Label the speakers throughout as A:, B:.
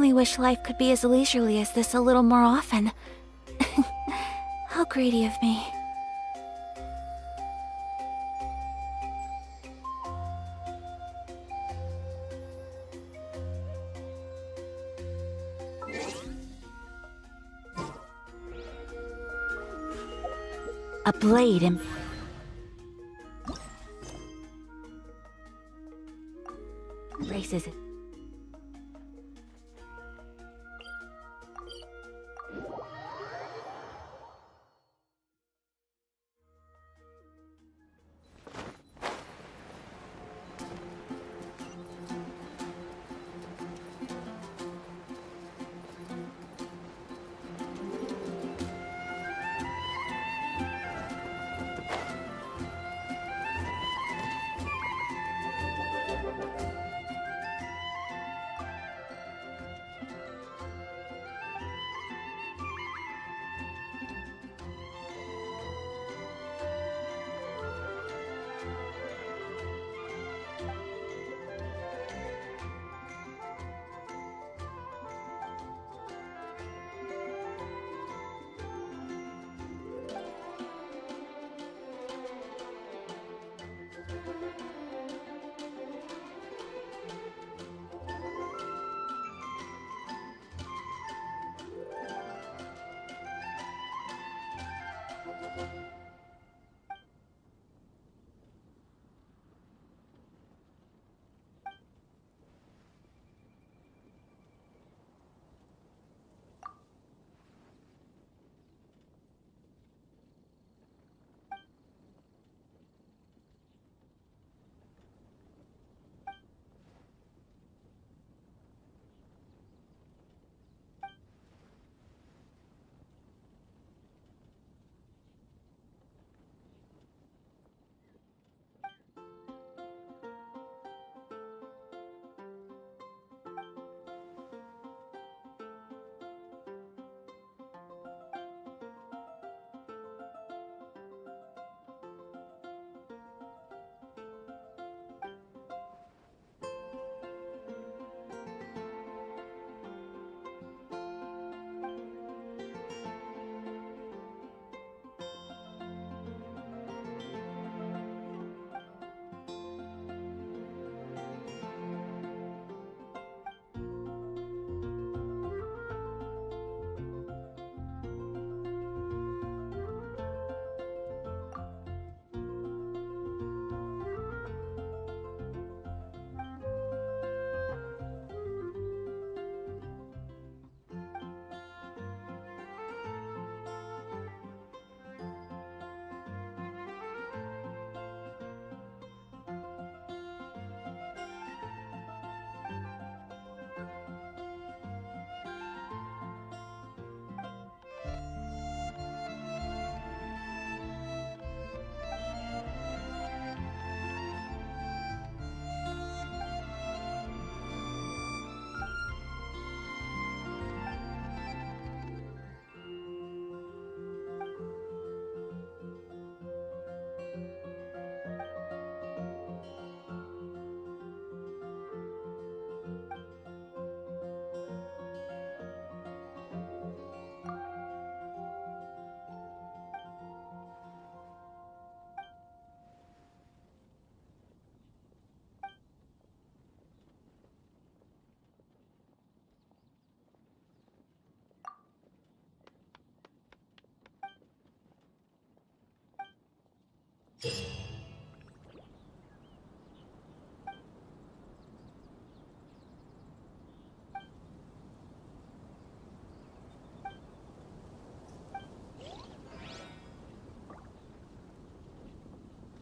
A: only wish life could be as leisurely as this a little more often. How greedy of me. A blade embraces it.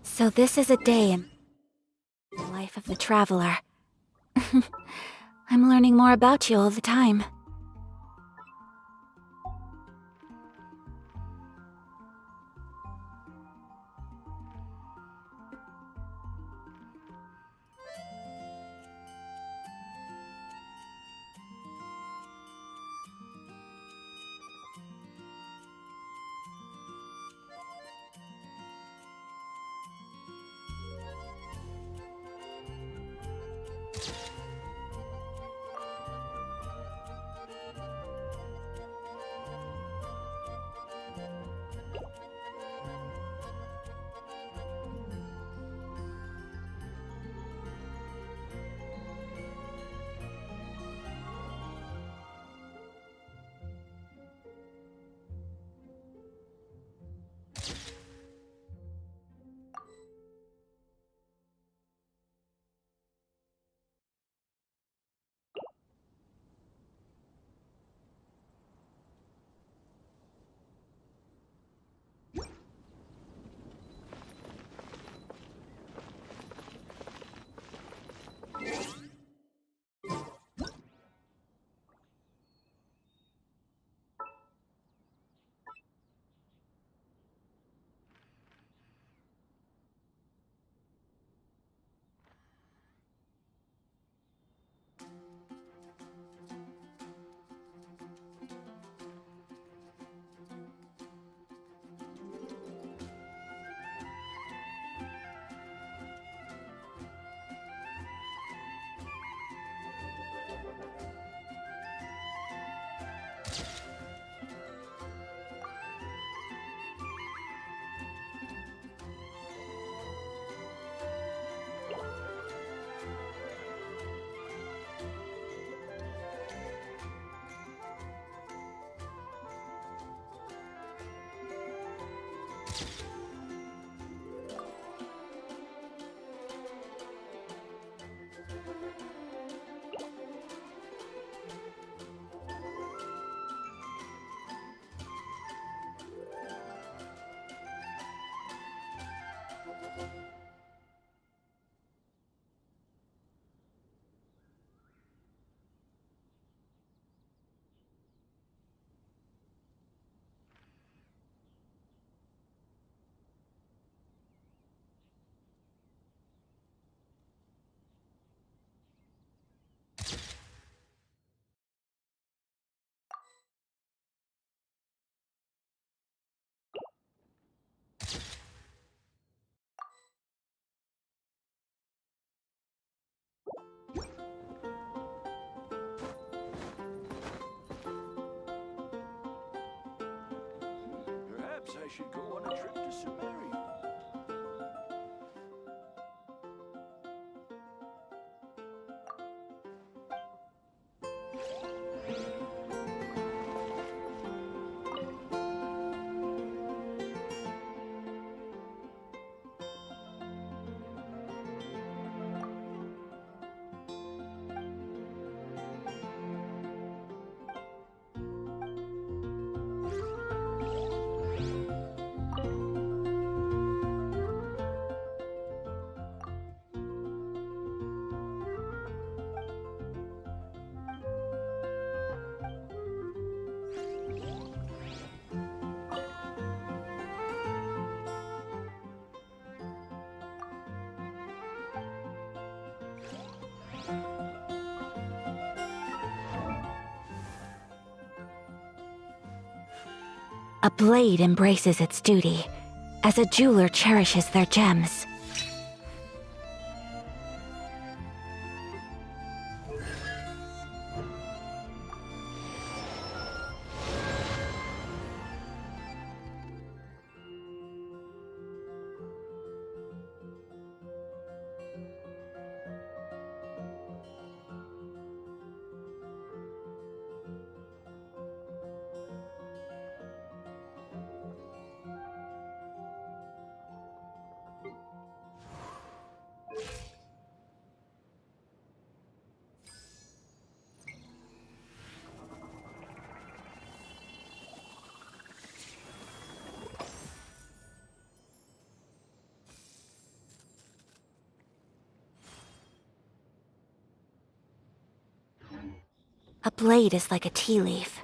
A: So this is a day in the life of the traveler. I'm learning more about you all the time.
B: Perhaps I should go on a trip to Samaria.
A: A blade embraces its duty, as a jeweler cherishes their gems. A blade is like a tea leaf.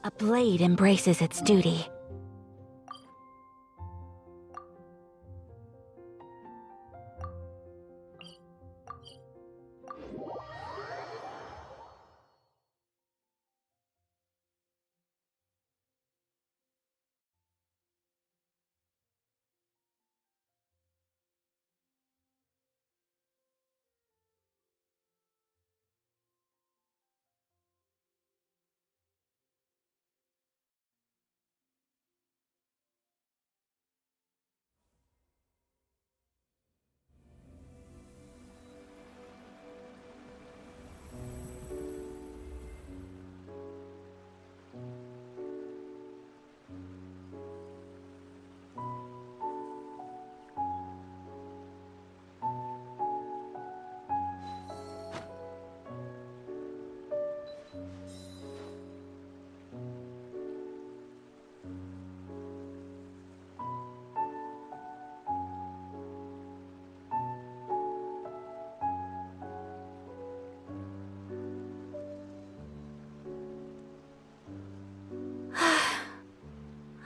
A: A blade embraces its duty.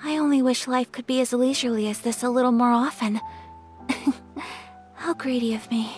A: I only wish life could be as leisurely as this a little more often. How greedy of me.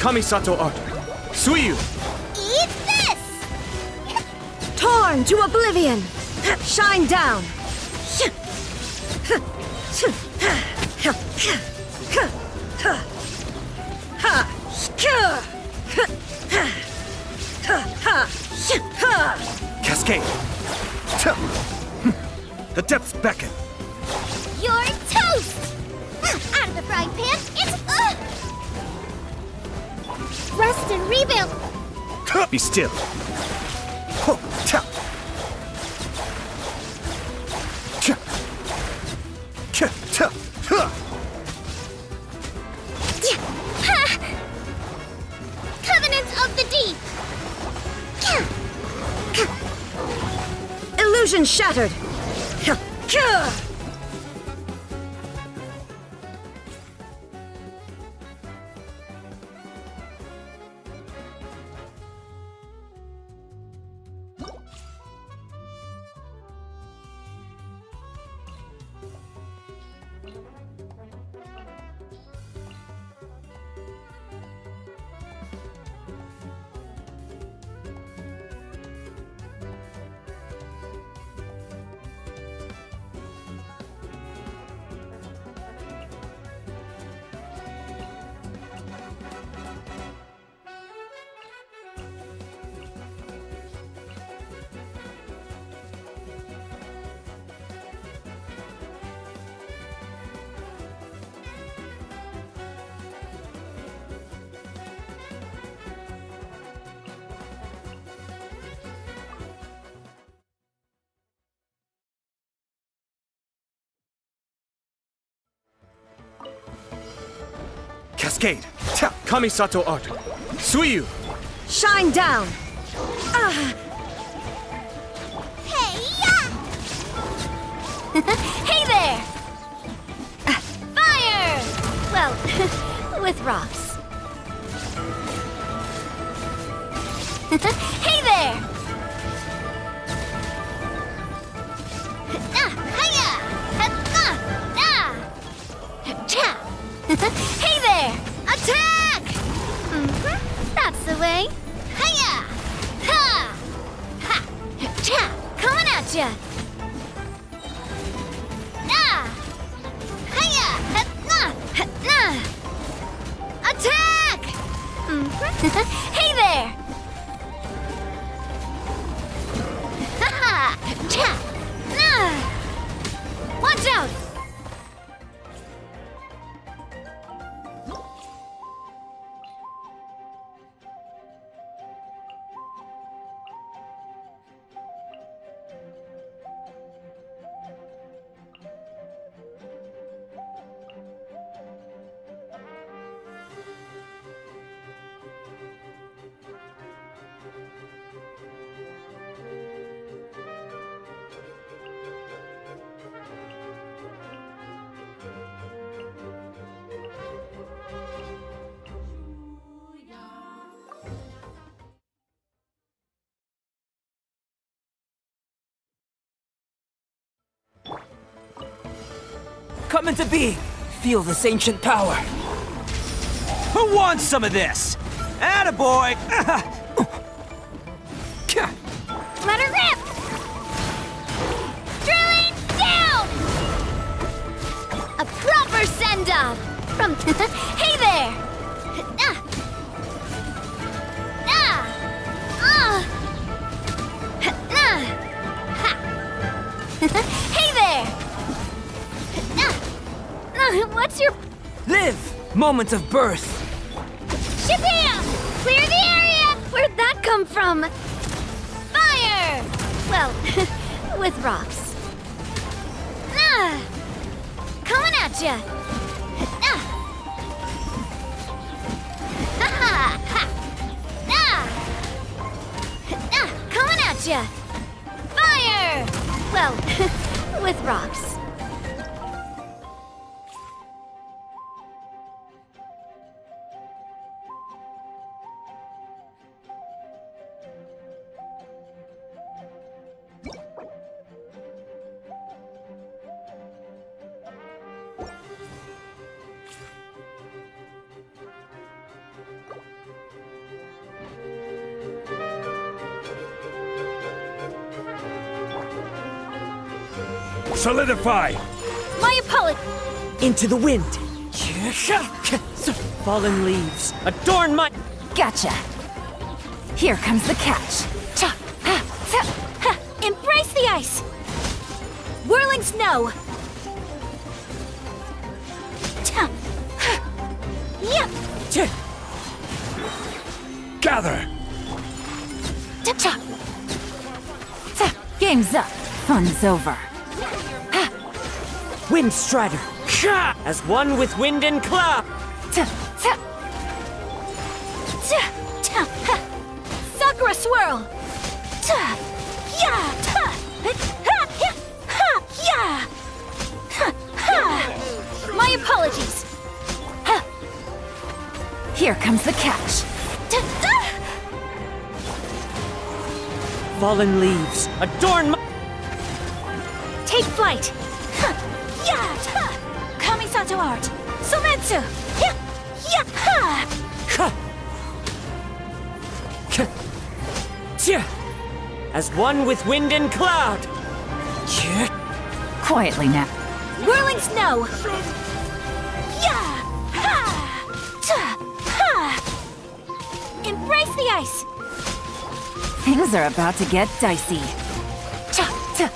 C: Kamisato art. Suiyu!
D: Eat this!
C: Torn to oblivion! Shine down!
D: Cascade! The depths beckon!
A: You're toast! Out of the frying pan, it's rest and rebuild.
D: Be still!
A: Covenant of the Deep.
C: Illusion shattered!
D: Cascade! Kamisato art! Suiyu!
C: Shine down!
A: Hey, hey there! Fire! Well, with rocks. Hey there! Hey there! Attack! That's the way. Hiya! Ha! Ha! Cha! Coming at ya! Ah! Hiya! Ha! Na! Attack! Hey there! Ha ha! Cha! Na! Watch out!
E: Come into being! Feel this ancient power! Who wants some of this? Attaboy!
A: Let her rip! Drilling down! A proper send-off! From... Hey there! Ah! Ah! Ah! Ha! Hey there! What's your...
E: Live! Moment of birth!
A: Shabam! Clear the area! Where'd that come from? Fire! Well, with rocks. Ah! Coming at ya! Ah! Ha ha! Ah! Ah! Coming at ya! Fire! Well, with rocks.
D: Solidify!
A: My apology.
E: Into the wind. Fallen leaves. Adorn my...
A: Gotcha. Here comes the catch. Cha, ha, ta, ha. Embrace the ice. Whirling snow. Ta, ha. Yep.
D: Gather!
A: Ta, ta. Ta. Game's up. Fun's over.
E: Wind Strider. As one with wind and cloud.
A: Ta, ta. Ta, ta, ha. Sakura swirl. Ta, ya, ta. Ha, ya, ha, ya. Ha, ha. My apologies. Ha. Here comes the catch. Ta, ta.
E: Fallen leaves. Adorn my...
A: Take flight. Ha, ya, ta. Kamisato art. Sometsu. Ya, ya, ha.
E: As one with wind and cloud.
A: Quietly now. Whirling snow. Ya, ha, ta, ha. Embrace the ice. Things are about to get dicey. Cha, ta.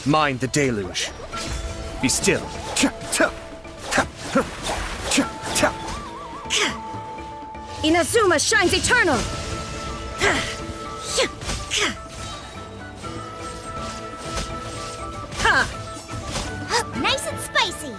D: Mind the deluge. Be still.
C: Inazuma shines eternal! Ha!
A: Nice and spicy.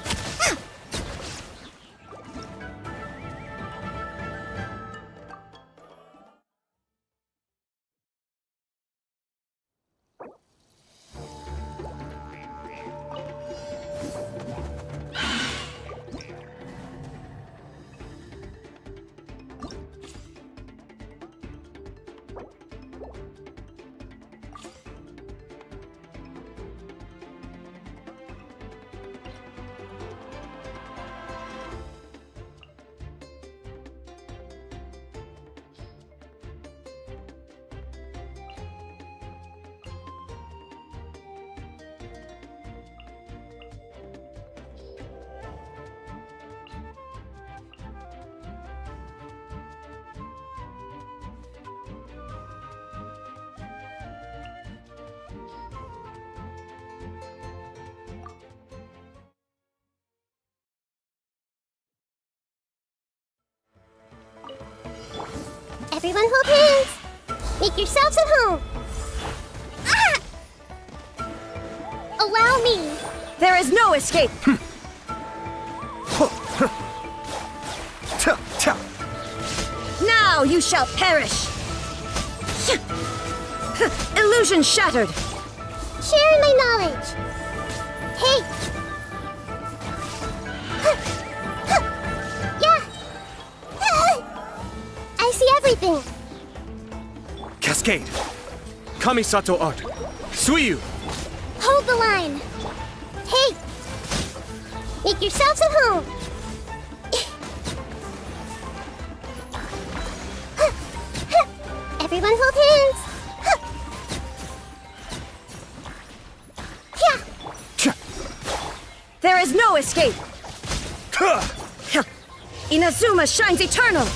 C: Everyone hold hands. Make yourselves at home. Ah! Allow me.
A: There is no escape! Now you shall perish! Illusion shattered!
C: Share my knowledge. Hey. Yeah. I see everything.
D: Cascade. Kamisato art. Suiyu.
C: Hold the line. Hey. Make yourselves at home. Everyone hold hands. Yeah.
A: There is no escape! Inazuma shines eternal!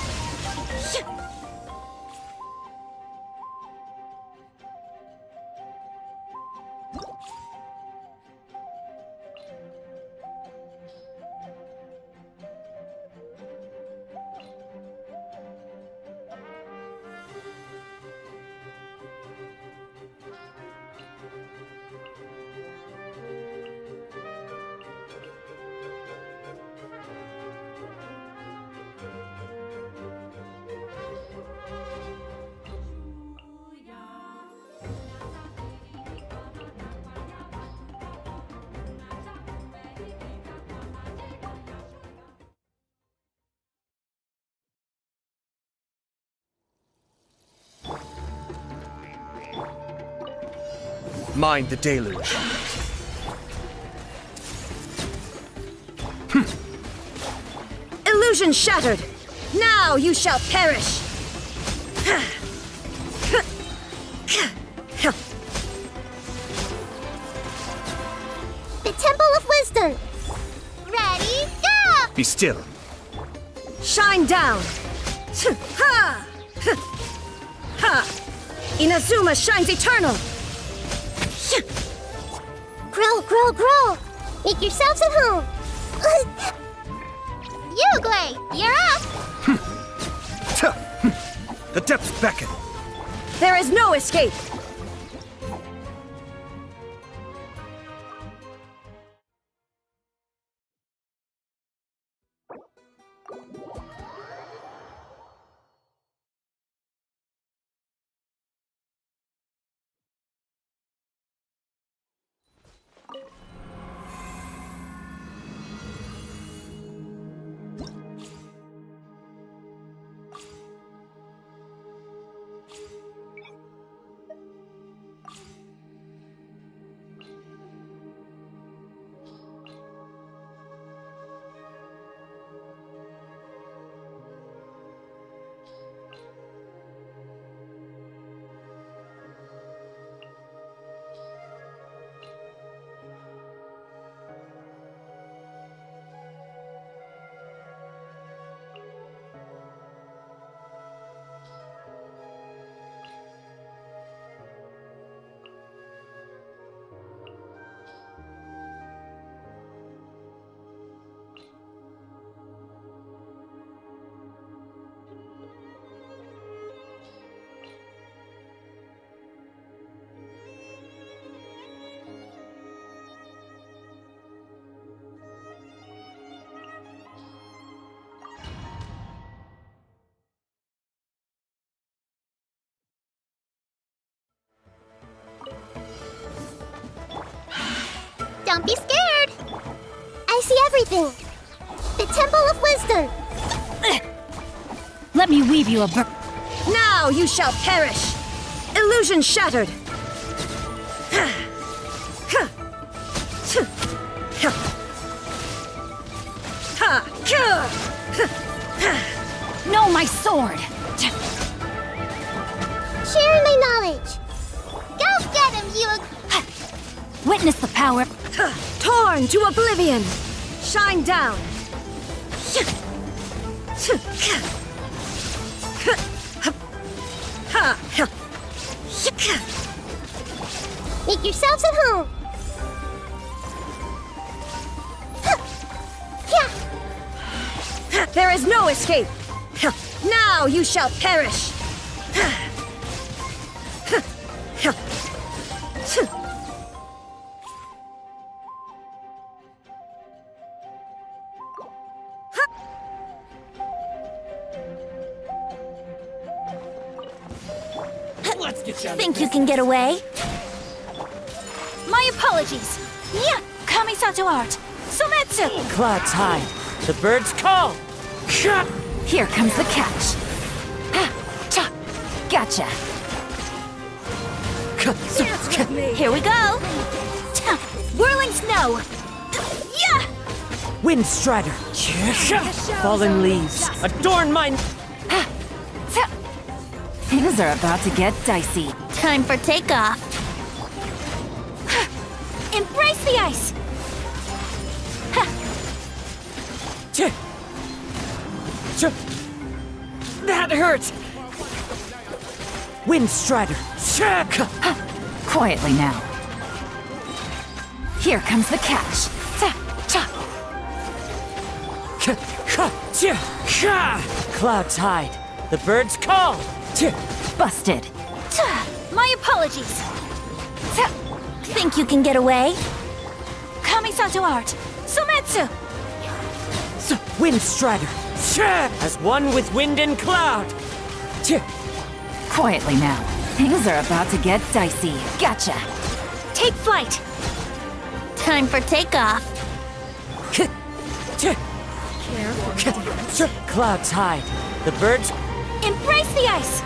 D: Mind the deluge.
A: Illusion shattered! Now you shall perish!
C: The Temple of Wisdom. Ready, go!
D: Be still.
A: Shine down! Ha! Ha! Inazuma shines eternal!
C: Grow, grow, grow! Make yourselves at home! Uruguay, you're up!
D: The depths beckon.
A: There is no escape!
C: Don't be scared! I see everything! The Temple of Wisdom!
A: Let me weave you a Now you shall perish! Illusion shattered! No, my sword!
C: Share my knowledge! Go get him, you...
A: Witness the power! Torn to oblivion! Shine down!
C: Make yourselves at home!
A: There is no escape! Now you shall perish! can get away? My apologies. Yeah, Kamisato art. Sometsu!
E: Clouds hide. The birds call.
A: Here comes the catch. Ha! Cha! Gotcha. Here we go. Ta! Whirling snow. Yeah!
E: Wind strider. Fallen leaves. Adorn my...
A: Ha! Ta! Things are about to get dicey.
C: Time for takeoff.
A: Embrace the ice.
E: That hurts. Wind strider.
A: Quietly now. Here comes the catch. Ta! Cha!
E: Clouds hide. The birds call.
A: Busted. Ta! My apologies. Ta! Think you can get away? Kamisato art. Sometsu!
E: Wind strider. As one with wind and cloud.
A: Quietly now. Things are about to get dicey. Gotcha. Take flight.
C: Time for takeoff.
E: Clouds hide. The birds...
A: Embrace the ice.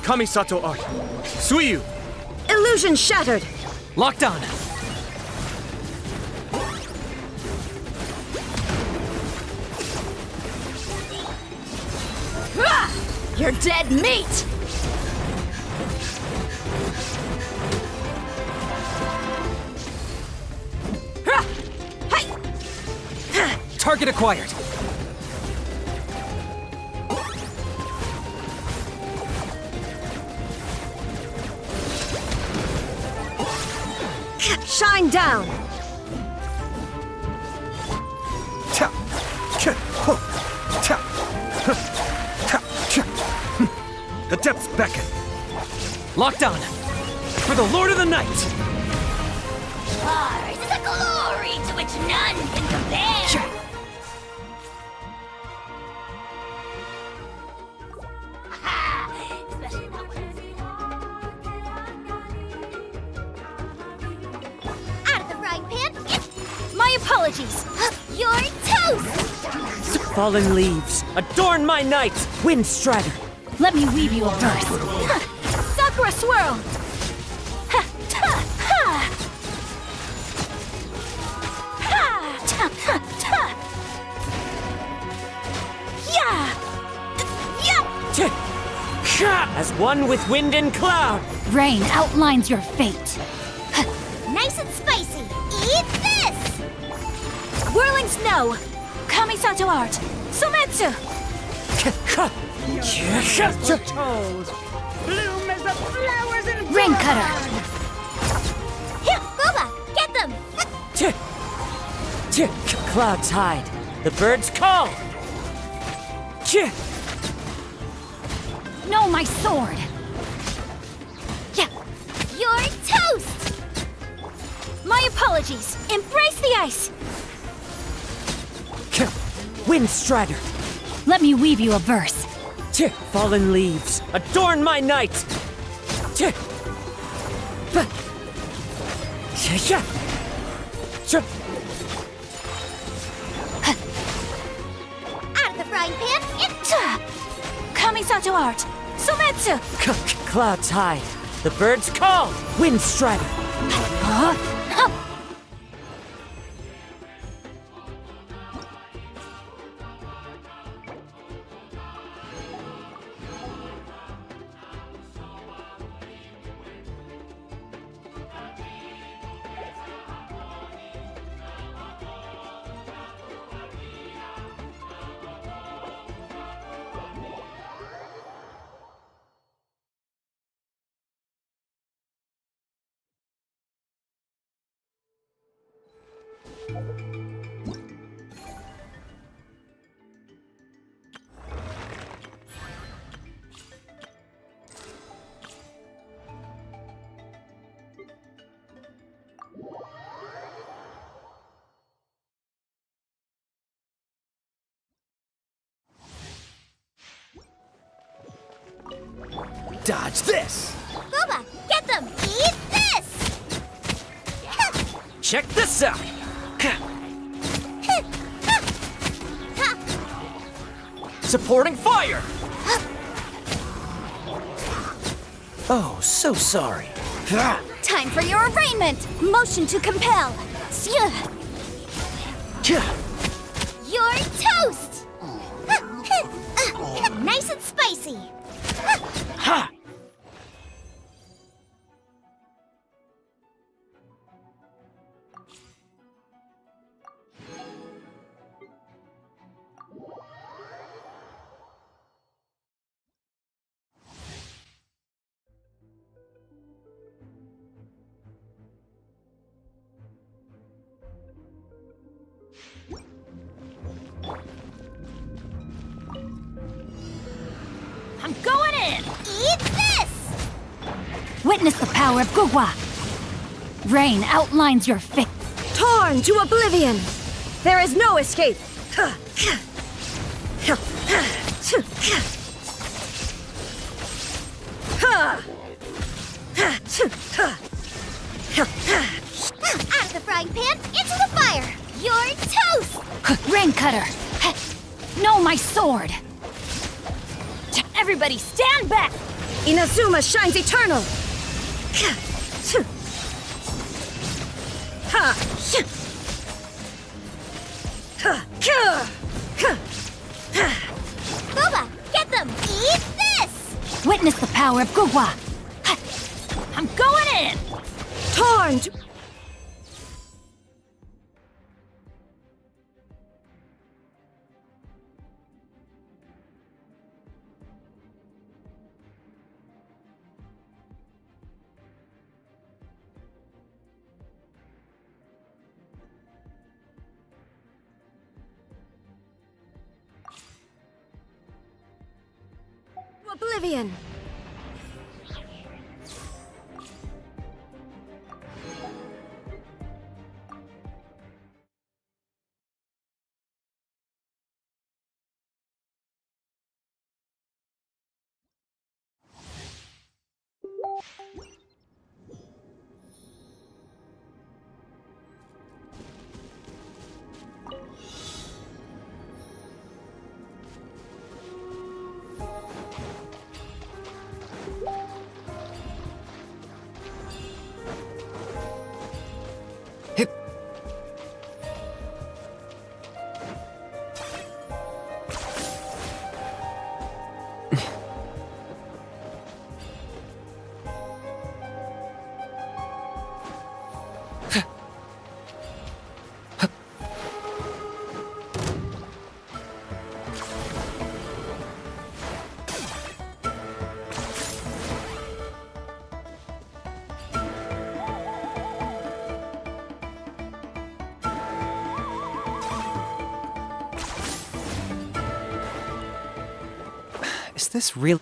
D: Kamisato art. Suiyu.
A: Illusion shattered.
E: Locked on.
A: You're dead meat.
E: Target acquired.
A: Shine down.
D: Ta! Cha! Ho! Ta! Huh! Ta! Cha! The depths beckon.
E: Locked on. For the Lord of the Night.
C: Ours is a glory to which none can compare. Especially not when it's out of the frying pan.
A: My apologies.
C: You're toast.
E: Fallen leaves. Adorn my night. Wind strider.
A: Let me weave you a verse. Sakura swirl. Ha! Ta! Ha! Ha! Ta! Ha! Ta! Yeah!
E: As one with wind and cloud.
A: Rain outlines your fate.
C: Nice and spicy. Eat this.
A: Whirling snow. Kamisato art. Sometsu.
E: Bloom as the flowers and
A: Rain cutter.
C: Here, Boba, get them.
E: Clouds hide. The birds call.
A: No, my sword. Yeah.
C: You're toast.
A: My apologies. Embrace the ice.
E: Wind strider.
A: Let me weave you a verse.
E: Fallen leaves. Adorn my night.
C: Out of the frying pan.
A: Kamisato art! Sumetsu!
E: Clouds high. The birds call. Wind strike.
A: Huh? Huh.
D: Dodge this!
C: Boba, get them! Eat this!
E: Check this out. Supporting fire. Oh, so sorry.
A: Time for your arraignment! Motion to compel!
C: You're toast! Nice and spicy!
E: Ha!
A: I'm going in!
C: Eat this!
A: Witness the power of Gugwa! Rain outlines your fate.
F: Torn to oblivion! There is no escape!
C: Out of the frying pan, into the fire! You're toast!
A: Rain cutter! No, my sword! Everybody stand back!
F: Inazuma shines eternal!
C: Boba, get them! Eat this!
A: Witness the power of Gugwa! I'm going in!
F: Torn to... Oblivion!
E: Is this real?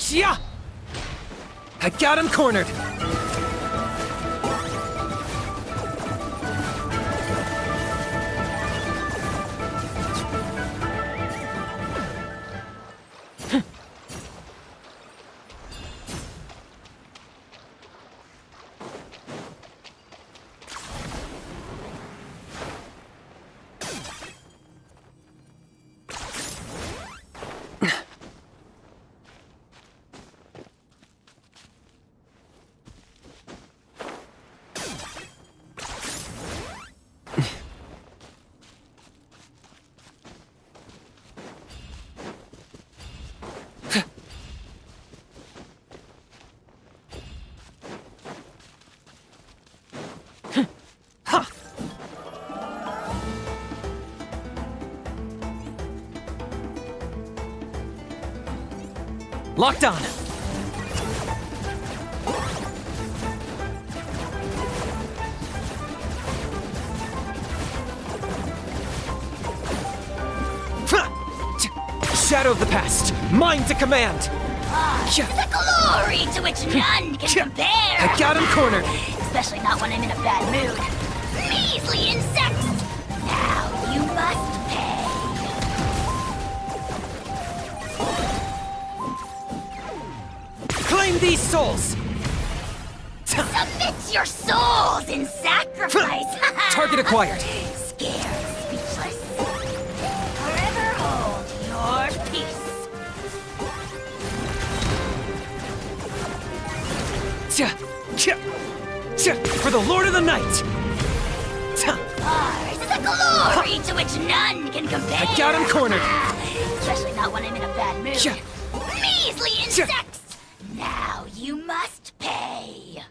D: Yeah! I got him cornered! Locked on. Shadow of the past, mine to command.
A: The glory to which none can compare.
D: I got him cornered.
A: Especially not when I'm in a bad mood. Measly insects! Now you must pay.
D: Claim these souls.
A: Submit your souls in sacrifice.
D: Target acquired.
A: Scared, speechless. Forever hold your peace.
D: For the Lord of the Night.
A: Ours is a glory to which none can compare.
D: I got him cornered.
A: Especially not when I'm in a bad mood. Measly insects! Now you must pay.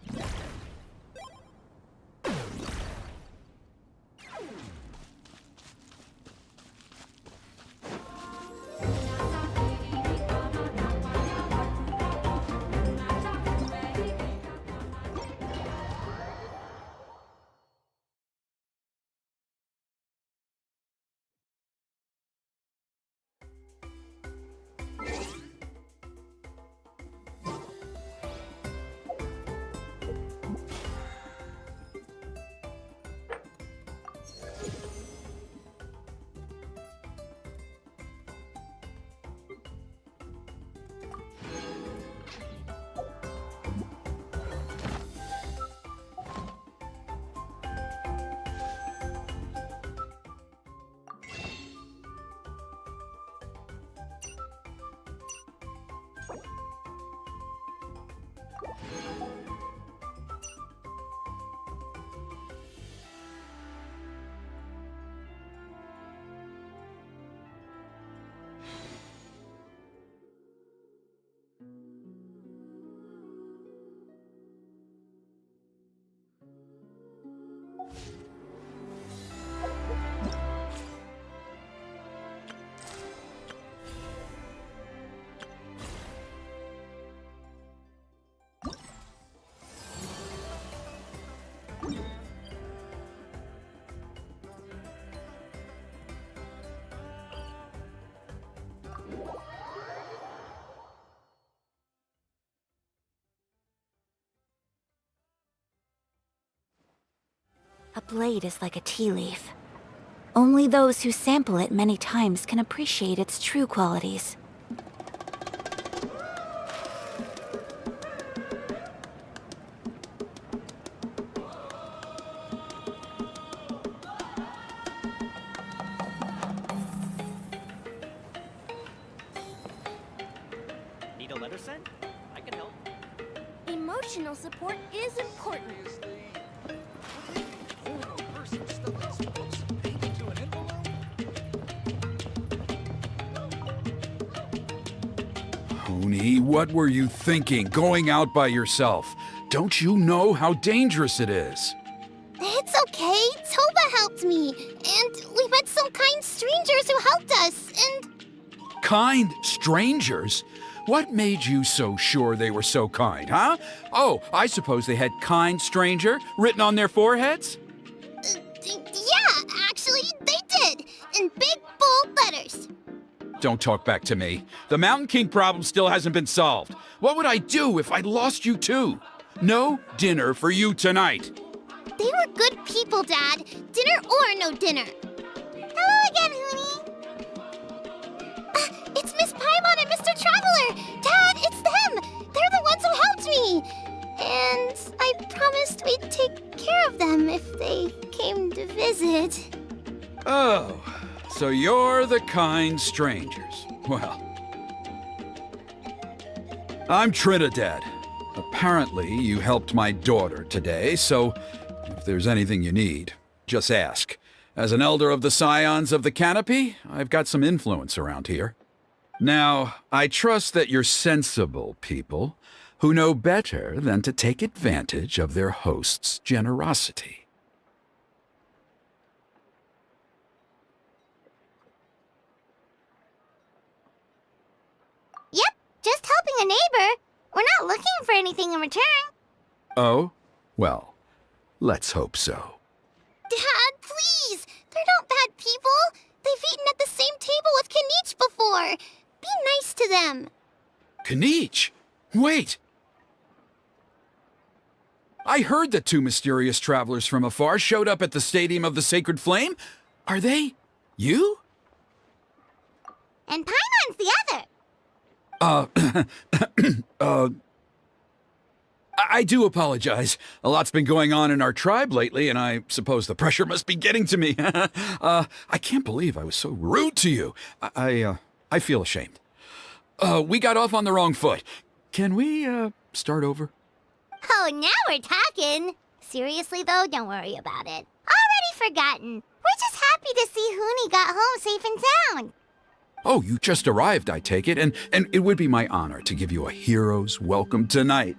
A: A blade is like a tea leaf. Only those who sample it many times can appreciate its true qualities.
D: Need a letter sent? I can help.
C: Emotional support is important.
G: Honey, what were you thinking, going out by yourself? Don't you know how dangerous it is?
C: It's okay. Toba helped me. And we met some kind strangers who helped us. And
G: Kind strangers? What made you so sure they were so kind, huh? Oh, I suppose they had kind stranger written on their foreheads?
C: yeah, actually, they did. In big, bold letters.
G: Don't talk back to me. The Mountain King problem still hasn't been solved. What would I do if I lost you too? No dinner for you tonight.
C: They were good people, Dad. Dinner or no dinner. Hello again, Hoonie. It's Miss Paimon and Mr. Traveler. Dad, it's them. They're the ones who helped me. And I promised we'd take care of them if they came to visit.
G: Oh, so you're the kind strangers. Well, I'm Trinidad. Apparently, you helped my daughter today, so if there's anything you need, just ask. As an elder of the Scions of the Canopy, I've got some influence around here. Now, I trust that you're sensible people who know better than to take advantage of their host's generosity.
C: Yep, just helping a neighbor. We're not looking for anything in return.
G: Oh? Well, let's hope so.
C: Dad, please! They're not bad people! They've eaten at the same table with Kanich before! Be nice to them!
G: Kanich! Wait! I heard that two mysterious travelers from afar showed up at the Stadium of the Sacred Flame. Are they you?
C: And Paimon's the other!
G: I do apologize. A lot's been going on in our tribe lately, and I suppose the pressure must be getting to me. I can't believe I was so rude to you. I feel ashamed. We got off on the wrong foot. Can we, start over?
C: Oh, now we're talking! Seriously though, don't worry about it. Already forgotten. We're just happy to see Huni got home safe and sound.
G: Oh, you just arrived, I take it, and it would be my honor to give you a hero's welcome tonight.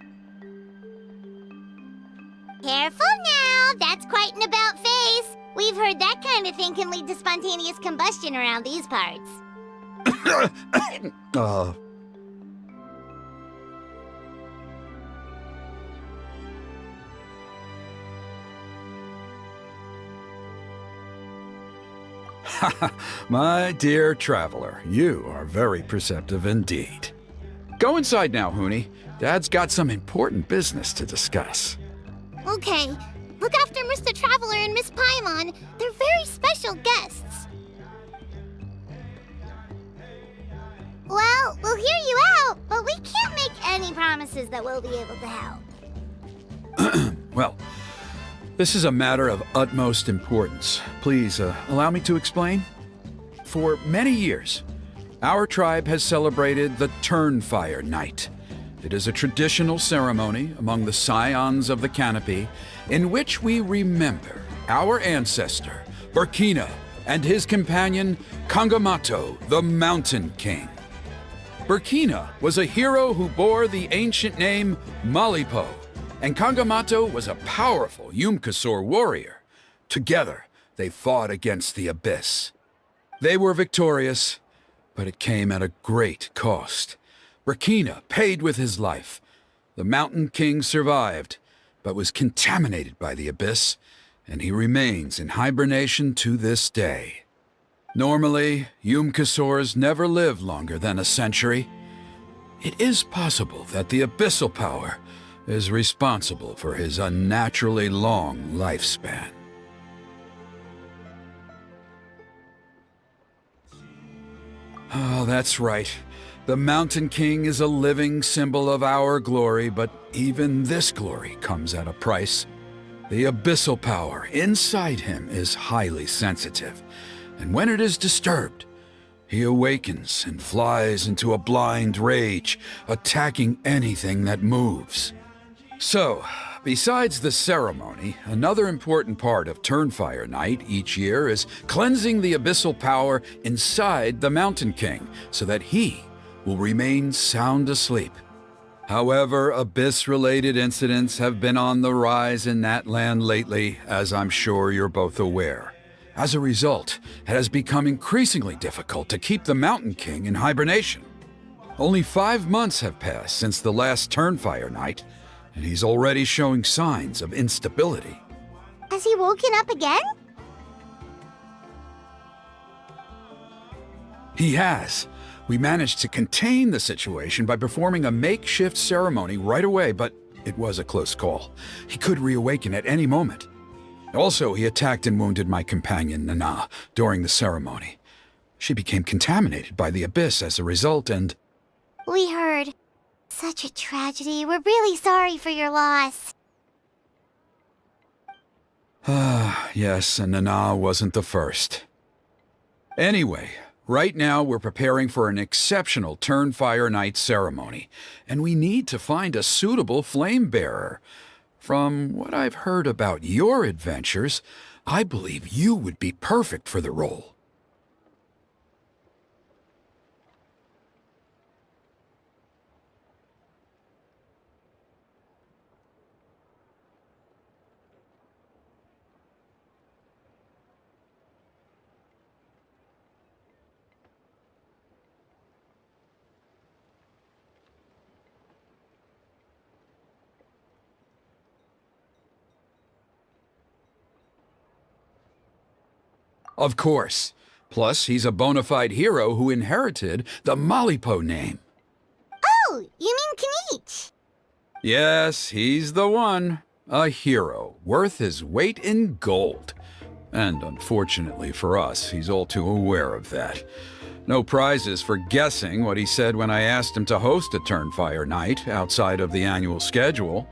C: Careful now, that's quite an about face. We've heard that kind of thing can lead to spontaneous combustion around these parts.
G: My dear traveler, you are very perceptive indeed. Go inside now, Huni. Dad's got some important business to discuss.
C: Okay, look after Mr. Traveler and Miss Paimon. They're very special guests. Well, we'll hear you out, but we can't make any promises that we'll be able to help.
G: Well, this is a matter of utmost importance. Please, allow me to explain. For many years, our tribe has celebrated the Turnfire Night. It is a traditional ceremony among the scions of the canopy in which we remember our ancestor, Burkina, and his companion, Kangamato, the Mountain King. Burkina was a hero who bore the ancient name Malipo, and Kangamato was a powerful Yumkasor warrior. Together, they fought against the Abyss. They were victorious, but it came at a great cost. Burkina paid with his life. The Mountain King survived, but was contaminated by the Abyss, and he remains in hibernation to this day. Normally, Yumkasors never live longer than a century. It is possible that the Abyssal power is responsible for his unnaturally long lifespan. Oh, that's right. The Mountain King is a living symbol of our glory, but even this glory comes at a price. The abyssal power inside him is highly sensitive, and when it is disturbed, he awakens and flies into a blind rage, attacking anything that moves. So, besides the ceremony, another important part of Turnfire Night each year is cleansing the abyssal power inside the Mountain King so that he will remain sound asleep. However, Abyss-related incidents have been on the rise in that land lately, as I'm sure you're both aware. As a result, it has become increasingly difficult to keep the Mountain King in hibernation. Only 5 months have passed since the last Turnfire Night, and he's already showing signs of instability.
C: Has he woken up again?
G: He has. We managed to contain the situation by performing a makeshift ceremony right away, but it was a close call. He could reawaken at any moment. Also, he attacked and wounded my companion, Nana, during the ceremony. She became contaminated by the Abyss as a result, and...
C: We heard. Such a tragedy. We're really sorry for your loss.
G: Yes, and Nana wasn't the first. Anyway, right now we're preparing for an exceptional Turnfire Night ceremony, and we need to find a suitable flame bearer. From what I've heard about your adventures, I believe you would be perfect for the role. Of course. Plus, he's a bona fide hero who inherited the Malipo name.
C: Oh, you mean Kinich?
G: Yes, he's the one. A hero, worth his weight in gold. And unfortunately for us, he's all too aware of that. No prizes for guessing what he said when I asked him to host a Turnfire night outside of the annual schedule.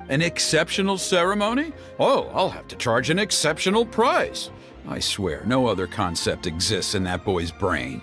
G: An exceptional ceremony? Oh, I'll have to charge an exceptional price. I swear, no other concept exists in that boy's brain.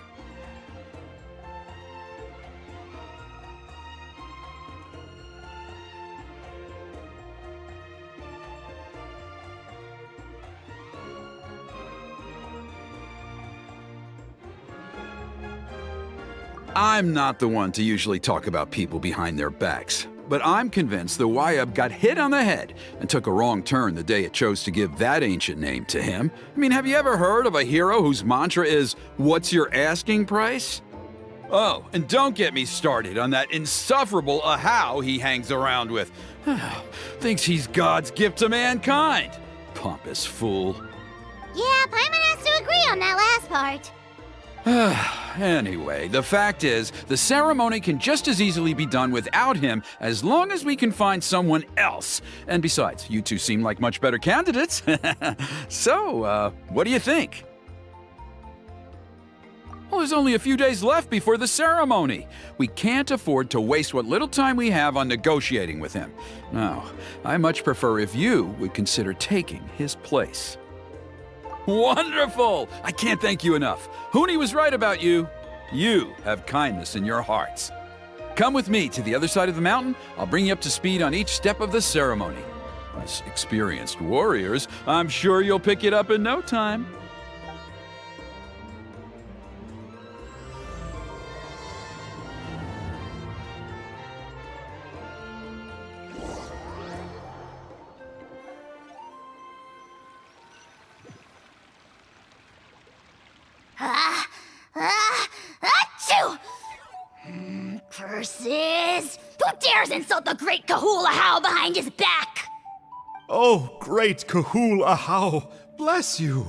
G: I'm not the one to usually talk about people behind their backs, but I'm convinced the Wyab got hit on the head and took a wrong turn the day it chose to give that ancient name to him. I mean, have you ever heard of a hero whose mantra is, "What's your asking price?" Oh, and don't get me started on that insufferable Ahau he hangs around with. Thinks he's God's gift to mankind. Pompous fool.
C: Yeah, Paimon has to agree on that last part.
G: Anyway, the fact is, the ceremony can just as easily be done without him as long as we can find someone else. And besides, you two seem like much better candidates. So, what do you think? Well, there's only a few days left before the ceremony. We can't afford to waste what little time we have on negotiating with him. No, I much prefer if you would consider taking his place. Wonderful! I can't thank you enough. Huni was right about you. You have kindness in your hearts. Come with me to the other side of the mountain. I'll bring you up to speed on each step of the ceremony. As experienced warriors, I'm sure you'll pick it up in no time.
C: Achoo! Curses! Who dares insult the great Kahul Ahau behind his back?
H: Oh, great Kahul Ahau, bless you.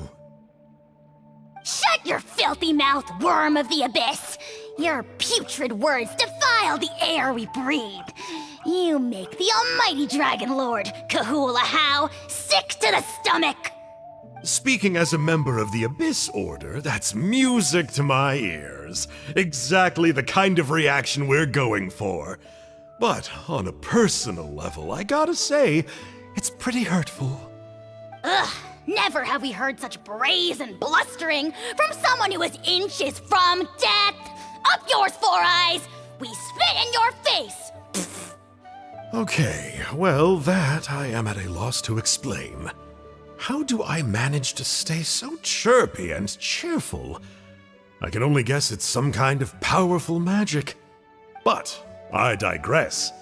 C: Shut your filthy mouth, worm of the abyss! Your putrid words defile the air we breathe. You make the almighty Dragon Lord, Kahul Ahau, sick to the stomach!
H: Speaking as a member of the Abyss Order, that's music to my ears. Exactly the kind of reaction we're going for. But on a personal level, I gotta say, it's pretty hurtful.
C: Ugh, never have we heard such brazen blustering from someone who is inches from death! Up yours, Four Eyes! We spit in your face! Pfft.
H: Okay, well, that I am at a loss to explain. How do I manage to stay so chirpy and cheerful? I can only guess it's some kind of powerful magic. But I digress.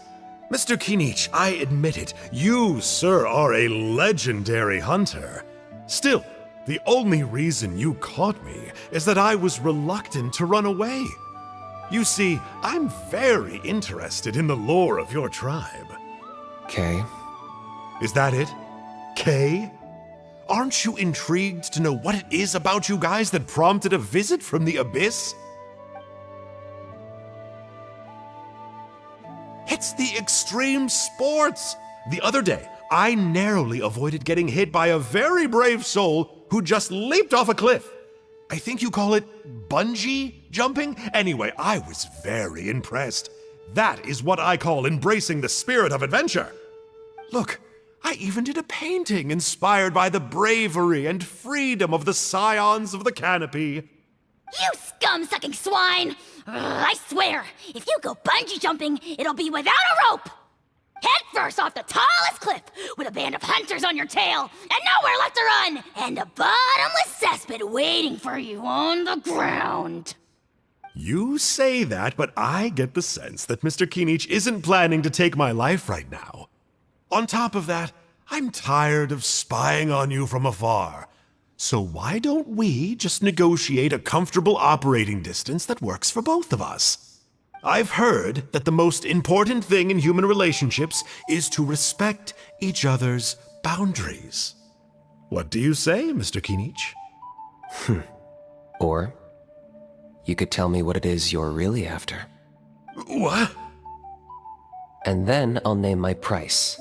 H: Mr. Kinich, I admit it, you, sir, are a legendary hunter. Still, the only reason you caught me is that I was reluctant to run away. You see, I'm very interested in the lore of your tribe.
I: Okay.
H: Is that it? Kay? Aren't you intrigued to know what it is about you guys that prompted a visit from the Abyss? It's the extreme sports! The other day, I narrowly avoided getting hit by a very brave soul who just leaped off a cliff. I think you call it bungee jumping? Anyway, I was very impressed. That is what I call embracing the spirit of adventure. Look, I even did a painting inspired by the bravery and freedom of the scions of the canopy.
C: You scum-sucking swine! Ugh, I swear, if you go bungee jumping, it'll be without a rope! Head first off the tallest cliff, with a band of hunters on your tail, and nowhere left to run, and a bottomless cesspit waiting for you on the ground.
H: You say that, but I get the sense that Mr. Kinich isn't planning to take my life right now. On top of that, I'm tired of spying on you from afar. So why don't we just negotiate a comfortable operating distance that works for both of us? I've heard that the most important thing in human relationships is to respect each other's boundaries. What do you say, Mr. Kinich?
I: Or you could tell me what it is you're really after.
H: What?
I: And then I'll name my price.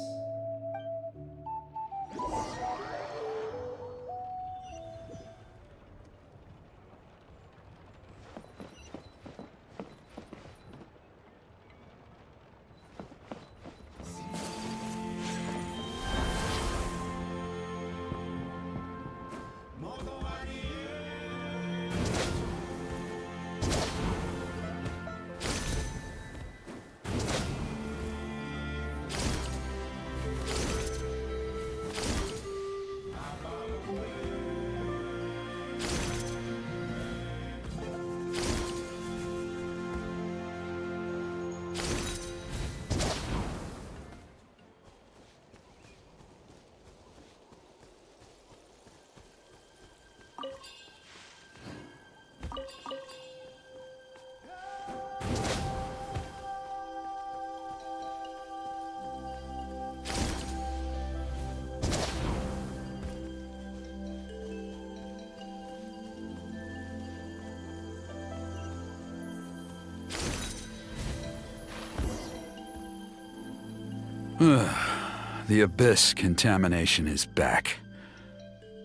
G: The Abyss contamination is back.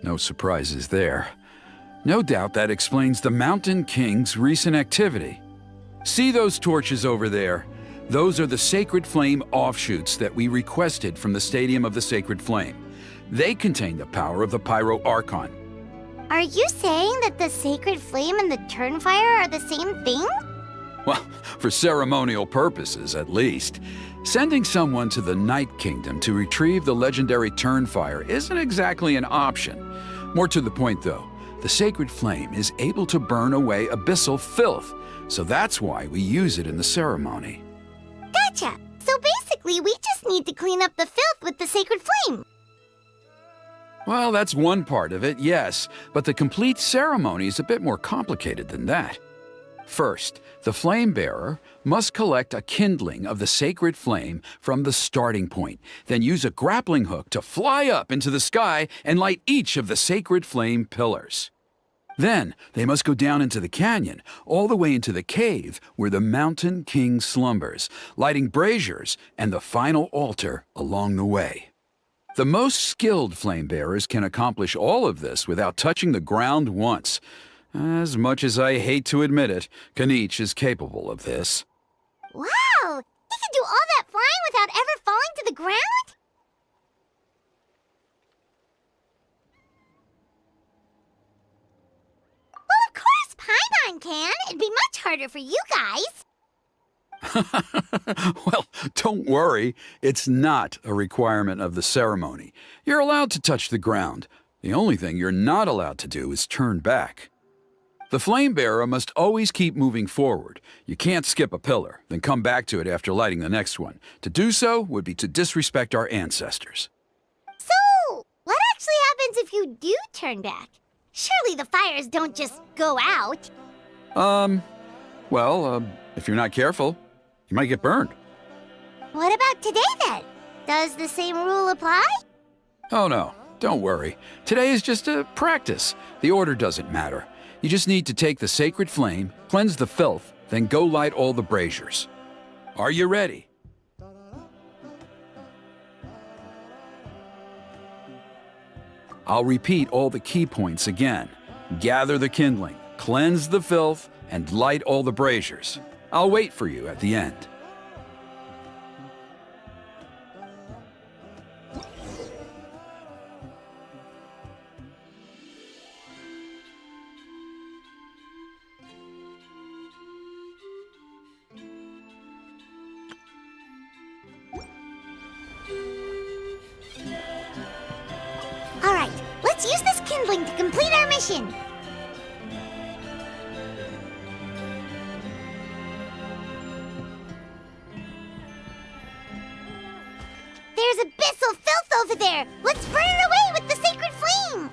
G: No surprises there. No doubt that explains the Mountain King's recent activity. See those torches over there? Those are the Sacred Flame offshoots that we requested from the Stadium of the Sacred Flame. They contain the power of the Pyro Archon.
C: Are you saying that the Sacred Flame and the Turnfire are the same thing?
G: Well, for ceremonial purposes, at least. Sending someone to the Night Kingdom to retrieve the legendary Turnfire isn't exactly an option. More to the point, though, the Sacred Flame is able to burn away abyssal filth, so that's why we use it in the ceremony.
C: Gotcha! So basically, we just need to clean up the filth with the Sacred Flame.
G: Well, that's one part of it, yes, but the complete ceremony is a bit more complicated than that. First, the flame bearer must collect a kindling of the sacred flame from the starting point, then use a grappling hook to fly up into the sky and light each of the sacred flame pillars. Then, they must go down into the canyon, all the way into the cave where the Mountain King slumbers, lighting braziers and the final altar along the way. The most skilled flame bearers can accomplish all of this without touching the ground once. As much as I hate to admit it, Kanich is capable of this.
C: Wow! He can do all that flying without ever falling to the ground? Well, of course Paimon can. It'd be much harder for you guys.
G: Well, don't worry. It's not a requirement of the ceremony. You're allowed to touch the ground. The only thing you're not allowed to do is turn back. The flame bearer must always keep moving forward. You can't skip a pillar, then come back to it after lighting the next one. To do so would be to disrespect our ancestors.
C: So, what actually happens if you do turn back? Surely the fires don't just go out.
G: If you're not careful, you might get burned.
C: What about today then? Does the same rule apply?
G: Oh no, don't worry. Today is just a practice. The order doesn't matter. You just need to take the sacred flame, cleanse the filth, then go light all the braziers. Are you ready? I'll repeat all the key points again. Gather the kindling, cleanse the filth, and light all the braziers. I'll wait for you at the end.
C: All right, let's use this kindling to complete our mission. There's abyssal filth over there. Let's burn it away with the sacred flame.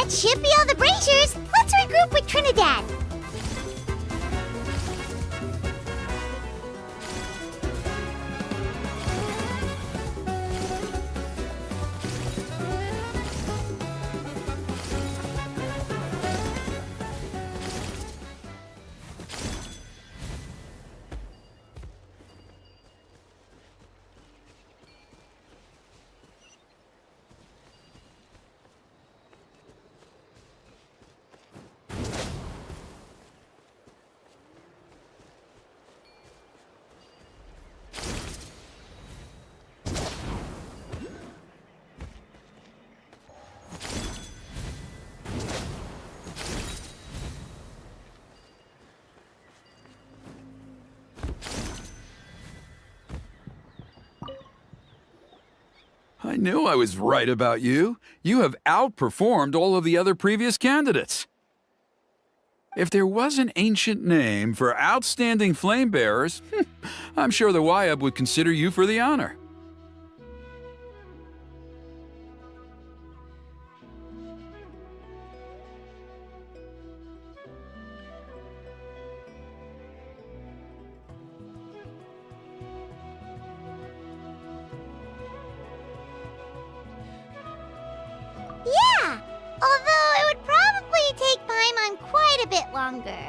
J: That should be all the braziers. Let's regroup with Trinidad.
G: I knew I was right about you. You have outperformed all of the other previous candidates. If there was an ancient name for outstanding flame bearers, I'm sure the Wyab would consider you for the honor.
J: Yeah, although it would probably take Paimon quite a bit longer.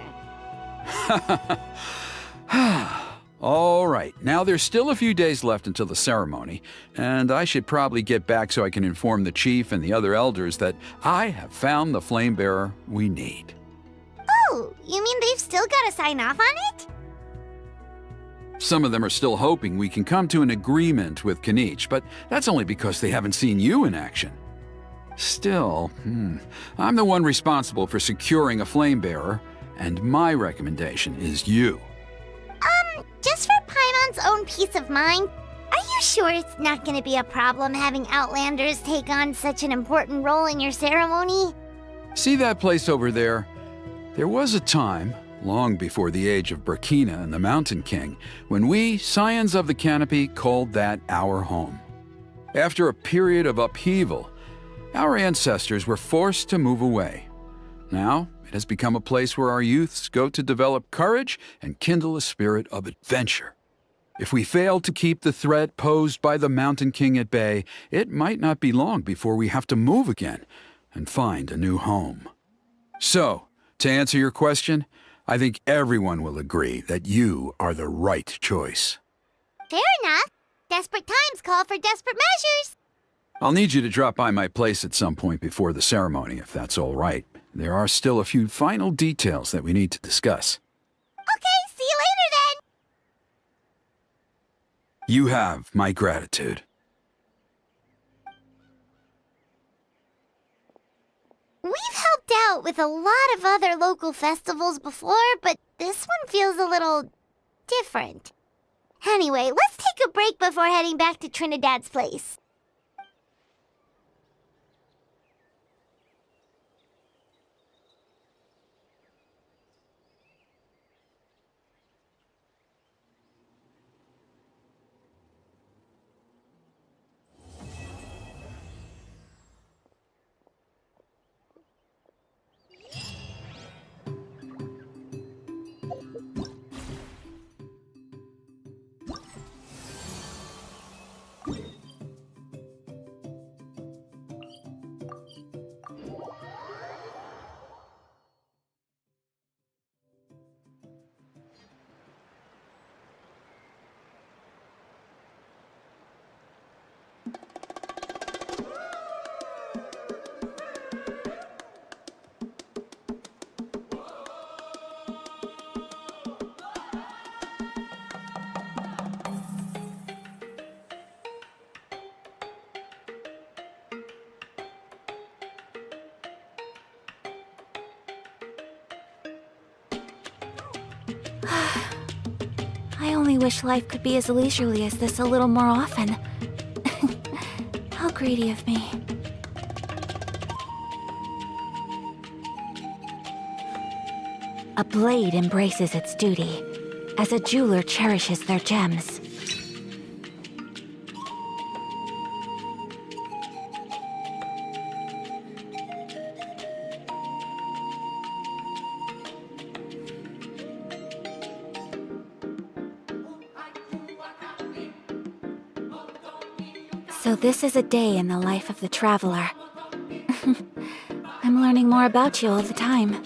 G: All right, now there's still a few days left until the ceremony, and I should probably get back so I can inform the chief and the other elders that I have found the flame bearer we need.
J: Oh, you mean they've still got to sign off on it?
G: Some of them are still hoping we can come to an agreement with Kanich, but that's only because they haven't seen you in action. Still, I'm the one responsible for securing a flame bearer, and my recommendation is you.
J: Just for Paimon's own peace of mind, are you sure it's not going to be a problem having Outlanders take on such an important role in your ceremony?
G: See that place over there? There was a time, long before the age of Burkina and the Mountain King, when we, Scions of the Canopy, called that our home. After a period of upheaval, our ancestors were forced to move away. Now, it has become a place where our youths go to develop courage and kindle a spirit of adventure. If we fail to keep the threat posed by the Mountain King at bay, it might not be long before we have to move again and find a new home. So, to answer your question, I think everyone will agree that you are the right choice.
J: Fair enough. Desperate times call for desperate measures.
G: I'll need you to drop by my place at some point before the ceremony, if that's all right. There are still a few final details that we need to discuss.
J: Okay, see you later then.
G: You have my gratitude.
J: We've helped out with a lot of other local festivals before, but this one feels a little different. Anyway, let's take a break before heading back to Trinidad's place.
A: I only wish life could be as leisurely as this a little more often. How greedy of me. A blade embraces its duty, as a jeweler cherishes their gems. So this is a day in the life of the traveler. I'm learning more about you all the time.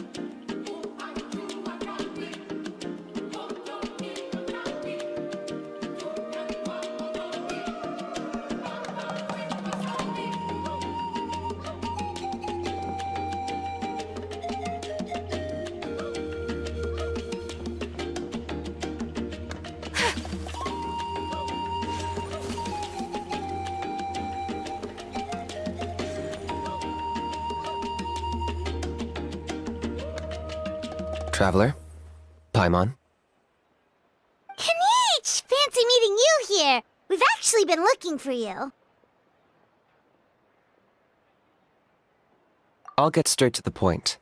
I: Traveler? Paimon?
J: Kanichi! Fancy meeting you here! We've actually been looking for you.
I: I'll get straight to the point.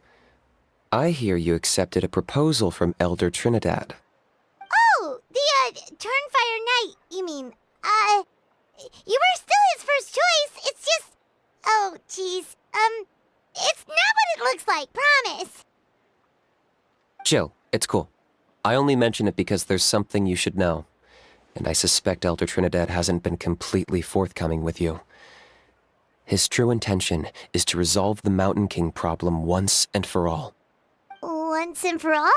I: I hear you accepted a proposal from Elder Trinidad.
J: Oh, the, Turnfire Knight, you mean. You were still his first choice, it's just... Oh, jeez. It's not what it looks like, promise.
I: Chill, it's cool. I only mention it because there's something you should know. And I suspect Elder Trinidad hasn't been completely forthcoming with you. His true intention is to resolve the Mountain King problem once and for all.
J: Once and for all?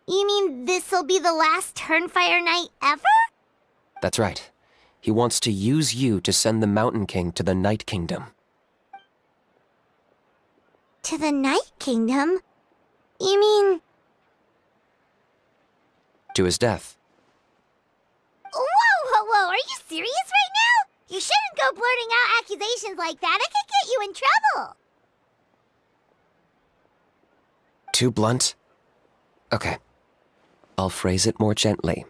J: You mean this'll be the last Turnfire Knight ever?
I: That's right. He wants to use you to send the Mountain King to the Night Kingdom.
J: To the Night Kingdom? You mean...
I: To his death.
J: Whoa, are you serious right now? You shouldn't go blurting out accusations like that, it could get you in trouble.
I: Too blunt? Okay. I'll phrase it more gently.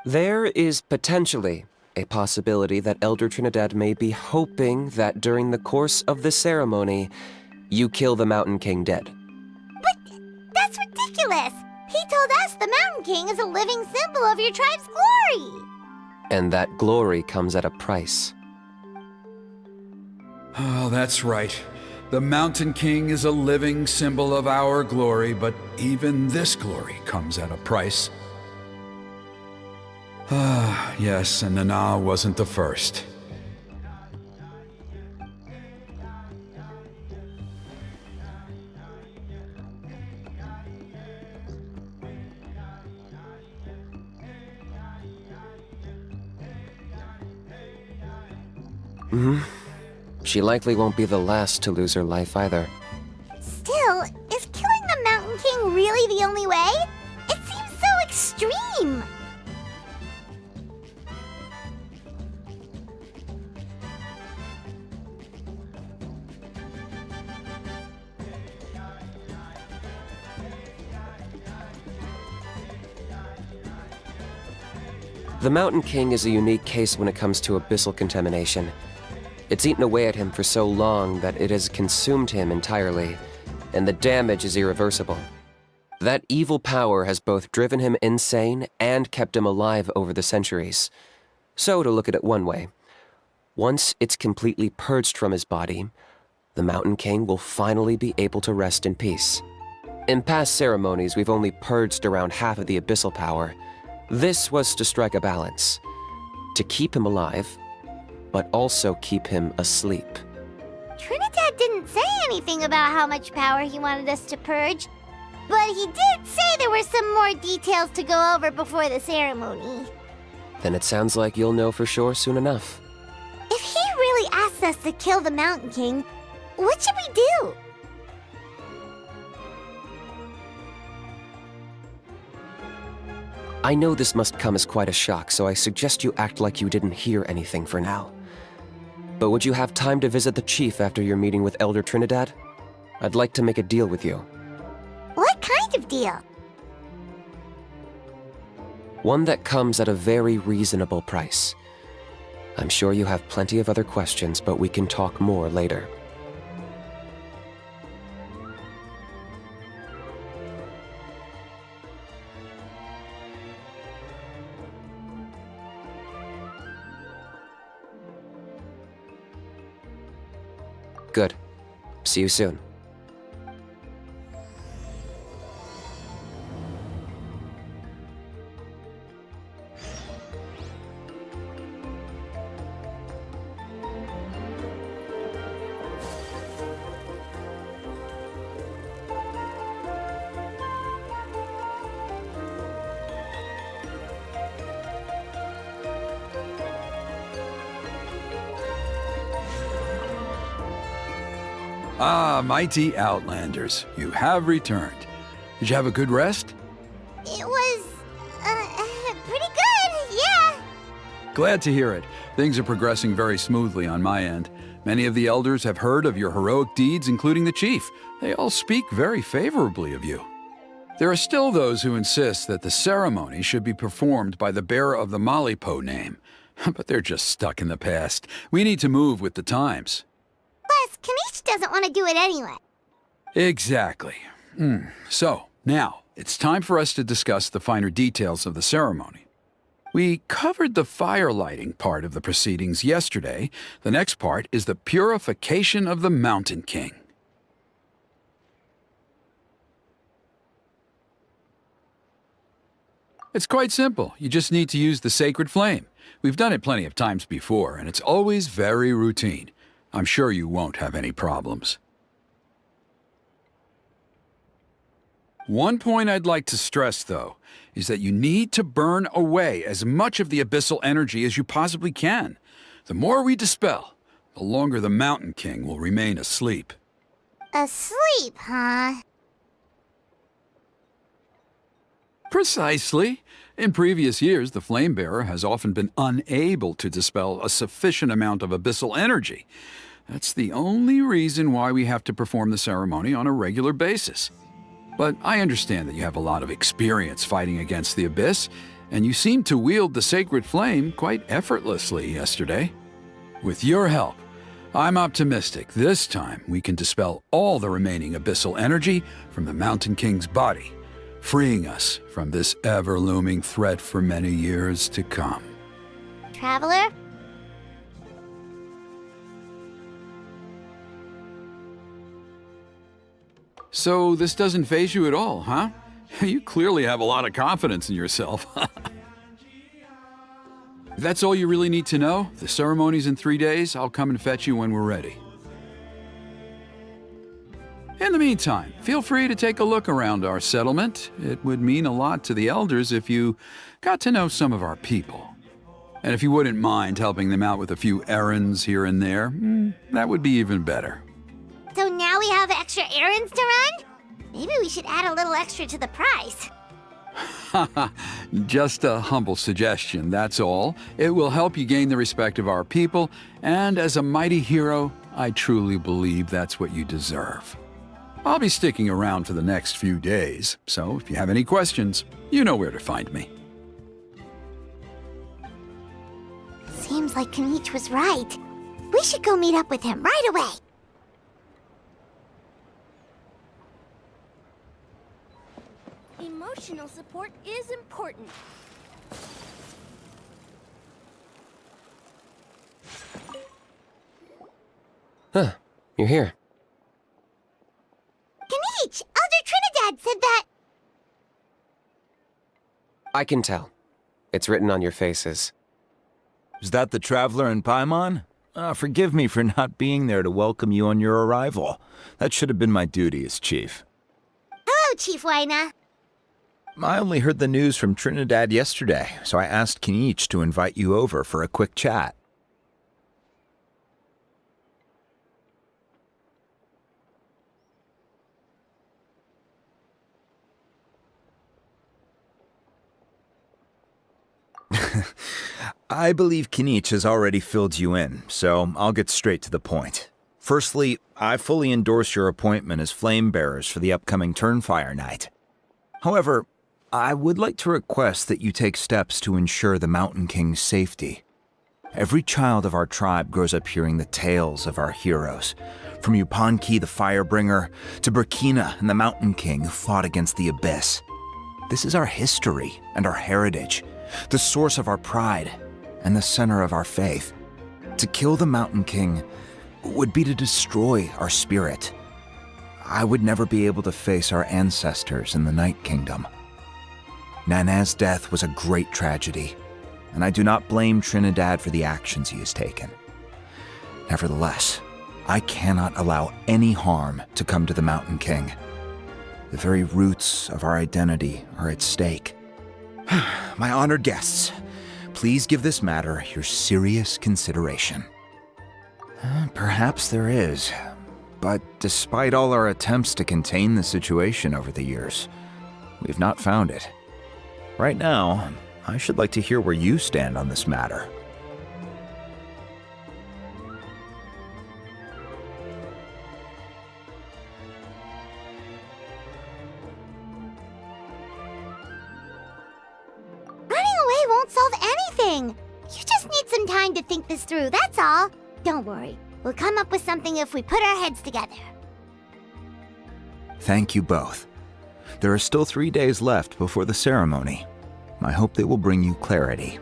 I: There is potentially a possibility that Elder Trinidad may be hoping that during the course of the ceremony, you kill the Mountain King dead.
J: But that's ridiculous! He told us the Mountain King is a living symbol of your tribe's glory!
I: And that glory comes at a price.
G: Oh, that's right. The Mountain King is a living symbol of our glory, but even this glory comes at a price. Ah, yes, and Nana wasn't the first.
I: She likely won't be the last to lose her life either.
J: Still, is killing the Mountain King really the only way? It seems so extreme!
I: The Mountain King is a unique case when it comes to abyssal contamination. It's eaten away at him for so long that it has consumed him entirely, and the damage is irreversible. That evil power has both driven him insane and kept him alive over the centuries. So, to look at it one way, once it's completely purged from his body, the Mountain King will finally be able to rest in peace. In past ceremonies, we've only purged around half of the abyssal power. This was to strike a balance, to keep him alive, but also keep him asleep.
J: Trinidad didn't say anything about how much power he wanted us to purge, but he did say there were some more details to go over before the ceremony.
I: Then it sounds like you'll know for sure soon enough.
J: If he really asks us to kill the Mountain King, what should we do?
I: I know this must come as quite a shock, so I suggest you act like you didn't hear anything for now. But would you have time to visit the chief after your meeting with Elder Trinidad? I'd like to make a deal with you.
J: What kind of deal?
I: One that comes at a very reasonable price. I'm sure you have plenty of other questions, but we can talk more later. Good. See you soon.
G: Ah, mighty Outlanders, you have returned. Did you have a good rest?
J: It was, pretty good, yeah.
G: Glad to hear it. Things are progressing very smoothly on my end. Many of the elders have heard of your heroic deeds, including the chief. They all speak very favorably of you. There are still those who insist that the ceremony should be performed by the bearer of the Malipo name. But they're just stuck in the past. We need to move with the times.
J: Plus, Kanish doesn't want to do it anyway.
G: Exactly. So, now, it's time for us to discuss the finer details of the ceremony. We covered the fire lighting part of the proceedings yesterday. The next part is the purification of the Mountain King. It's quite simple. You just need to use the sacred flame. We've done it plenty of times before, and it's always very routine. I'm sure you won't have any problems. One point I'd like to stress, though, is that you need to burn away as much of the abyssal energy as you possibly can. The more we dispel, the longer the Mountain King will remain asleep.
J: Asleep, huh?
G: Precisely. In previous years, the Flamebearer has often been unable to dispel a sufficient amount of abyssal energy. That's the only reason why we have to perform the ceremony on a regular basis. But I understand that you have a lot of experience fighting against the Abyss, and you seemed to wield the sacred flame quite effortlessly yesterday. With your help, I'm optimistic this time we can dispel all the remaining abyssal energy from the Mountain King's body, freeing us from this ever-looming threat for many years to come.
J: Traveler?
G: So this doesn't faze you at all, huh? You clearly have a lot of confidence in yourself. If that's all you really need to know, the ceremony's in 3 days. I'll come and fetch you when we're ready. In the meantime, feel free to take a look around our settlement. It would mean a lot to the elders if you got to know some of our people. And if you wouldn't mind helping them out with a few errands here and there, that would be even better.
J: So now we have extra errands to run? Maybe we should add a little extra to the price.
G: Just a humble suggestion, that's all. It will help you gain the respect of our people, and as a mighty hero, I truly believe that's what you deserve. I'll be sticking around for the next few days, so if you have any questions, you know where to find me.
J: Seems like Kanish was right. We should go meet up with him right away.
F: Emotional support is important.
I: Huh, you're here.
J: Kanish! Elder Trinidad said that...
I: I can tell. It's written on your faces.
K: Is that the Traveler in Paimon? Forgive me for not being there to welcome you on your arrival. That should have been my duty as chief.
J: Hello, Chief Waina.
K: I only heard the news from Trinidad yesterday, so I asked Kanish to invite you over for a quick chat. I believe Kanish has already filled you in, so I'll get straight to the point. Firstly, I fully endorse your appointment as flame bearers for the upcoming Turnfire Night. However, I would like to request that you take steps to ensure the Mountain King's safety. Every child of our tribe grows up hearing the tales of our heroes, from Yupanqui the Firebringer to Burkina and the Mountain King who fought against the Abyss. This is our history and our heritage, the source of our pride and the center of our faith. To kill the Mountain King would be to destroy our spirit. I would never be able to face our ancestors in the Night Kingdom. Nana's death was a great tragedy, and I do not blame Trinidad for the actions he has taken. Nevertheless, I cannot allow any harm to come to the Mountain King. The very roots of our identity are at stake. My honored guests, please give this matter your serious consideration. Perhaps there is. but despite all our attempts to contain the situation over the years, we've not found it. Right now, I should like to hear where you stand on this matter.
J: Running away won't solve anything. You just need some time to think this through, that's all. Don't worry. We'll come up with something if we put our heads together.
K: Thank you both. There are still 3 days left before the ceremony. I hope they will bring you clarity.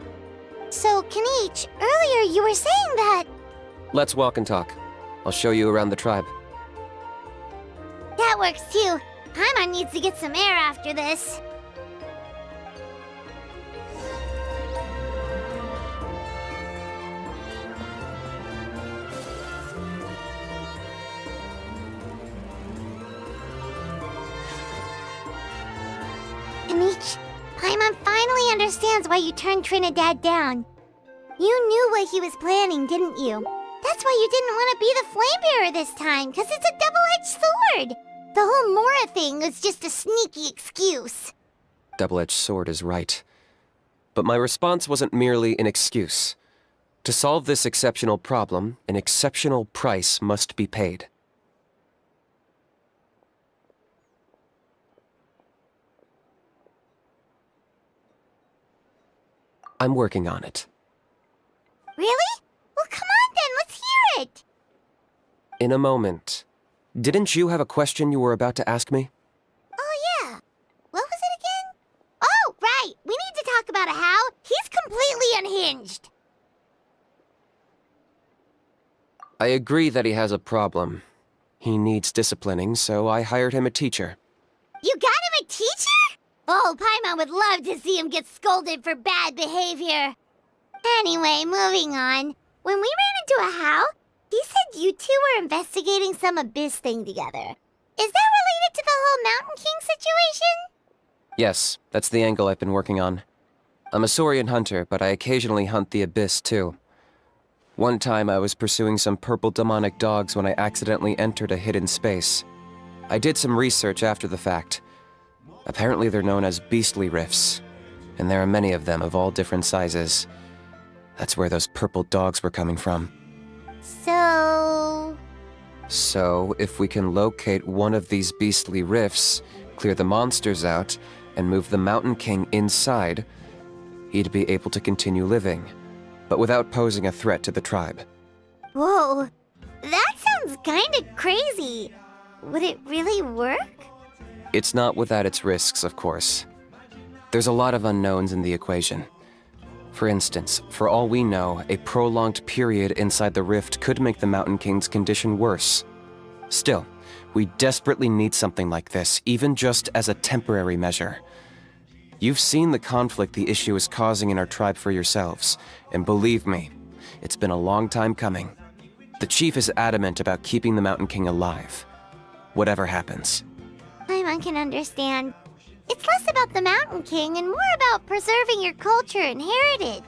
J: So, Kanich, earlier you were saying that...
I: Let's walk and talk. I'll show you around the tribe.
J: That works too. Paimon needs to get some air after this. Kanich, Paimon finally understands why you turned Trinidad down. You knew what he was planning, didn't you? That's why you didn't want to be the flame bearer this time, because it's a double-edged sword. The whole Mora thing was just a sneaky excuse.
I: Double-edged sword is right. But my response wasn't merely an excuse. To solve this exceptional problem, an exceptional price must be paid. I'm working on it.
J: Really? Well, come on then, let's hear it!
I: In a moment. Didn't you have a question you were about to ask me?
J: Oh, yeah. What was it again? Oh, right! We need to talk about how he's completely unhinged.
I: I agree that he has a problem. He needs disciplining, so I hired him a teacher.
J: You got him a teacher? Oh, Paimon would love to see him get scolded for bad behavior. Anyway, moving on. When we ran into a how, he said you two were investigating some abyss thing together. Is that related to the whole Mountain King situation?
I: Yes, that's the angle I've been working on. I'm a Saurian hunter, but I occasionally hunt the abyss too. One time I was pursuing some purple demonic dogs when I accidentally entered a hidden space. I did some research after the fact. Apparently they're known as beastly rifts, and there are many of them of all different sizes. That's where those purple dogs were coming from.
J: So,
I: if we can locate one of these beastly rifts, clear the monsters out, and move the Mountain King inside, he'd be able to continue living, but without posing a threat to the tribe.
J: Whoa, that sounds kinda crazy. Would it really work?
I: It's not without its risks, of course. There's a lot of unknowns in the equation. For instance, for all we know, a prolonged period inside the rift could make the Mountain King's condition worse. Still, we desperately need something like this, even just as a temporary measure. You've seen the conflict the issue is causing in our tribe for yourselves, and believe me, it's been a long time coming. The chief is adamant about keeping the Mountain King alive, whatever happens.
J: Paimon can understand. It's less about the Mountain King and more about preserving your culture and heritage.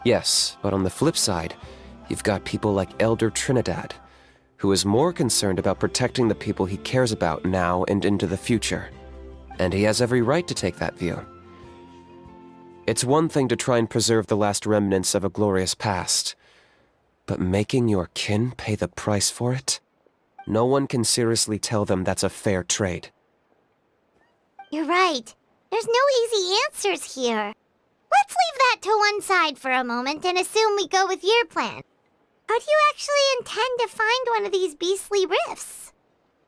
I: Yes, but on the flip side, you've got people like Elder Trinidad, who is more concerned about protecting the people he cares about now and into the future. And he has every right to take that view. It's one thing to try and preserve the last remnants of a glorious past, but making your kin pay the price for it? No one can seriously tell them that's a fair trade.
J: You're right. There's no easy answers here. Let's leave that to one side for a moment and assume we go with your plan. How do you actually intend to find one of these beastly rifts?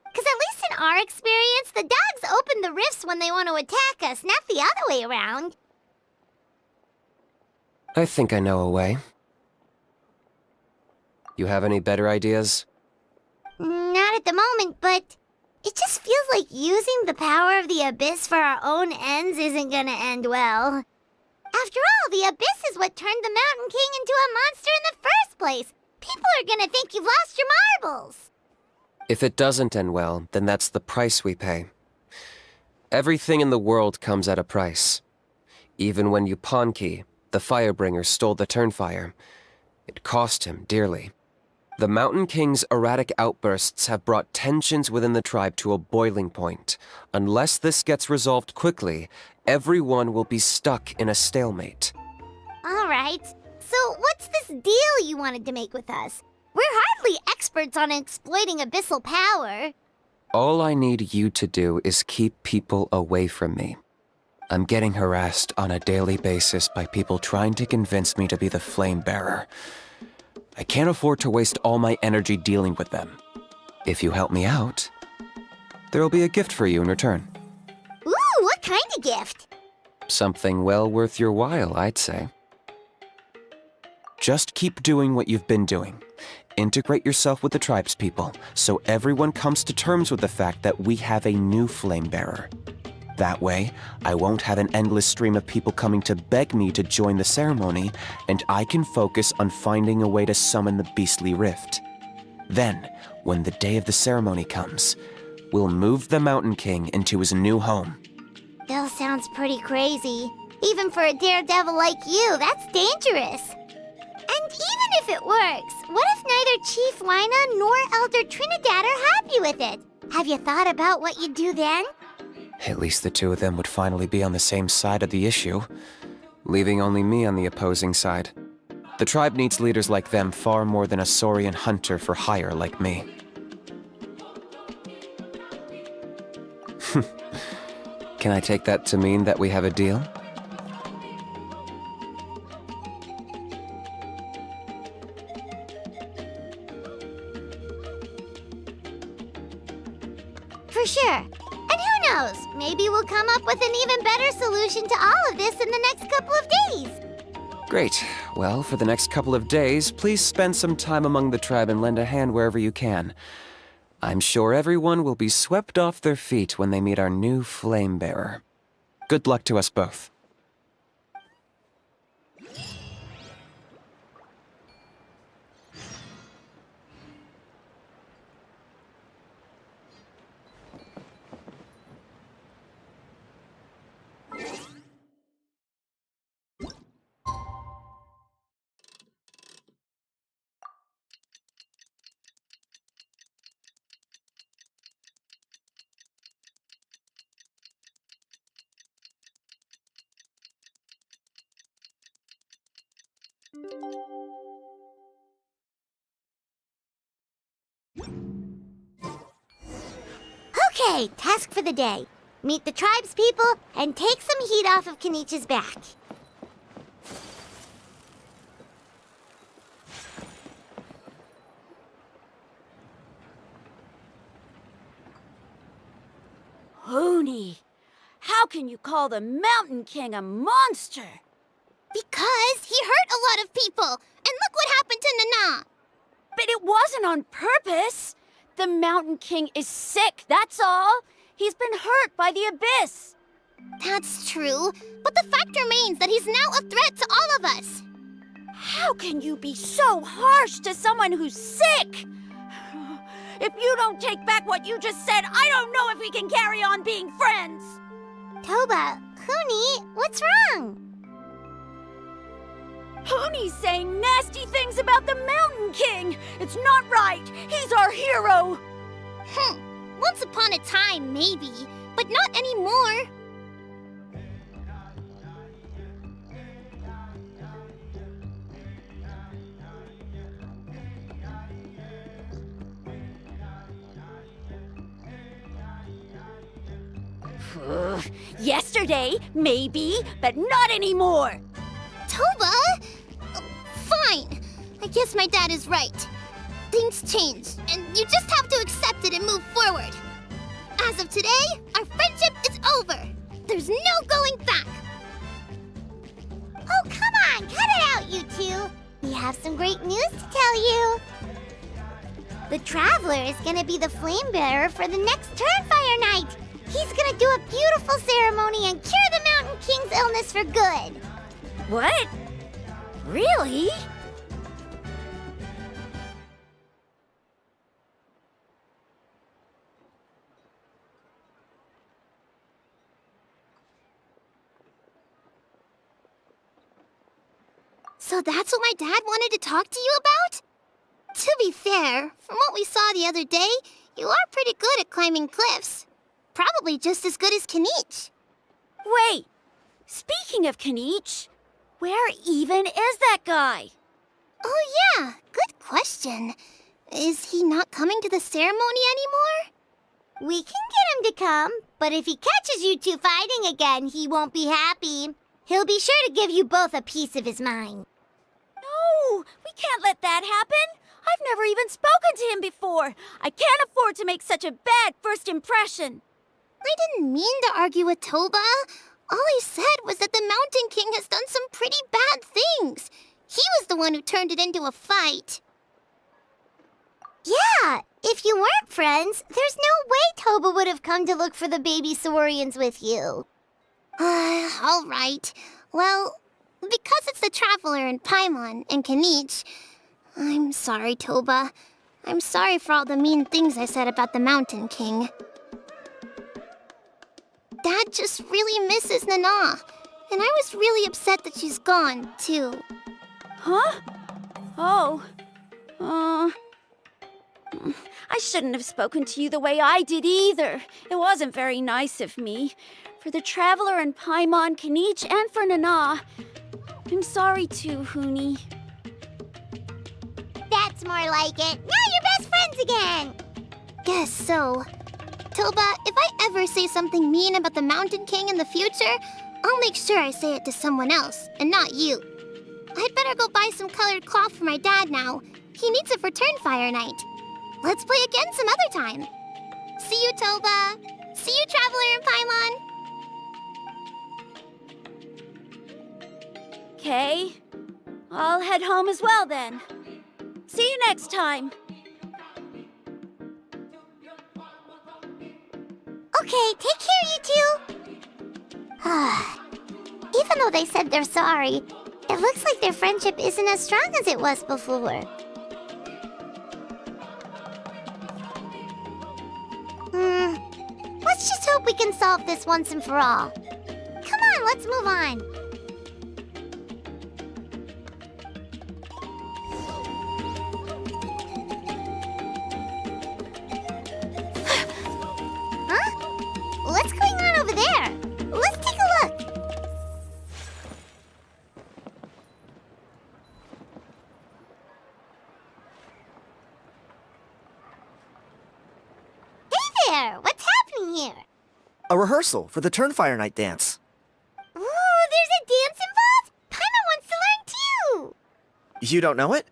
J: Because at least in our experience, the dogs open the rifts when they want to attack us, not the other way around.
I: I think I know a way. You have any better ideas?
J: Not at the moment, but it just feels like using the power of the Abyss for our own ends isn't gonna end well. After all, the Abyss is what turned the Mountain King into a monster in the first place. People are gonna think you've lost your marbles.
I: If it doesn't end well, then that's the price we pay. Everything in the world comes at a price. Even when Yupanqui, the Firebringer, stole the Turnfire, it cost him dearly. The Mountain King's erratic outbursts have brought tensions within the tribe to a boiling point. Unless this gets resolved quickly, everyone will be stuck in a stalemate.
J: Alright, so what's this deal you wanted to make with us? We're hardly experts on exploiting abyssal power.
I: All I need you to do is keep people away from me. I'm getting harassed on a daily basis by people trying to convince me to be the flame bearer. I can't afford to waste all my energy dealing with them. If you help me out, there'll be a gift for you in return.
J: Ooh, what kind of gift?
I: Something well worth your while, I'd say. Just keep doing what you've been doing. Integrate yourself with the tribespeople, so everyone comes to terms with the fact that we have a new flame bearer. That way, I won't have an endless stream of people coming to beg me to join the ceremony, and I can focus on finding a way to summon the beastly rift. Then, when the day of the ceremony comes, we'll move the Mountain King into his new home.
J: Still sounds pretty crazy. Even for a daredevil like you, that's dangerous. And even if it works, what if neither Chief Lina nor Elder Trinidad are happy with it? Have you thought about what you'd do then?
I: At least the two of them would finally be on the same side of the issue, leaving only me on the opposing side. The tribe needs leaders like them far more than a Saurian hunter for hire like me. Can I take that to mean that we have a deal?
J: For sure. And who knows, maybe we'll come up with an even better solution to all of this in the next couple of days.
I: Great. Well, for the next couple of days, please spend some time among the tribe and lend a hand wherever you can. I'm sure everyone will be swept off their feet when they meet our new flame bearer. Good luck to us both.
J: Okay, task for the day. Meet the tribespeople and take some heat off of Kenichi's back.
C: Hoonie, how can you call the Mountain King a monster?
J: Because he hurt a lot of people, and look what happened to Nana.
C: But it wasn't on purpose. The Mountain King is sick, that's all. He's been hurt by the abyss.
J: That's true, but the fact remains that he's now a threat to all of us.
C: How can you be so harsh to someone who's sick? If you don't take back what you just said, I don't know if we can carry on being friends.
J: Toba, Huni, what's wrong?
C: Hoonie's saying nasty things about the Mountain King. It's not right. He's our hero.
J: Once upon a time, maybe, but not anymore.
C: Yesterday, maybe, but not anymore.
J: Toba? Fine. I guess my dad is right. Things change, and you just have to accept it and move forward. As of today, our friendship is over. There's no going back. Oh, come on, cut it out, you two. We have some great news to tell you. The Traveler is gonna be the flame bearer for the next Turnfire night. He's gonna do a beautiful ceremony and cure the Mountain King's illness for good.
C: What? Really?
J: So that's what my dad wanted to talk to you about? To be fair, from what we saw the other day, you are pretty good at climbing cliffs. Probably just as good as Kanich.
A: Wait! Speaking of Kanich, where even is that guy?
J: Oh yeah, good question. Is he not coming to the ceremony anymore? We can get him to come, but if he catches you two fighting again, he won't be happy. He'll be sure to give you both a piece of his mind.
A: No, we can't let that happen. I've never even spoken to him before. I can't afford to make such a bad first impression.
J: I didn't mean to argue with Toba. All I said was that the Mountain King has done some pretty bad things. He was the one who turned it into a fight. Yeah, if you weren't friends, there's no way Toba would have come to look for the baby Saurians with you. All right. Well, because it's the Traveler and Paimon and Kanich, I'm sorry, Toba. I'm sorry for all the mean things I said about the Mountain King. Dad just really misses Nana, and I was really upset that she's gone, too.
A: Huh? Oh. I shouldn't have spoken to you the way I did either. It wasn't very nice of me. For the Traveler and Paimon, Kanich, and for Nana. I'm sorry too, Huni.
J: That's more like it. Now you're best friends again! Guess so. Toba, if I ever say something mean about the Mountain King in the future, I'll make sure I say it to someone else, and not you. I'd better go buy some colored cloth for my dad now. He needs it for Turnfire Night. Let's play again some other time. See you, Toba. See you, Traveler and Paimon.
A: Okay. I'll head home as well then. See you next time.
J: Okay, take care, you two. Even though they said they're sorry, it looks like their friendship isn't as strong as it was before. Let's just hope we can solve this once and for all. Come on, let's move on. Huh? What's going on over there? Let's take a look. Hey there! What's happening here?
L: A rehearsal for the Turnfire Night dance.
J: Ooh, there's a dance involved? Paimon wants to learn too!
L: You don't know it?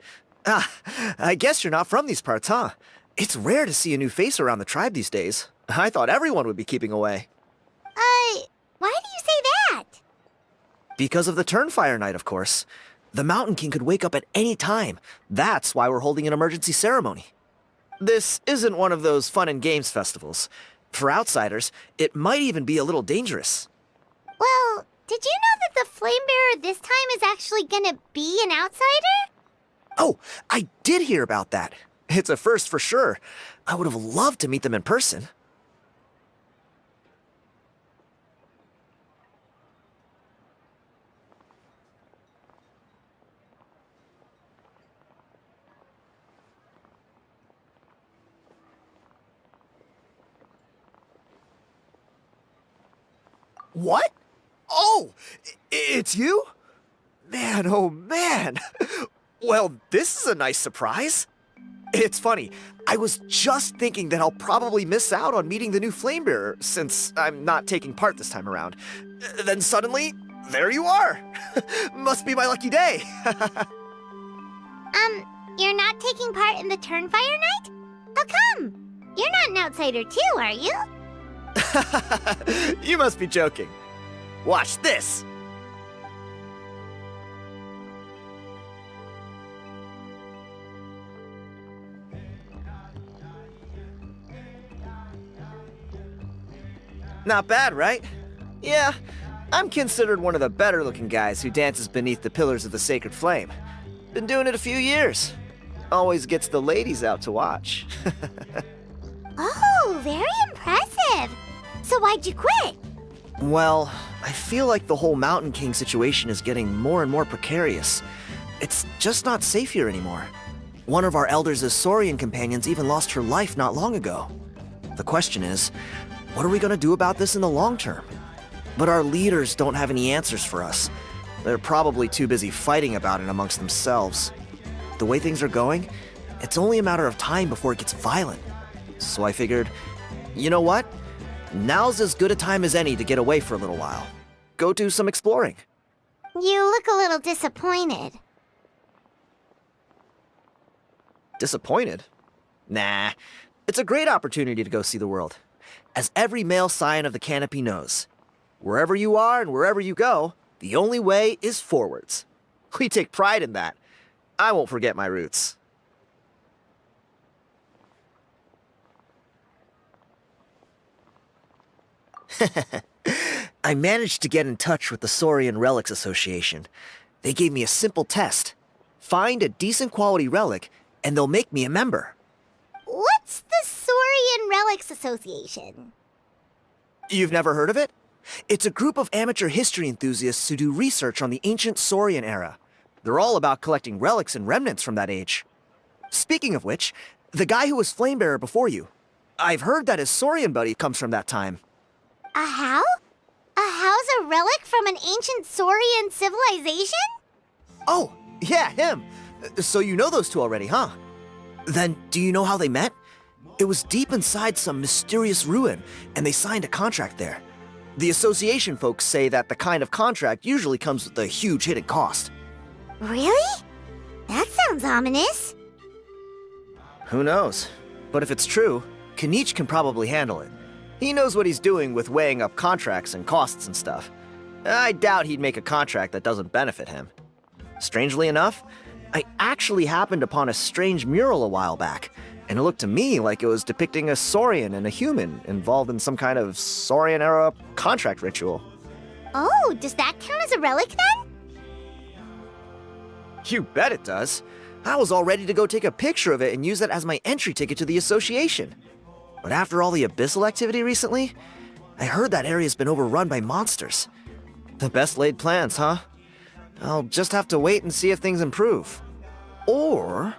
L: Ah, I guess you're not from these parts, huh? It's rare to see a new face around the tribe these days. I thought everyone would be keeping away.
J: Why do you say that?
L: Because of the Turnfire Night, of course. The Mountain King could wake up at any time. That's why we're holding an emergency ceremony. This isn't one of those fun and games festivals. For outsiders, it might even be a little dangerous.
J: Well, did you know that the Flame Bearer this time is actually gonna be an outsider?
L: Oh, I did hear about that. It's a first for sure. I would have loved to meet them in person. What? Oh, it's you? Man, oh man. Well, this is a nice surprise. It's funny, I was just thinking that I'll probably miss out on meeting the new Flamebearer since I'm not taking part this time around. Then suddenly, there you are. Must be my lucky day.
J: You're not taking part in the Turnfire Night? How come? You're not an outsider too, are you?
L: You must be joking. Watch this. Not bad, right? Yeah, I'm considered one of the better looking guys who dances beneath the pillars of the sacred flame. Been doing it a few years. Always gets the ladies out to watch.
J: Oh, very impressive. So why'd you quit?
L: Well, I feel like the whole Mountain King situation is getting more and more precarious. It's just not safe here anymore. One of our elders' Saurian companions even lost her life not long ago. The question is, what are we gonna do about this in the long term? But our leaders don't have any answers for us. They're probably too busy fighting about it amongst themselves. The way things are going, it's only a matter of time before it gets violent. So I figured, you know what? Now's as good a time as any to get away for a little while. Go do some exploring.
J: You look a little disappointed.
L: Disappointed? Nah, it's a great opportunity to go see the world. As every male scion of the canopy knows, wherever you are and wherever you go, the only way is forwards. We take pride in that. I won't forget my roots. I managed to get in touch with the Saurian Relics Association. They gave me a simple test. Find a decent quality relic, and they'll make me a member.
J: What's the Saurian Relics Association?
L: You've never heard of it? It's a group of amateur history enthusiasts who do research on the ancient Saurian era. They're all about collecting relics and remnants from that age. Speaking of which, the guy who was Flamebearer before you, I've heard that his Saurian buddy comes from that time.
J: A how? A how's a relic from an ancient Saurian civilization?
L: Oh, yeah, him. So you know those two already, huh? Then, do you know how they met? It was deep inside some mysterious ruin, and they signed a contract there. The association folks say that the kind of contract usually comes with a huge hidden cost.
J: Really? That sounds ominous.
L: Who knows? But if it's true, Kanich can probably handle it. He knows what he's doing with weighing up contracts and costs and stuff. I doubt he'd make a contract that doesn't benefit him. Strangely enough, I actually happened upon a strange mural a while back, and it looked to me like it was depicting a Saurian and a human involved in some kind of Saurian-era contract ritual.
J: Oh, does that count as a relic then?
L: You bet it does. I was all ready to go take a picture of it and use it as my entry ticket to the association. But after all the abyssal activity recently, I heard that area's been overrun by monsters. The best laid plans, huh? I'll just have to wait and see if things improve. Or...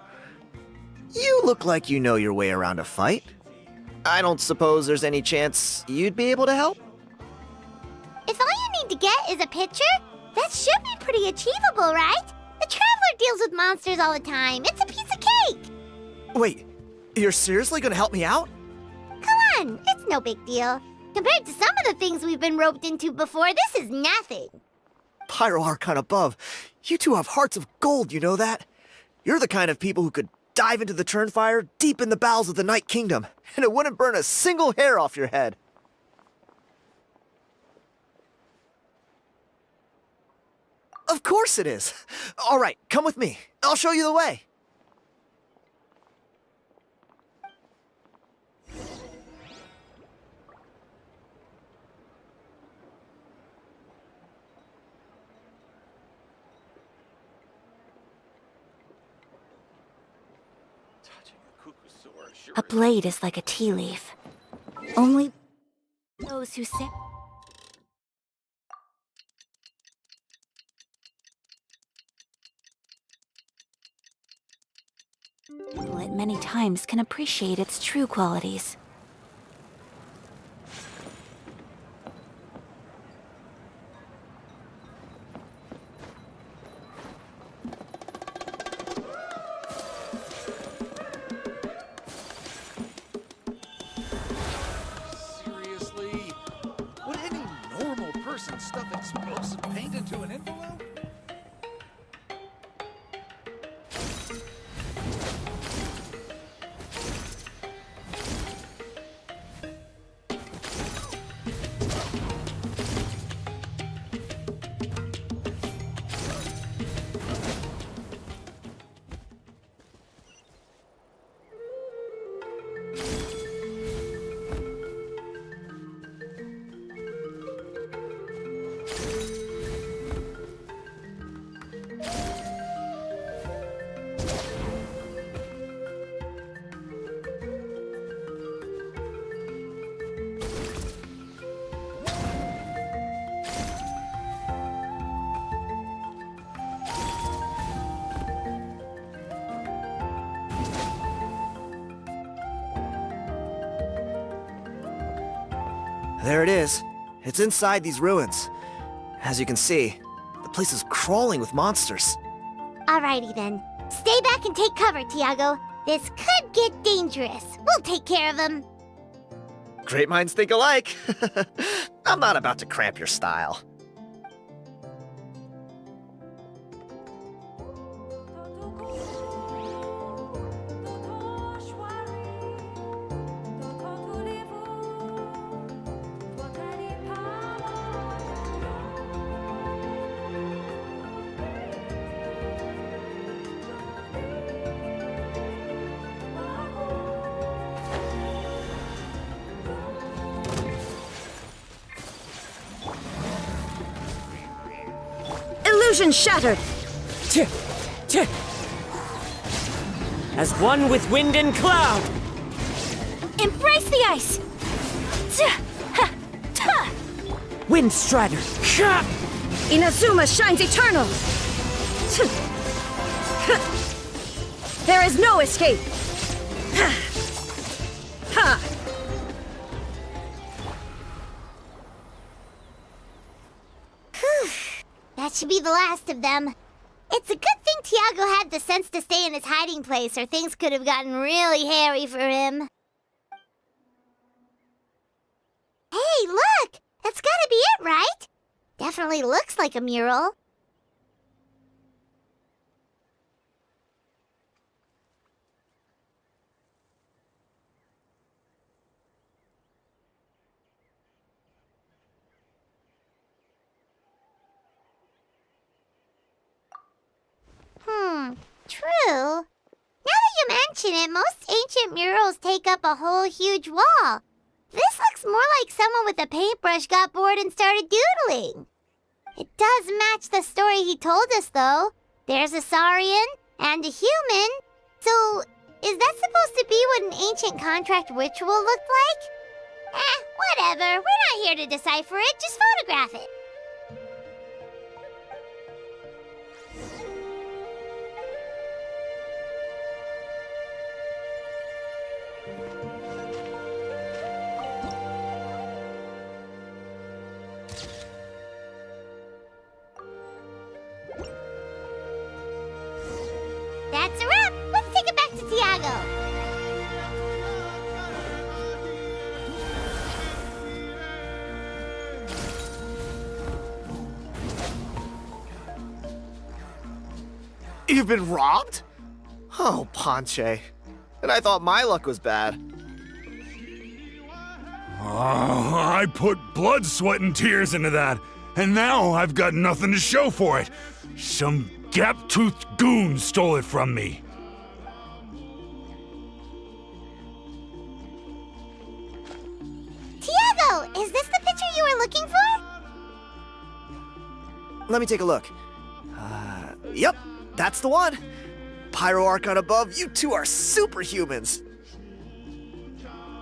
L: you look like you know your way around a fight. I don't suppose there's any chance you'd be able to help?
J: If all you need to get is a picture, that should be pretty achievable, right? The Traveler deals with monsters all the time. It's a piece of cake.
L: Wait, you're seriously gonna help me out?
J: Come on, it's no big deal. Compared to some of the things we've been roped into before, this is nothing.
L: Pyro Archon above, you two have hearts of gold, you know that? You're the kind of people who could dive into the Turnfire deep in the bowels of the Night Kingdom, and it wouldn't burn a single hair off your head. Of course it is. All right, come with me. I'll show you the way.
A: A blade is like a tea leaf. Only those who sit. It many times can appreciate its true qualities.
G: Seriously? Would any normal person stuff explosive paint into an envelope?
L: There it is. It's inside these ruins. As you can see, the place is crawling with monsters.
J: Alrighty then. Stay back and take cover, Tiago. This could get dangerous. We'll take care of him.
L: Great minds think alike. I'm not about to cramp your style.
F: Illusion shattered!
E: As one with wind and cloud!
A: Embrace the ice!
E: Wind Strider!
F: Inazuma shines eternal! There is no escape! Ha!
J: That should be the last of them. It's a good thing Tiago had the sense to stay in his hiding place, or things could have gotten really hairy for him. Hey, look! That's gotta be it, right? Definitely looks like a mural. True. Now that you mention it, most ancient murals take up a whole huge wall. This looks more like someone with a paintbrush got bored and started doodling. It does match the story he told us, though. There's a Saurian and a human. So, is that supposed to be what an ancient contract ritual looked like? Whatever. We're not here to decipher it. Just photograph it. That's a wrap! Let's take it back to Tiago!
L: You've been robbed? Oh, Ponche. And I thought my luck was bad.
M: I put blood, sweat, and tears into that, and now I've got nothing to show for it. Some gap-toothed goon stole it from me.
J: Tiago, is this the picture you were looking for?
L: Let me take a look. Yep, that's the one. Pyro Archon above, you two are superhumans.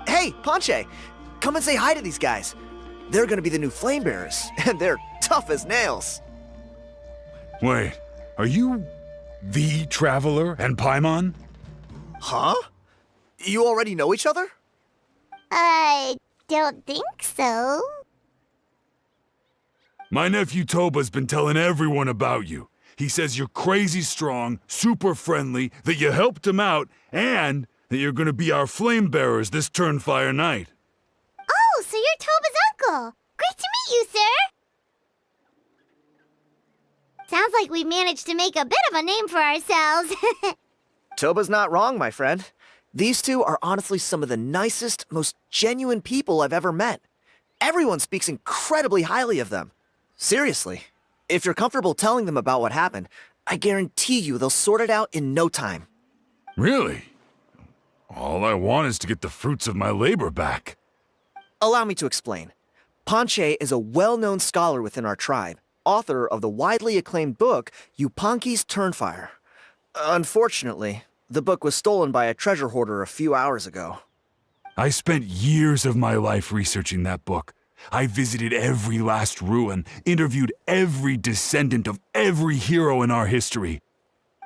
L: Hey, Ponche, come and say hi to these guys. They're gonna be the new flame bearers, and they're tough as nails.
M: Wait, are you the Traveler and Paimon?
L: Huh? You already know each other?
J: I don't think so.
M: My nephew Toba's been telling everyone about you. He says you're crazy strong, super friendly, that you helped him out, and that you're gonna be our flame bearers this Turnfire night.
J: Oh, so you're Toba's uncle. Great to meet you, sir. Sounds like we managed to make a bit of a name for ourselves.
L: Toba's not wrong, my friend. These two are honestly some of the nicest, most genuine people I've ever met. Everyone speaks incredibly highly of them. Seriously, if you're comfortable telling them about what happened, I guarantee you they'll sort it out in no time.
M: Really? All I want is to get the fruits of my labor back.
L: Allow me to explain. Ponche is a well-known scholar within our tribe, author of the widely acclaimed book, Yupanqui's Turnfire. Unfortunately, the book was stolen by a treasure hoarder a few hours ago.
M: I spent years of my life researching that book. I visited every last ruin, interviewed every descendant of every hero in our history.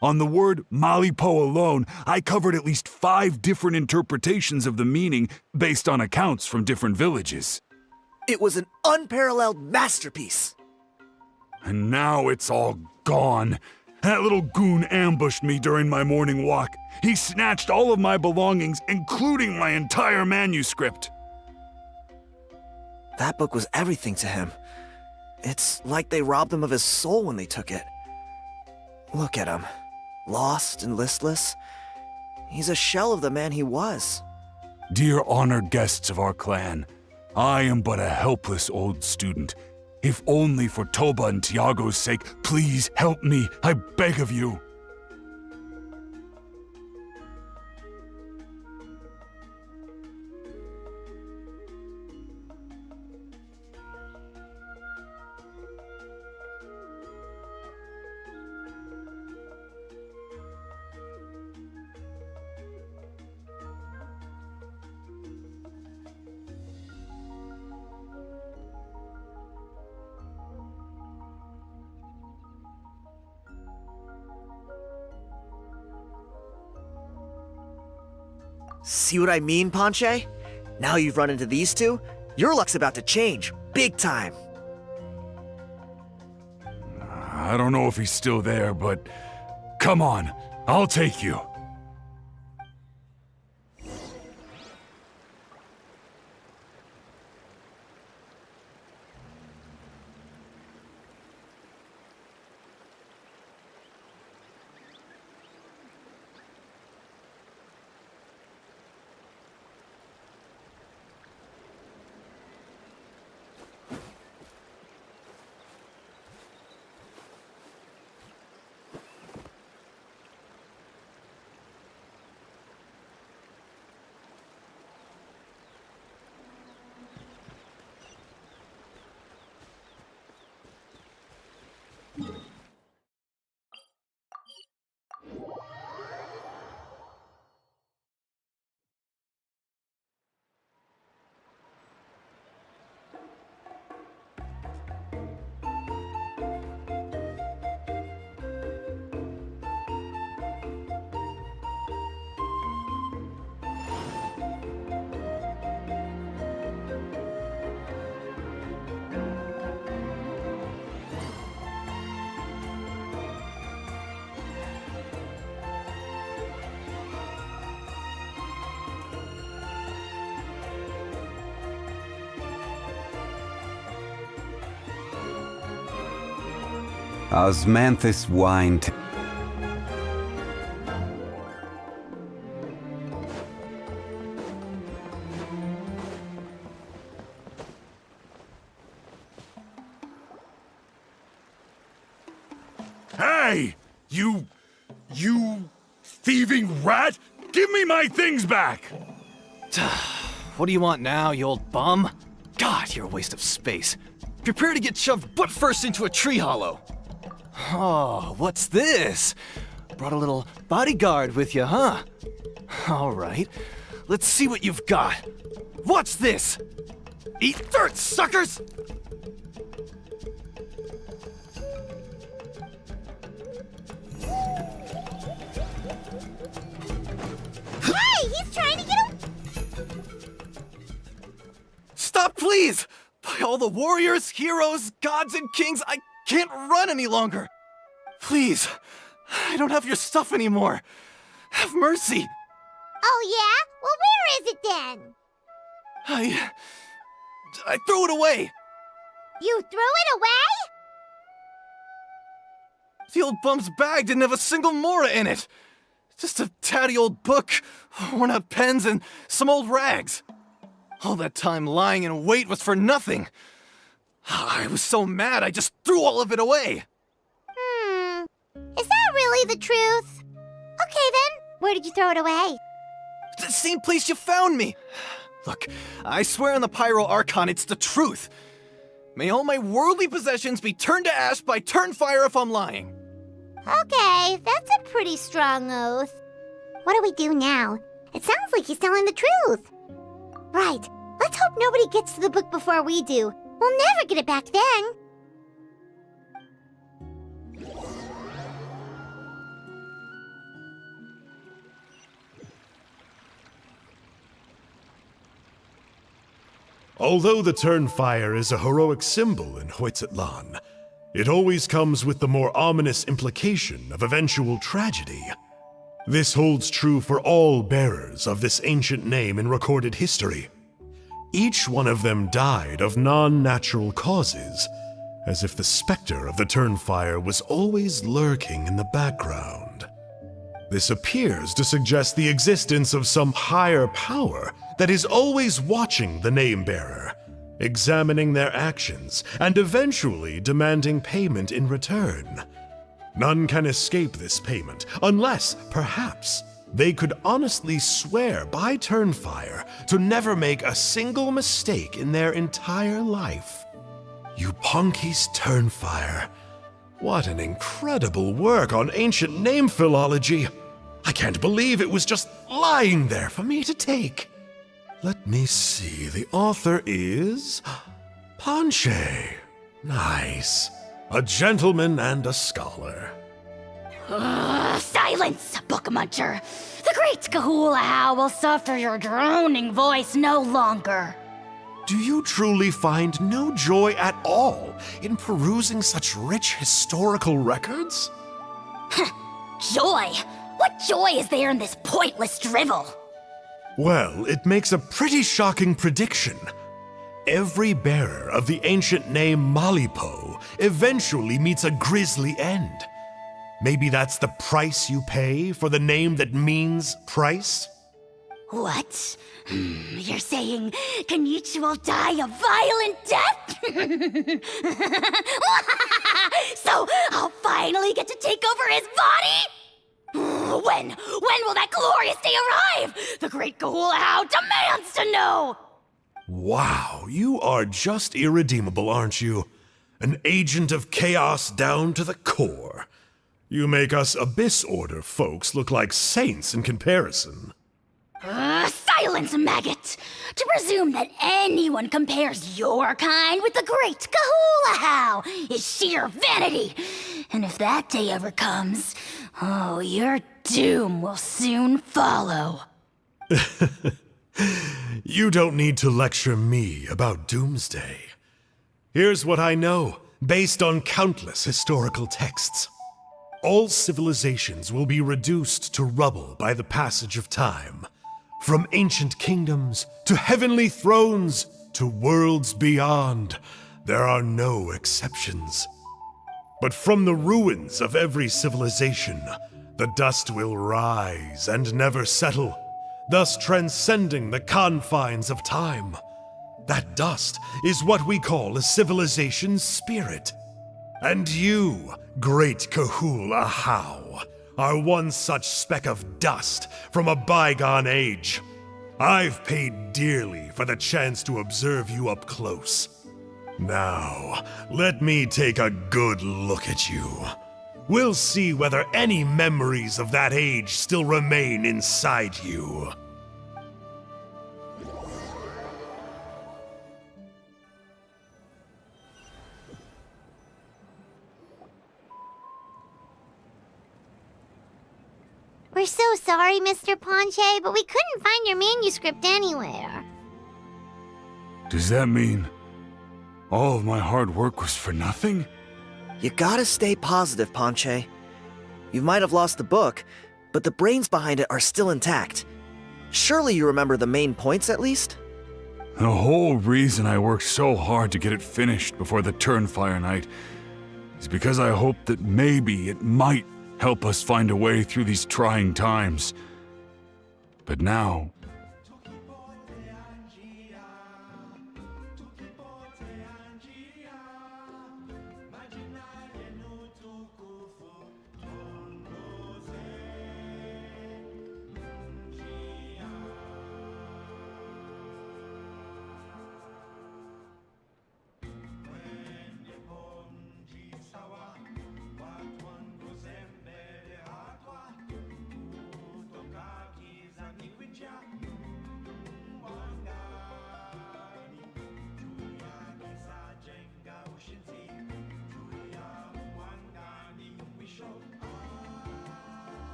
M: On the word Malipo alone, I covered at least 5 different interpretations of the meaning based on accounts from different villages.
L: It was an unparalleled masterpiece.
M: And now it's all gone. That little goon ambushed me during my morning walk. He snatched all of my belongings, including my entire manuscript.
L: That book was everything to him. It's like they robbed him of his soul when they took it. Look at him. Lost and listless. He's a shell of the man he was.
M: Dear honored guests of our clan, I am but a helpless old student. If only for Toba and Tiago's sake, please help me, I beg of you.
L: See what I mean, Ponche? Now you've run into these two, your luck's about to change, big time.
M: I don't know if he's still there, but come on, I'll take you.
N: Osmanthus whined.
M: Hey! You thieving rat! Give me my things back!
E: What do you want now, you old bum? God, you're a waste of space. Prepare to get shoved butt first into a tree hollow. Oh, what's this? Brought a little bodyguard with you, huh? All right, let's see what you've got. What's this? Eat dirt, suckers!
J: Hey, he's trying to get him.
E: Stop, please! By all the warriors, heroes, gods, and kings, I can't run any longer. Please, I don't have your stuff anymore. Have mercy.
J: Oh, yeah? Well, where is it then?
E: I threw it away.
J: You threw it away?
E: The old bum's bag didn't have a single mora in it. Just a tatty old book, worn out pens, and some old rags. All that time lying in wait was for nothing. I was so mad I just threw all of it away.
J: Is that really the truth? Okay then, where did you throw it away?
E: The same place you found me. Look, I swear on the Pyro Archon it's the truth. May all my worldly possessions be turned to ash by Turnfire if I'm lying.
J: Okay, that's a pretty strong oath. What do we do now? It sounds like he's telling the truth. Right, let's hope nobody gets to the book before we do. We'll never get it back then.
H: Although the Turnfire is a heroic symbol in Hoytzatlan, it always comes with the more ominous implication of eventual tragedy. This holds true for all bearers of this ancient name in recorded history. Each one of them died of non-natural causes, as if the specter of the Turnfire was always lurking in the background. This appears to suggest the existence of some higher power that is always watching the name-bearer, examining their actions, and eventually demanding payment in return. None can escape this payment, unless, perhaps, they could honestly swear by Turnfire to never make a single mistake in their entire life. Yupanqui's Turnfire. What an incredible work on ancient name philology. I can't believe it was just lying there for me to take. Let me see, the author is Ponche. Nice. A gentleman and a scholar.
C: Silence, book muncher! The great Kahula will suffer your droning voice no longer.
H: Do you truly find no joy at all in perusing such rich historical records?
C: Joy? What joy is there in this pointless drivel?
H: Well, it makes a pretty shocking prediction. Every bearer of the ancient name Malipo eventually meets a grisly end. Maybe that's the price you pay for the name that means price?
C: What? You're saying Kenichi will die a violent death? So I'll finally get to take over his body? When will that glorious day arrive? The great Kahula demands to know!
H: Wow, you are just irredeemable, aren't you? An agent of chaos down to the core. You make us Abyss Order folks look like saints in comparison.
C: Silence, maggot! To presume that anyone compares your kind with the great Kahula is sheer vanity. And if that day ever comes, oh, your doom will soon follow.
H: You don't need to lecture me about Doomsday. Here's what I know, based on countless historical texts. All civilizations will be reduced to rubble by the passage of time. From ancient kingdoms to heavenly thrones to worlds beyond, there are no exceptions. But from the ruins of every civilization, the dust will rise and never settle, thus transcending the confines of time. That dust is what we call a civilization's spirit. And you, great Kahula How, are one such speck of dust from a bygone age. I've paid dearly for the chance to observe you up close. Now, let me take a good look at you. We'll see whether any memories of that age still remain inside you.
J: We're so sorry, Mr. Ponche, but we couldn't find your manuscript anywhere.
M: Does that mean all of my hard work was for nothing?
L: You gotta stay positive, Ponche. You might have lost the book, but the brains behind it are still intact. Surely you remember the main points at least?
M: The whole reason I worked so hard to get it finished before the Turnfire night is because I hoped that maybe it might help us find a way through these trying times. But now,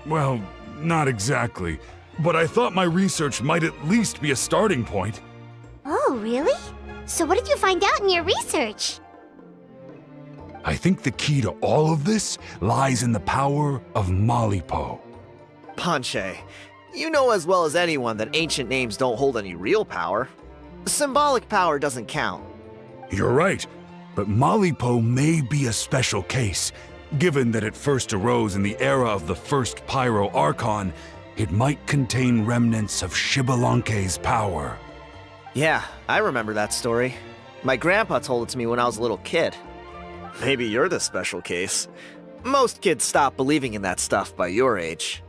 M: Well, not exactly. But I thought my research might at least be a starting point.
J: Oh, really? So what did you find out in your research?
M: I think the key to all of this lies in the power of Malipo.
L: Ponche, you know as well as anyone that ancient names don't hold any real power. Symbolic power doesn't count.
M: You're right, but Malipo may be a special case. Given that it first arose in the era of the first Pyro Archon, it might contain remnants of Xbalanque's power.
L: Yeah, I remember that story. My grandpa told it to me when I was a little kid. Maybe you're the special case. Most kids stop believing in that stuff by your age.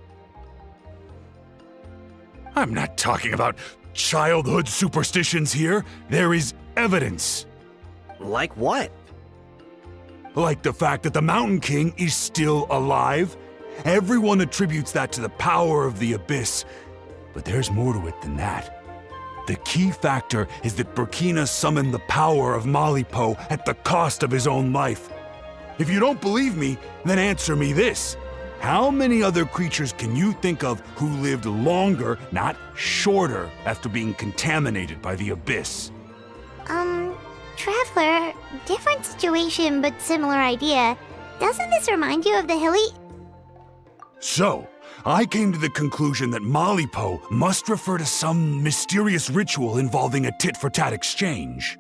M: I'm not talking about childhood superstitions here. There is evidence.
L: Like what?
M: Like the fact that the Mountain King is still alive. Everyone attributes that to the power of the Abyss. But there's more to it than that. The key factor is that Burkina summoned the power of Malipo at the cost of his own life. If you don't believe me, then answer me this. How many other creatures can you think of who lived longer, not shorter, after being contaminated by the Abyss?
J: Traveler, different situation but similar idea. Doesn't this remind you of the hilly...
M: So, I came to the conclusion that Malipo must refer to some mysterious ritual involving a tit-for-tat exchange.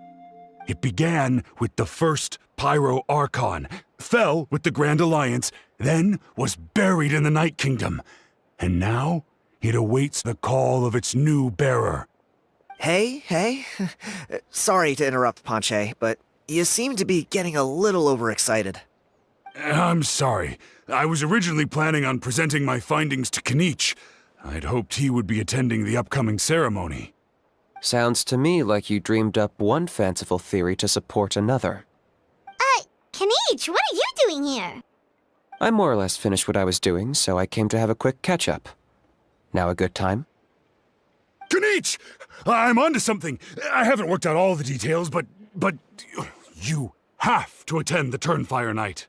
M: It began with the first Pyro Archon, fell with the Grand Alliance, then was buried in the Night Kingdom, and now it awaits the call of its new bearer.
L: Hey. Sorry to interrupt, Ponche, but you seem to be getting a little overexcited.
M: I'm sorry. I was originally planning on presenting my findings to Kinich. I'd hoped he would be attending the upcoming ceremony.
I: Sounds to me like you dreamed up one fanciful theory to support another.
J: Kinich, what are you doing here?
I: I more or less finished what I was doing, so I came to have a quick catch-up. Now a good time?
M: Kinich! I'm onto something. I haven't worked out all the details, but you have to attend the Turnfire Night.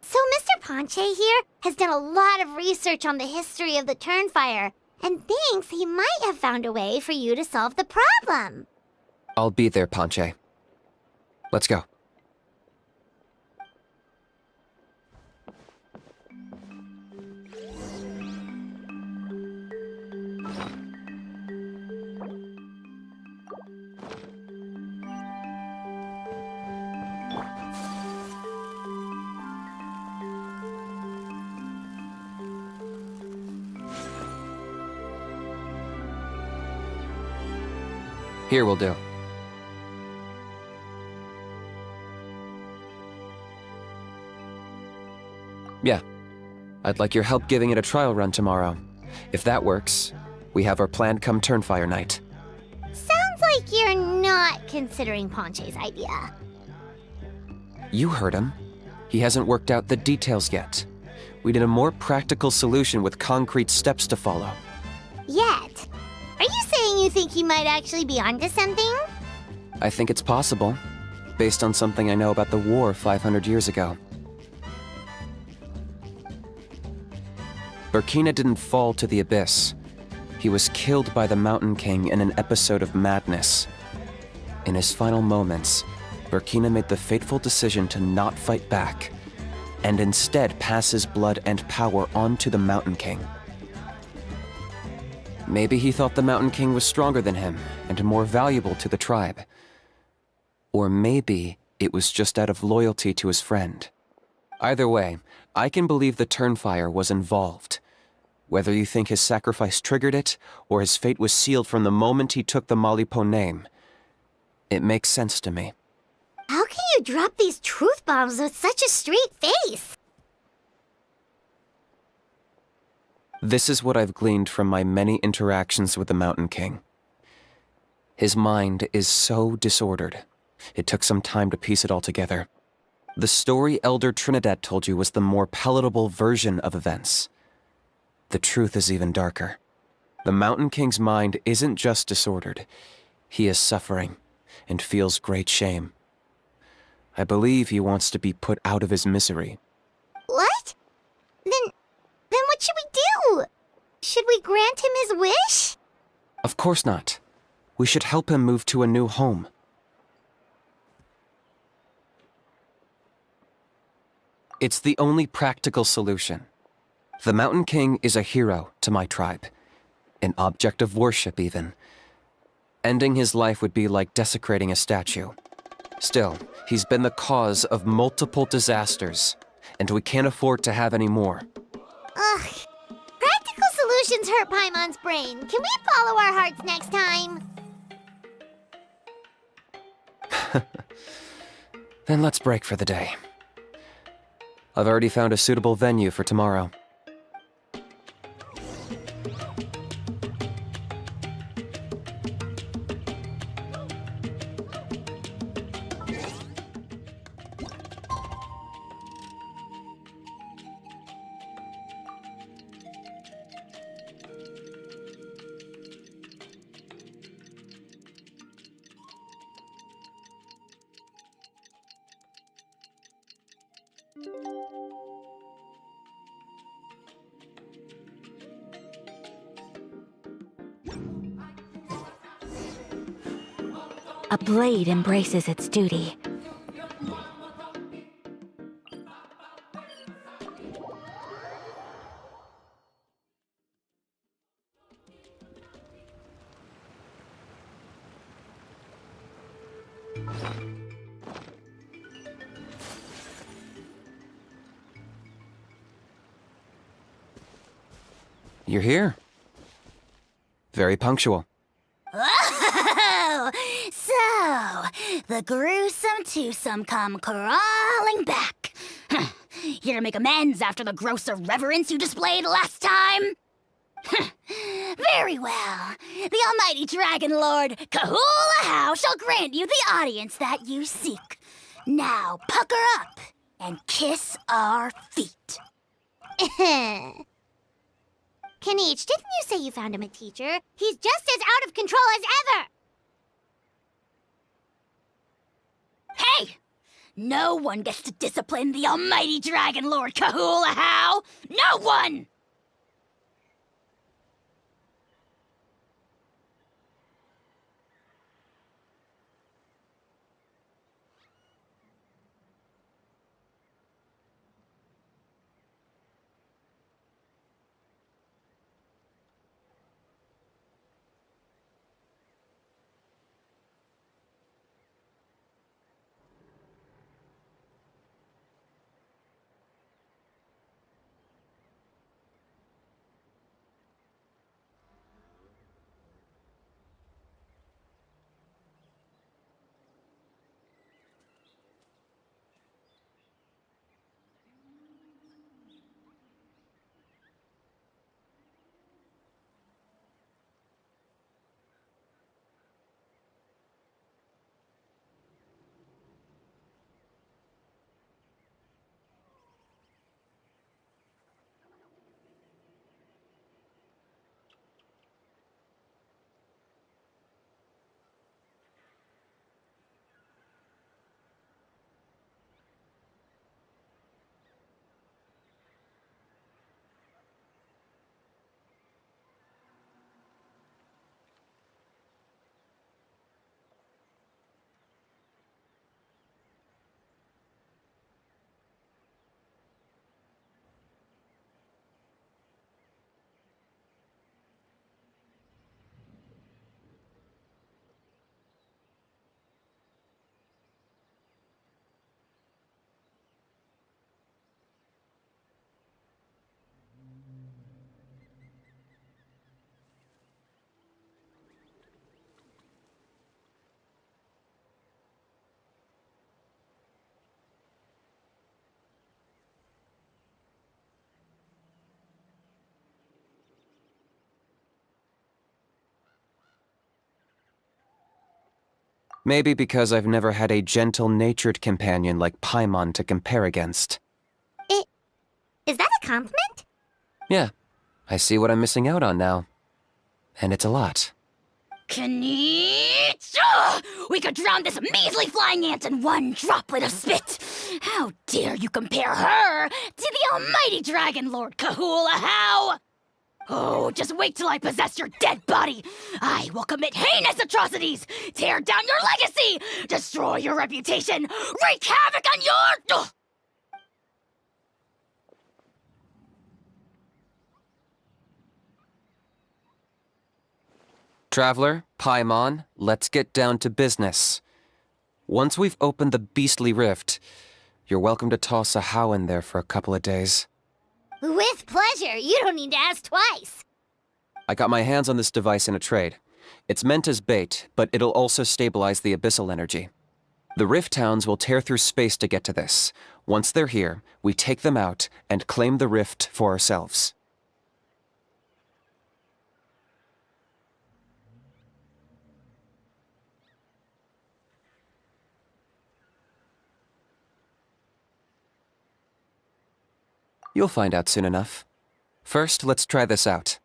J: So Mr. Ponche here has done a lot of research on the history of the Turnfire, and thinks he might have found a way for you to solve the problem.
I: I'll be there, Ponche. Let's go. Here will do. Yeah. I'd like your help giving it a trial run tomorrow. If that works, we have our plan come Turnfire Night.
J: Sounds like you're not considering Ponche's idea.
I: You heard him. He hasn't worked out the details yet. We need a more practical solution with concrete steps to follow.
J: Yet? Are you saying you think he might actually be onto something?
I: I think it's possible, based on something I know about the war 500 years ago. Burkina didn't fall to the Abyss. He was killed by the Mountain King in an episode of madness. In his final moments, Burkina made the fateful decision to not fight back, and instead pass his blood and power on to the Mountain King. Maybe he thought the Mountain King was stronger than him, and more valuable to the tribe. Or maybe it was just out of loyalty to his friend. Either way, I can believe the Turnfire was involved. Whether you think his sacrifice triggered it, or his fate was sealed from the moment he took the Malipo name, it makes sense to me.
J: How can you drop these truth bombs with such a straight face?
I: This is what I've gleaned from my many interactions with the Mountain King. His mind is so disordered. It took some time to piece it all together. The story Elder Trinidad told you was the more palatable version of events. The truth is even darker. The Mountain King's mind isn't just disordered. He is suffering and feels great shame. I believe he wants to be put out of his misery.
J: What? Then what Should we grant him his wish?
I: Of course not. We should help him move to a new home. It's the only practical solution. The Mountain King is a hero to my tribe. An object of worship, even. Ending his life would be like desecrating a statue. Still, he's been the cause of multiple disasters, and we can't afford to have any more.
J: Ugh. Practical solutions hurt Paimon's brain. Can we follow our hearts next time?
I: Then let's break for the day. I've already found a suitable venue for tomorrow.
C: A blade embraces its duty.
I: You're here. Very punctual.
C: Oh, so the gruesome twosome come crawling back. Here to make amends after the gross irreverence you displayed last time? Very well. The almighty Dragon Lord Kahula shall grant you the audience that you seek. Now pucker up and kiss our feet.
J: Kanich, didn't you say you found him a teacher? He's just as out of control as ever!
C: Hey! No one gets to discipline the almighty Dragon Lord Kahula. No one!
I: Maybe because I've never had a gentle-natured companion like Paimon to compare against.
J: Is that a compliment?
I: Yeah, I see what I'm missing out on now. And it's a lot.
C: Kanich! We could drown this measly flying ant in one droplet of spit! How dare you compare her to the almighty Dragon Lord Kahula? Oh, just wait till I possess your dead body! I will commit heinous atrocities! Tear down your legacy! Destroy your reputation! Wreak havoc on your...
I: Traveler, Paimon, let's get down to business. Once we've opened the beastly rift, you're welcome to toss a how in there for a couple of days.
J: With pleasure. You don't need to ask twice.
I: I got my hands on this device in a trade. It's meant as bait, but it'll also stabilize the abyssal energy. The rift hounds will tear through space to get to this. Once they're here, we take them out and claim the rift for ourselves. You'll find out soon enough. First, let's try this out.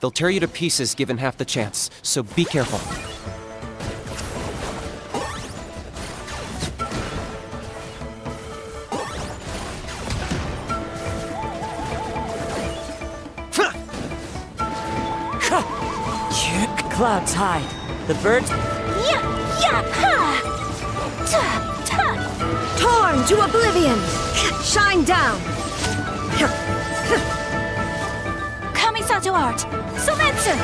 I: They'll tear you to pieces given half the chance, so be careful.
O: Clouds hide. The birds...
F: Torn to oblivion! Shine down!
A: Kamisato art! Sometsu!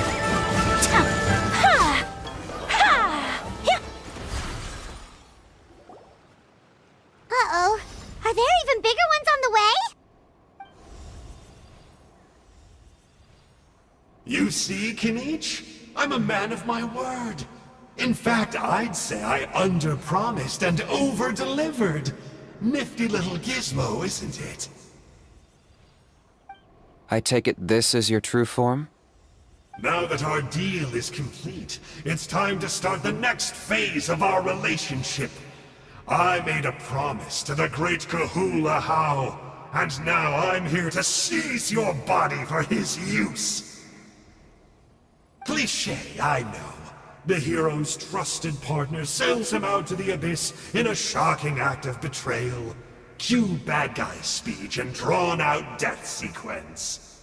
J: Uh-oh. Are there even bigger ones on the way?
H: You see, Kinich? I'm a man of my word. In fact, I'd say I under-promised and over-delivered. Nifty little gizmo, isn't it?
I: I take it this is your true form?
H: Now that our deal is complete, it's time to start the next phase of our relationship. I made a promise to the great Kahula How, and now I'm here to seize your body for his use. Cliché, I know. The hero's trusted partner sells him out to the abyss in a shocking act of betrayal. Cue bad guy speech and drawn-out death sequence.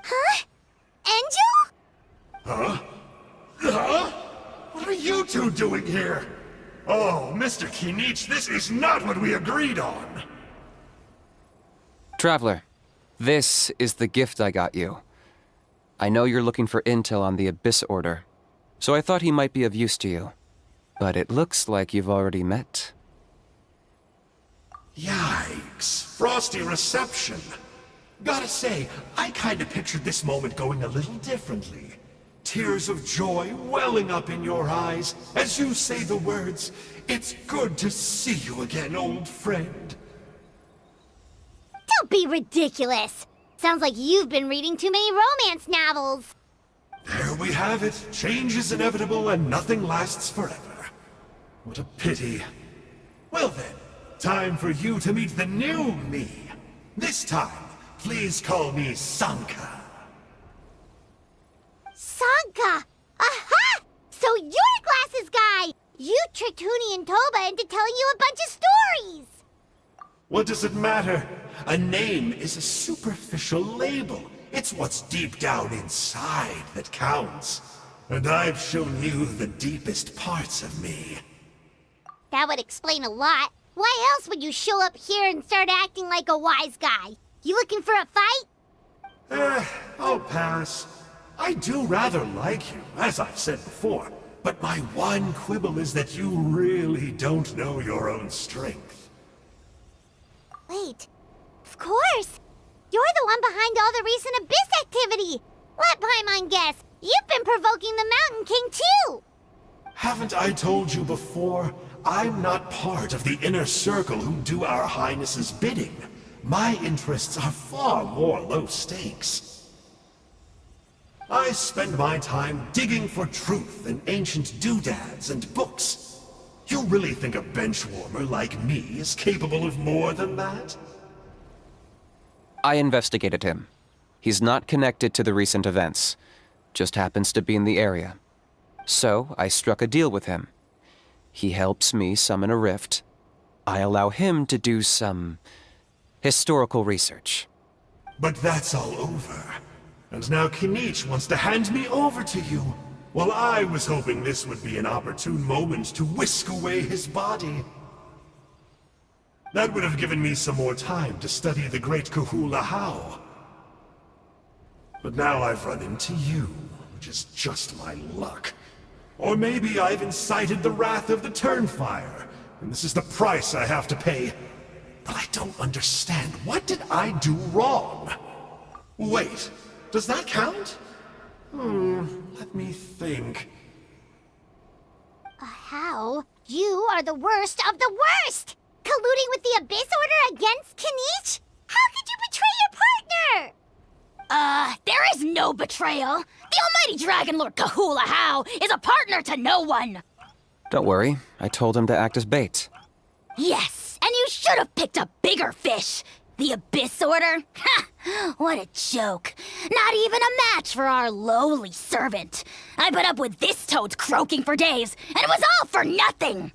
J: Huh? Angel?
H: Huh? Huh? What are you two doing here? Oh, Mr. Kinich, this is not what we agreed on.
I: Traveler, this is the gift I got you. I know you're looking for intel on the Abyss Order, so I thought he might be of use to you. But it looks like you've already met.
H: Yikes. Frosty reception. Gotta say, I kinda pictured this moment going a little differently. Tears of joy welling up in your eyes as you say the words, "It's good to see you again, old friend."
J: Don't be ridiculous. Sounds like you've been reading too many romance novels.
H: There we have it. Change is inevitable and nothing lasts forever. What a pity. Well then, time for you to meet the new me. This time, please call me Sanka.
J: Sanka! Aha! So you're Glasses Guy! You tricked Huni and Toba into telling you a bunch of stories!
H: What does it matter? A name is a superficial label. It's what's deep down inside that counts. And I've shown you the deepest parts of me.
J: That would explain a lot. Why else would you show up here and start acting like a wise guy? You looking for a fight?
H: I'll pass. I do rather like you, as I've said before, but my one quibble is that you really don't know your own strength.
J: Wait, of course! You're the one behind all the recent Abyss activity! Let Paimon guess, you've been provoking the Mountain King too!
H: Haven't I told you before? I'm not part of the inner circle who do our Highness's bidding. My interests are far more low stakes. I spend my time digging for truth in ancient doodads and books. You really think a benchwarmer like me is capable of more than that?
I: I investigated him. He's not connected to the recent events. Just happens to be in the area. So I struck a deal with him. He helps me summon a rift. I allow him to do some historical research.
H: But that's all over. And now Kinich wants to hand me over to you. Well, I was hoping this would be an opportune moment to whisk away his body. That would have given me some more time to study the great Kahula How. But now I've run into you, which is just my luck. Or maybe I've incited the wrath of the Turnfire, and this is the price I have to pay. But I don't understand. What did I do wrong? Wait, does that count? Let me think.
J: How? You are the worst of the worst! Colluding with the Abyss Order against Kinich? How could you betray your partner?
C: There is no betrayal. The almighty Dragon Lord Kahula How is a partner to no one.
I: Don't worry, I told him to act as bait.
C: Yes, and you should have picked a bigger fish. The Abyss Order? Ha! What a joke. Not even a match for our lowly servant. I put up with this toad's croaking for days, and it was all for nothing.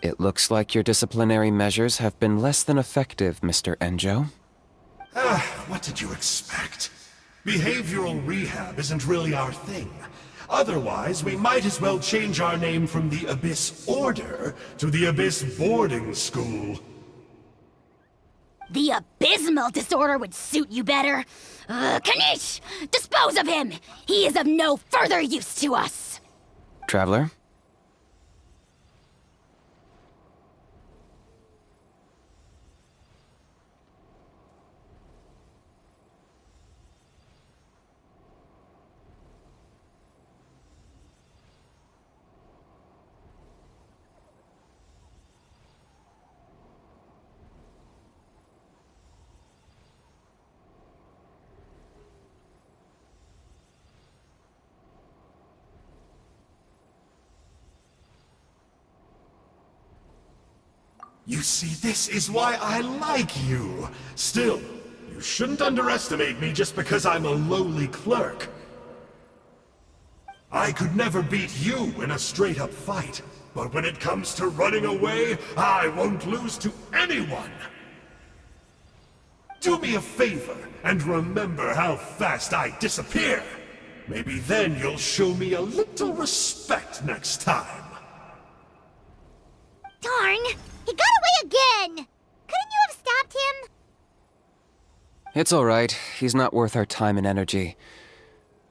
I: It looks like your disciplinary measures have been less than effective, Mr. Enjo.
H: What did you expect? Behavioral rehab isn't really our thing. Otherwise, we might as well change our name from the Abyss Order to the Abyss Boarding School.
C: The abysmal disorder would suit you better. Kanish! Dispose of him! He is of no further use to us!
I: Traveler?
H: You see, this is why I like you. Still, you shouldn't underestimate me just because I'm a lowly clerk. I could never beat you in a straight-up fight, but when it comes to running away, I won't lose to anyone. Do me a favor and remember how fast I disappear. Maybe then you'll show me a little respect next time.
J: Darn! He got away again! Couldn't you have stopped him?
I: It's all right. He's not worth our time and energy.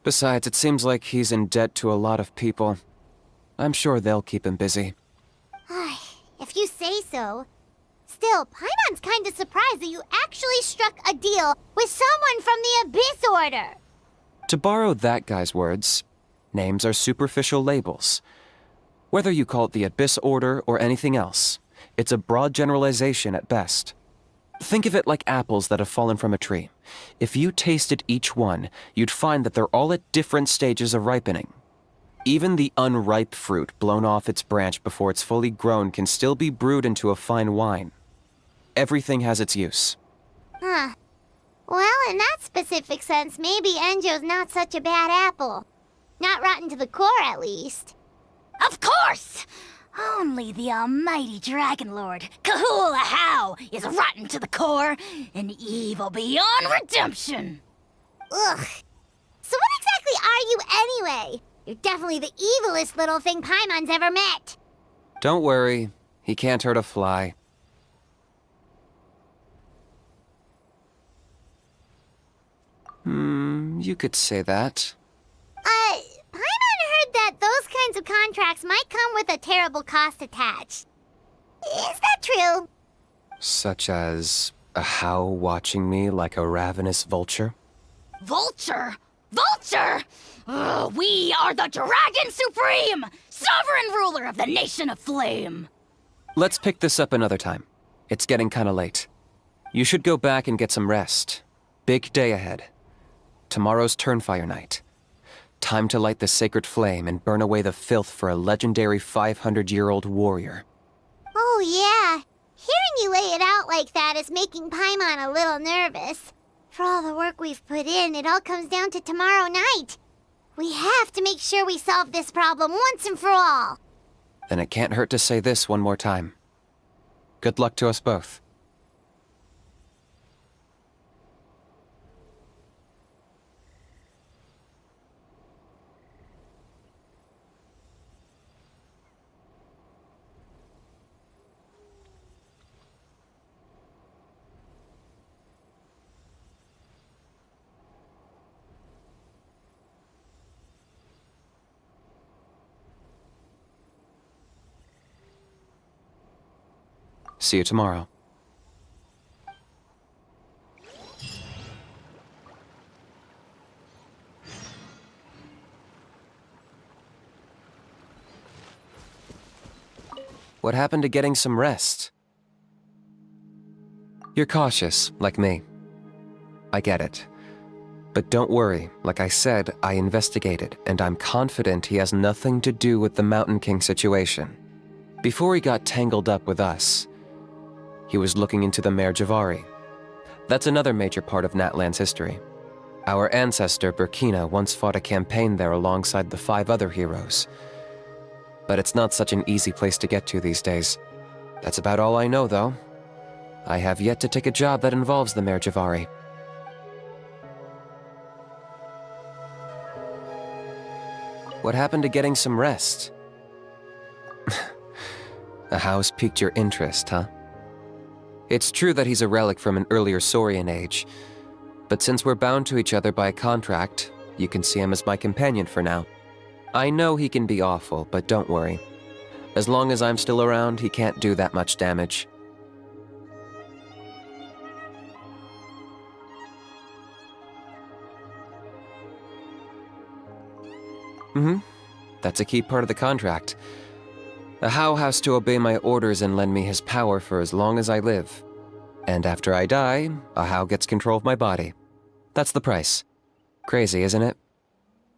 I: Besides, it seems like he's in debt to a lot of people. I'm sure they'll keep him busy.
J: If you say so. Still, Paimon's kinda surprised that you actually struck a deal with someone from the Abyss Order.
I: To borrow that guy's words, names are superficial labels. Whether you call it the Abyss Order or anything else, it's a broad generalization at best. Think of it like apples that have fallen from a tree. If you tasted each one, you'd find that they're all at different stages of ripening. Even the unripe fruit blown off its branch before it's fully grown can still be brewed into a fine wine. Everything has its use.
J: Huh. Well, in that specific sense, maybe Enjo's not such a bad apple. Not rotten to the core, at least.
C: Of course! Only the almighty Dragon Lord, Kahula How, is rotten to the core and evil beyond redemption.
J: Ugh. So what exactly are you anyway? You're definitely the evilest little thing Paimon's ever met.
I: Don't worry, he can't hurt a fly. You could say that.
J: Paimon heard that those kinds of contracts might come with a terrible cost attached. Is that true?
I: Such as a How watching me like a ravenous vulture?
C: Vulture? Vulture? We are the Dragon Supreme, sovereign ruler of the Nation of Flame.
I: Let's pick this up another time. It's getting kinda late. You should go back and get some rest. Big day ahead. Tomorrow's Turnfire night. Time to light the sacred flame and burn away the filth for a legendary 500-year-old warrior.
J: Oh yeah. Hearing you lay it out like that is making Paimon a little nervous. For all the work we've put in, it all comes down to tomorrow night. We have to make sure we solve this problem once and for all.
I: Then it can't hurt to say this one more time. Good luck to us both. See you tomorrow. What happened to getting some rest? You're cautious, like me. I get it. But don't worry, like I said, I investigated, and I'm confident he has nothing to do with the Mountain King situation. Before he got tangled up with us, he was looking into the Mare Javari. That's another major part of Natlan's history. Our ancestor, Burkina, once fought a campaign there alongside the 5 other heroes. But it's not such an easy place to get to these days. That's about all I know, though. I have yet to take a job that involves the Mare Javari. What happened to getting some rest? A house piqued your interest, huh? It's true that he's a relic from an earlier Saurian age, but since we're bound to each other by a contract, you can see him as my companion for now. I know he can be awful, but don't worry. As long as I'm still around, he can't do that much damage. That's a key part of the contract. Ahau has to obey my orders and lend me his power for as long as I live. And after I die, Ahau gets control of my body. That's the price. Crazy, isn't it?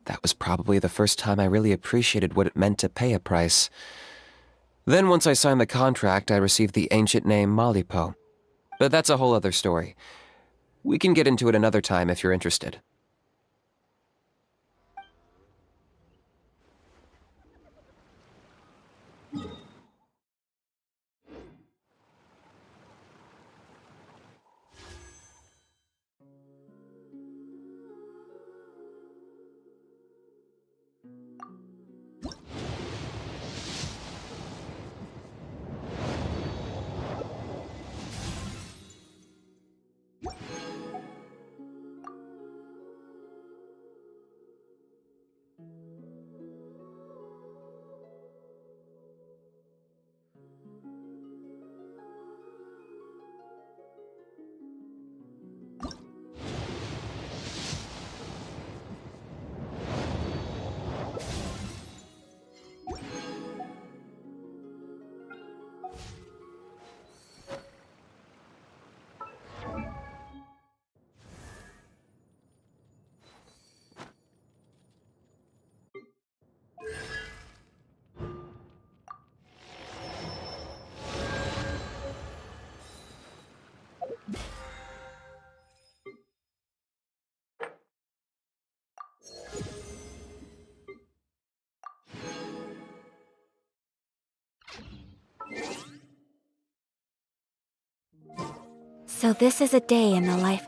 I: That was probably the first time I really appreciated what it meant to pay a price. Then once I signed the contract, I received the ancient name Malipo. But that's a whole other story. We can get into it another time if you're interested.
F: So this is a day in the life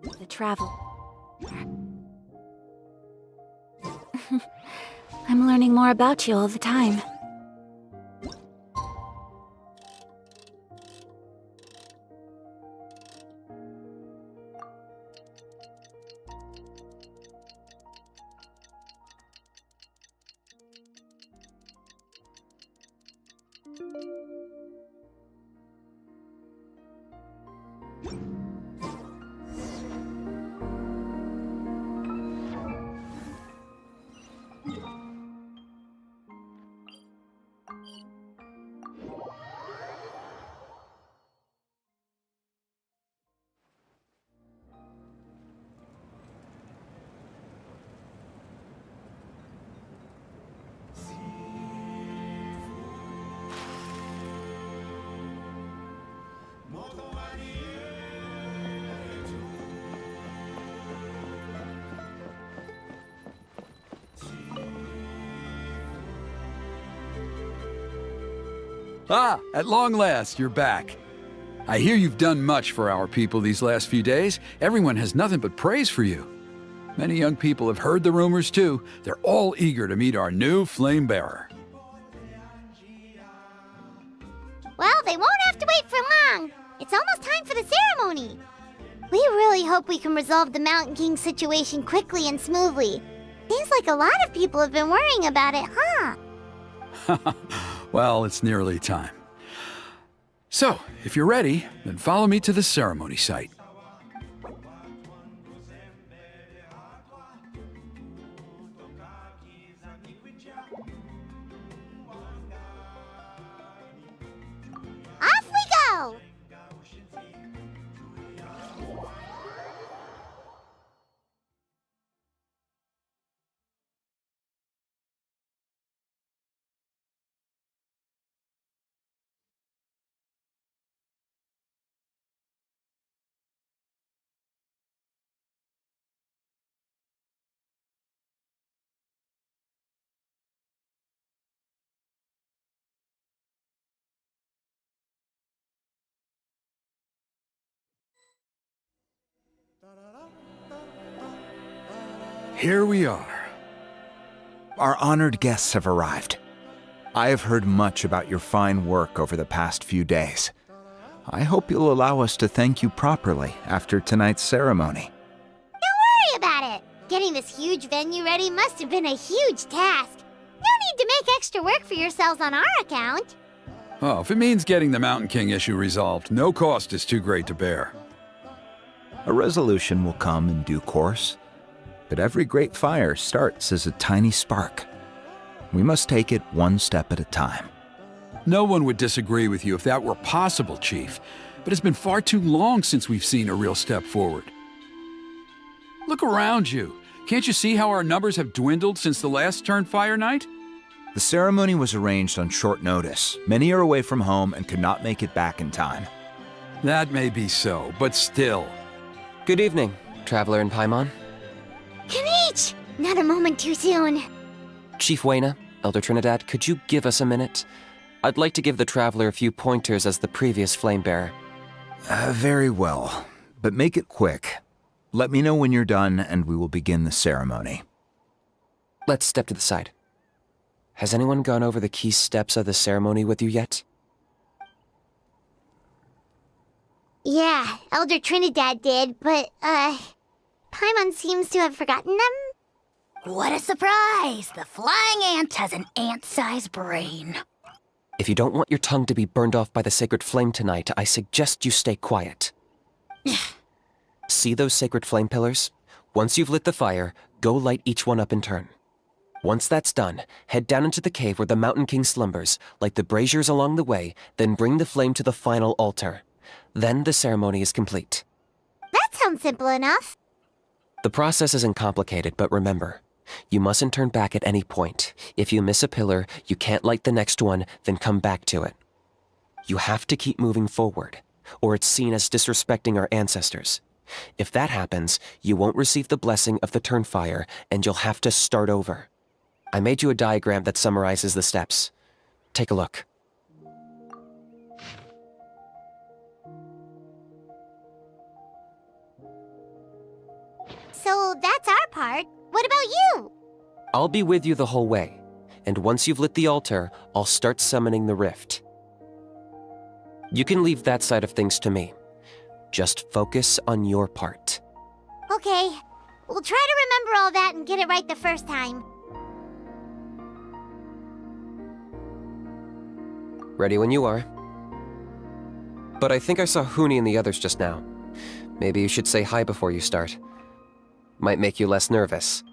F: of the travel. I'm learning more about you all the time.
G: Ah, at long last, you're back. I hear you've done much for our people these last few days. Everyone has nothing but praise for you. Many young people have heard the rumors too. They're all eager to meet our new flame bearer.
J: Well, they won't have to wait for long. It's almost time for the ceremony. We really hope we can resolve the Mountain King situation quickly and smoothly. Seems like a lot of people have been worrying about it, huh?
G: Well, it's nearly time. So, if you're ready, then follow me to the ceremony site.
J: Off we go!
G: Here we are.
K: Our honored guests have arrived. I have heard much about your fine work over the past few days. I hope you'll allow us to thank you properly after tonight's ceremony.
J: Don't worry about it. Getting this huge venue ready must have been a huge task. No need to make extra work for yourselves on our account.
G: Oh, if it means getting the Mountain King issue resolved, no cost is too great to bear.
K: A resolution will come in due course, but every great fire starts as a tiny spark. We must take it one step at a time.
G: No one would disagree with you if that were possible, Chief, but it's been far too long since we've seen a real step forward. Look around you. Can't you see how our numbers have dwindled since the last Turnfire night?
K: The ceremony was arranged on short notice. Many are away from home and could not make it back in time.
G: That may be so, but still.
I: Good evening, Traveler in Paimon.
J: Kanich! Not a moment too soon.
I: Chief Wayna, Elder Trinidad, could you give us a minute? I'd like to give the Traveler a few pointers as the previous Flamebearer.
K: Very well, but make it quick. Let me know when you're done and we will begin the ceremony.
I: Let's step to the side. Has anyone gone over the key steps of the ceremony with you yet?
J: Yeah, Elder Trinidad did, but, Paimon seems to have forgotten them?
C: What a surprise! The flying ant has an ant-sized brain.
I: If you don't want your tongue to be burned off by the sacred flame tonight, I suggest you stay quiet. See those sacred flame pillars? Once you've lit the fire, go light each one up in turn. Once that's done, head down into the cave where the Mountain King slumbers, light the braziers along the way, then bring the flame to the final altar. Then the ceremony is complete.
J: That sounds simple enough.
I: The process isn't complicated, but remember, you mustn't turn back at any point. If you miss a pillar, you can't light the next one, then come back to it. You have to keep moving forward, or it's seen as disrespecting our ancestors. If that happens, you won't receive the blessing of the Turnfire, and you'll have to start over. I made you a diagram that summarizes the steps. Take a look.
J: So that's our part. What about you?
I: I'll be with you the whole way, and once you've lit the altar, I'll start summoning the rift. You can leave that side of things to me. Just focus on your part.
J: Okay, we'll try to remember all that and get it right the first time.
I: Ready when you are. But I think I saw Huni and the others just now. Maybe you should say hi before you start. Might make you less nervous.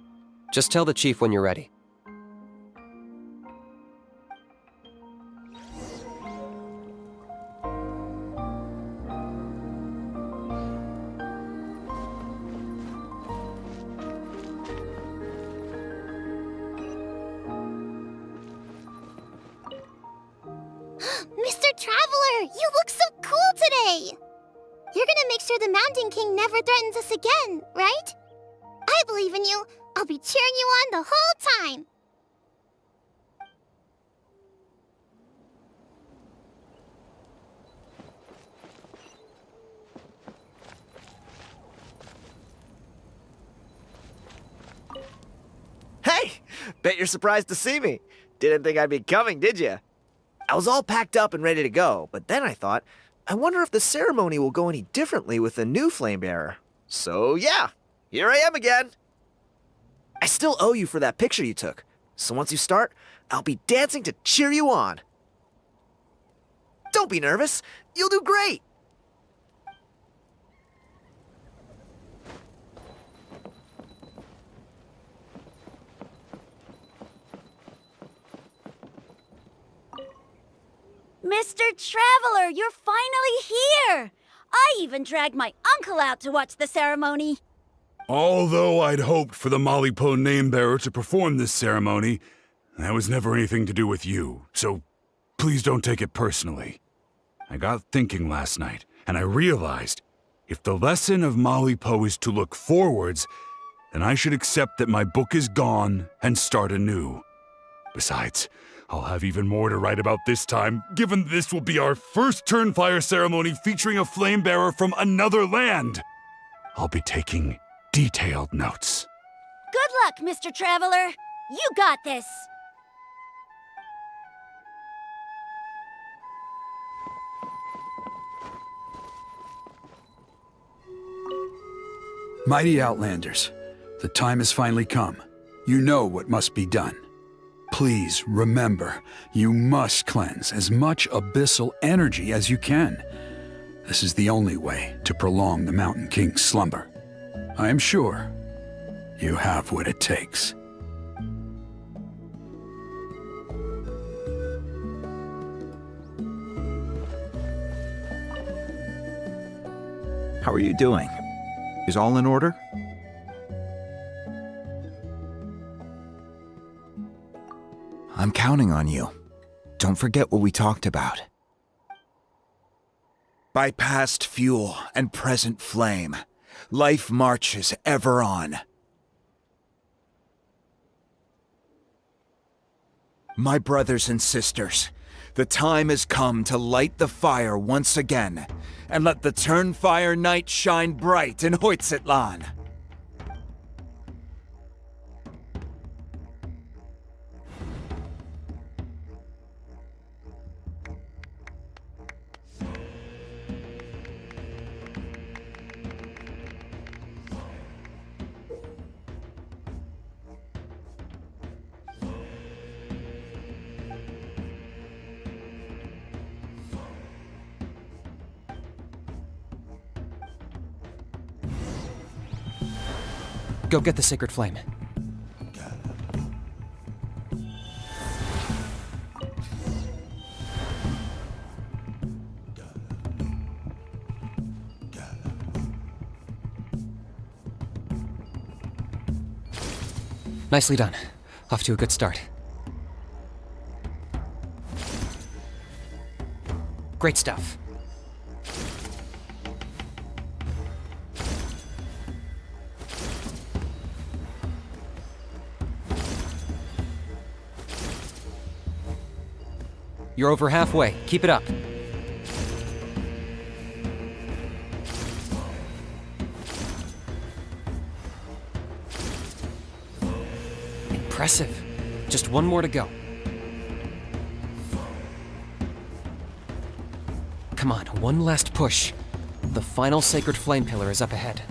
I: Just tell the chief when you're ready.
J: Mr. Traveler, you look so cool today! You're gonna make sure the Mountain King never threatens us again, right? I believe in you. I'll be cheering you on the whole time.
L: Bet you're surprised to see me. Didn't think I'd be coming, did you? I was all packed up and ready to go, but then I thought, I wonder if the ceremony will go any differently with the new flame bearer. So yeah, here I am again. I still owe you for that picture you took, so once you start, I'll be dancing to cheer you on. Don't be nervous, you'll do great.
A: Mr. Traveler, you're finally here! I even dragged my uncle out to watch the ceremony.
M: Although I'd hoped for the Malipo name-bearer to perform this ceremony, that was never anything to do with you, so please don't take it personally. I got thinking last night, and I realized if the lesson of Malipo is to look forwards, then I should accept that my book is gone and start anew. Besides, I'll have even more to write about this time, given this will be our first Turnfire ceremony featuring a flame bearer from another land. I'll be taking detailed notes.
A: Good luck, Mr. Traveler. You got this.
G: Mighty Outlanders, the time has finally come. You know what must be done. Please remember, you must cleanse as much abyssal energy as you can. This is the only way to prolong the Mountain King's slumber. I am sure you have what it takes.
K: How are you doing? Is all in order? I'm counting on you. Don't forget what we talked about. By past fuel and present flame, life marches ever on. My brothers and sisters, the time has come to light the fire once again, and let the Turnfire night shine bright in Hoytzitlan.
I: Go get the sacred flame. Nicely done. Off to a good start. Great stuff. You're over halfway. Keep it up. Impressive. Just one more to go. Come on, one last push. The final sacred flame pillar is up ahead.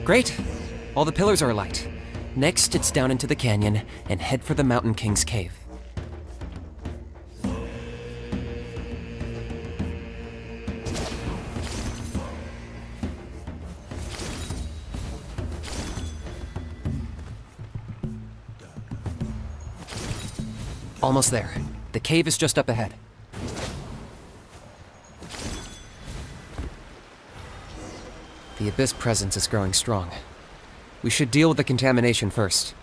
I: Great! All the pillars are alight. Next, it's down into the canyon and head for the Mountain King's cave. Almost there. The cave is just up ahead. The Abyss presence is growing strong. We should deal with the contamination first.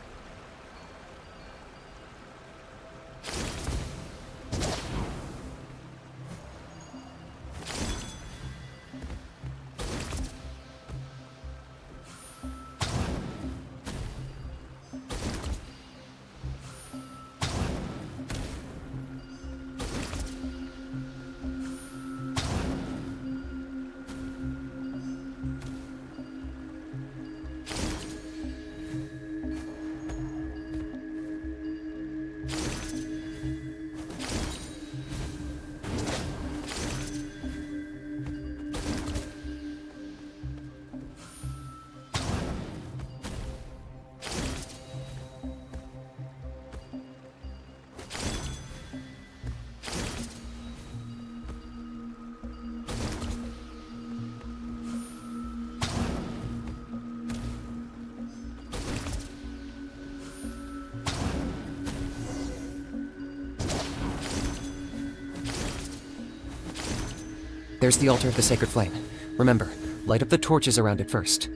I: There's the altar of the Sacred Flame. Remember, light up the torches around it first.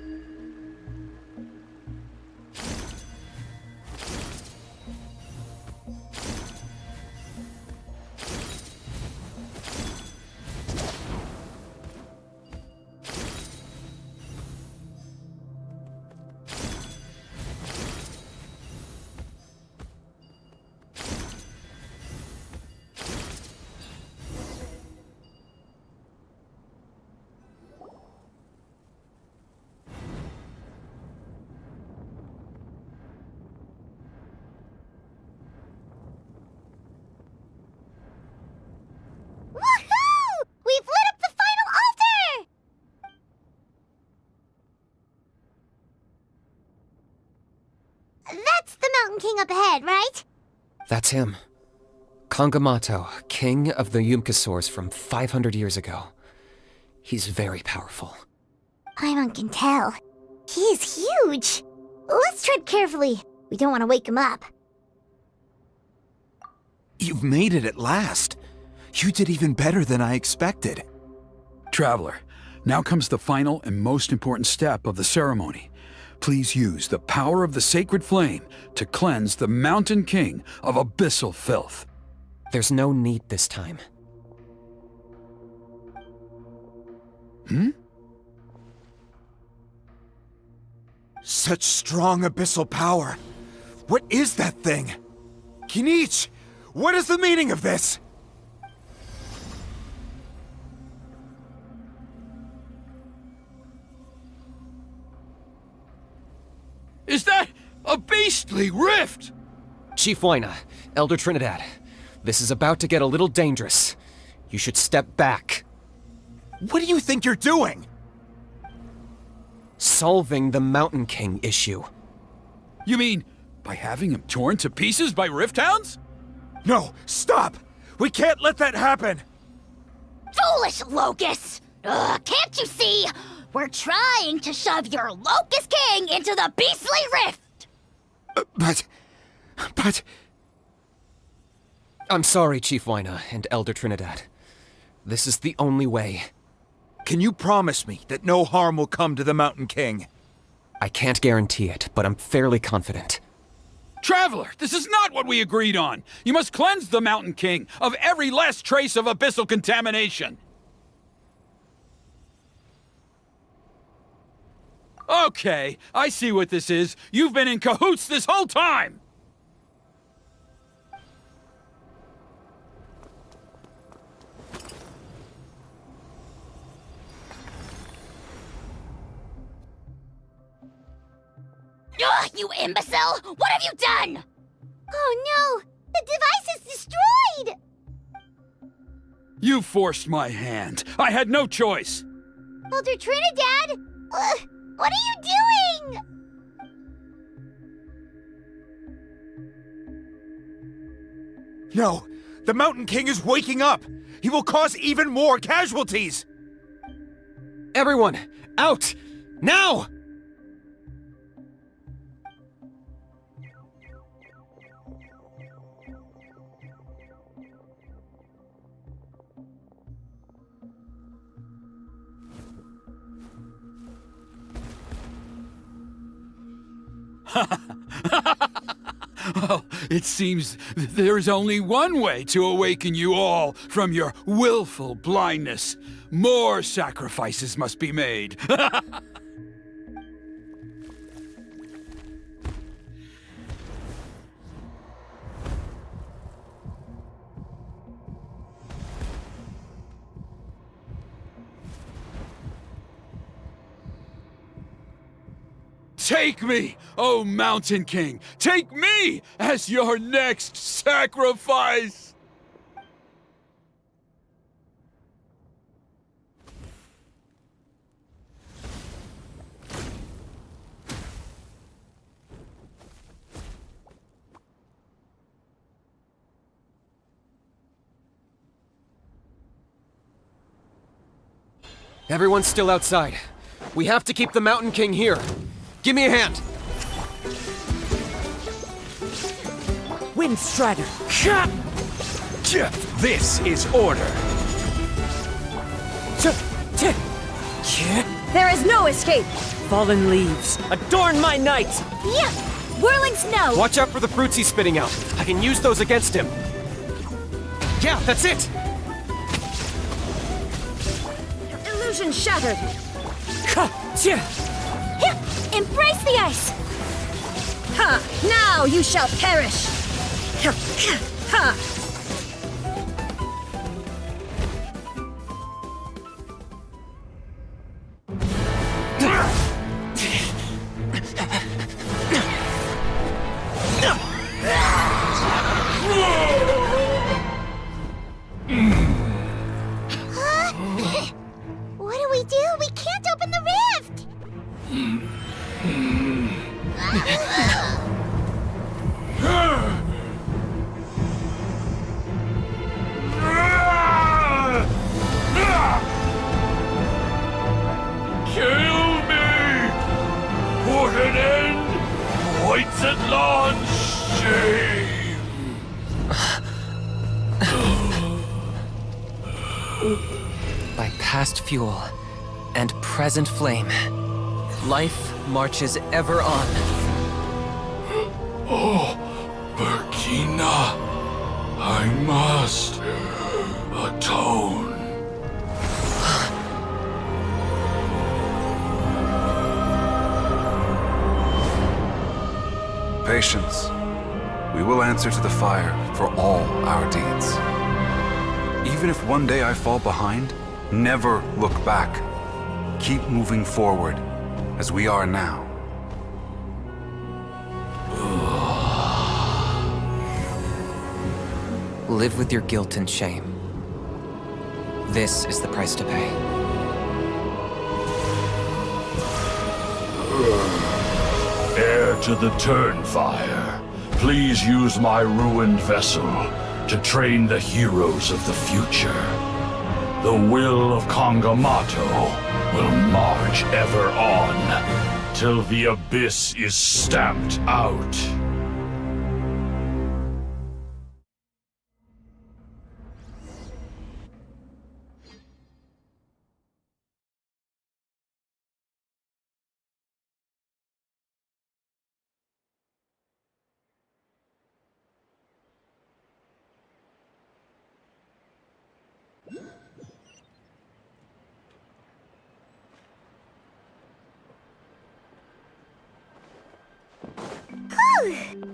J: Woohoo! We've lit up the final altar! That's the Mountain King up ahead, right?
I: That's him. Kangamato, king of the Yumkasaurs from 500 years ago. He's very powerful.
J: Paimon can tell. He is huge. Let's tread carefully. We don't want to wake him up.
K: You've made it at last. You did even better than I expected.
M: Traveler, now comes the final and most important step of the ceremony. Please use the power of the Sacred Flame to cleanse the Mountain King of abyssal filth.
I: There's no need this time.
K: Such strong abyssal power. What is that thing? Kinich, what is the meaning of this?
M: Is that a beastly rift?
I: Chief Wyna, Elder Trinidad, this is about to get a little dangerous. You should step back.
K: What do you think you're doing?
I: Solving the Mountain King issue.
M: You mean by having him torn to pieces by rift hounds?
K: No, stop! We can't let that happen!
C: Foolish Locust! Can't you see? We're trying to shove your Locust King into the beastly rift!
K: But...
I: I'm sorry, Chief Wyna and Elder Trinidad. This is the only way.
K: Can you promise me that no harm will come to the Mountain King?
I: I can't guarantee it, but I'm fairly confident.
M: Traveler, this is not what we agreed on! You must cleanse the Mountain King of every last trace of abyssal contamination! Okay, I see what this is. You've been in cahoots this whole time!
C: Ugh, you imbecile! What have you done?
J: Oh no! The device is destroyed!
M: You forced my hand. I had no choice.
J: Elder Trinidad! What are you doing?
K: No! The Mountain King is waking up! He will cause even more casualties!
I: Everyone, out! Now!
G: Well, it seems there's only one way to awaken you all from your willful blindness. More sacrifices must be made. Take me, O Mountain King! Take me as your next sacrifice!
L: Everyone's still outside. We have to keep the Mountain King here. Give me a hand.
O: Wind Strider.
D: This is order.
F: There is no escape!
O: Fallen leaves. Adorn my night!
J: Yeah! Whirling snow!
L: Watch out for the fruits he's spitting out. I can use those against him. Yeah, that's it!
F: Illusion shattered!
J: Embrace the ice!
F: Ha! Now you shall perish! Ha!
J: What do we do? We can't open the rift!
B: Kill me! Put an end! Whites at launch! Shame!
I: By past fuel and present flame, life marches ever on.
B: Oh, Burkina, I must atone.
M: Patience. We will answer to the fire for all our deeds. Even if one day I fall behind, never look back. Keep moving forward, as we are now.
I: Live with your guilt and shame. This is the price to pay.
B: Heir to the Turnfire, please use my ruined vessel to train the heroes of the future. The will of Kangamato will march ever on, till the abyss is stamped out.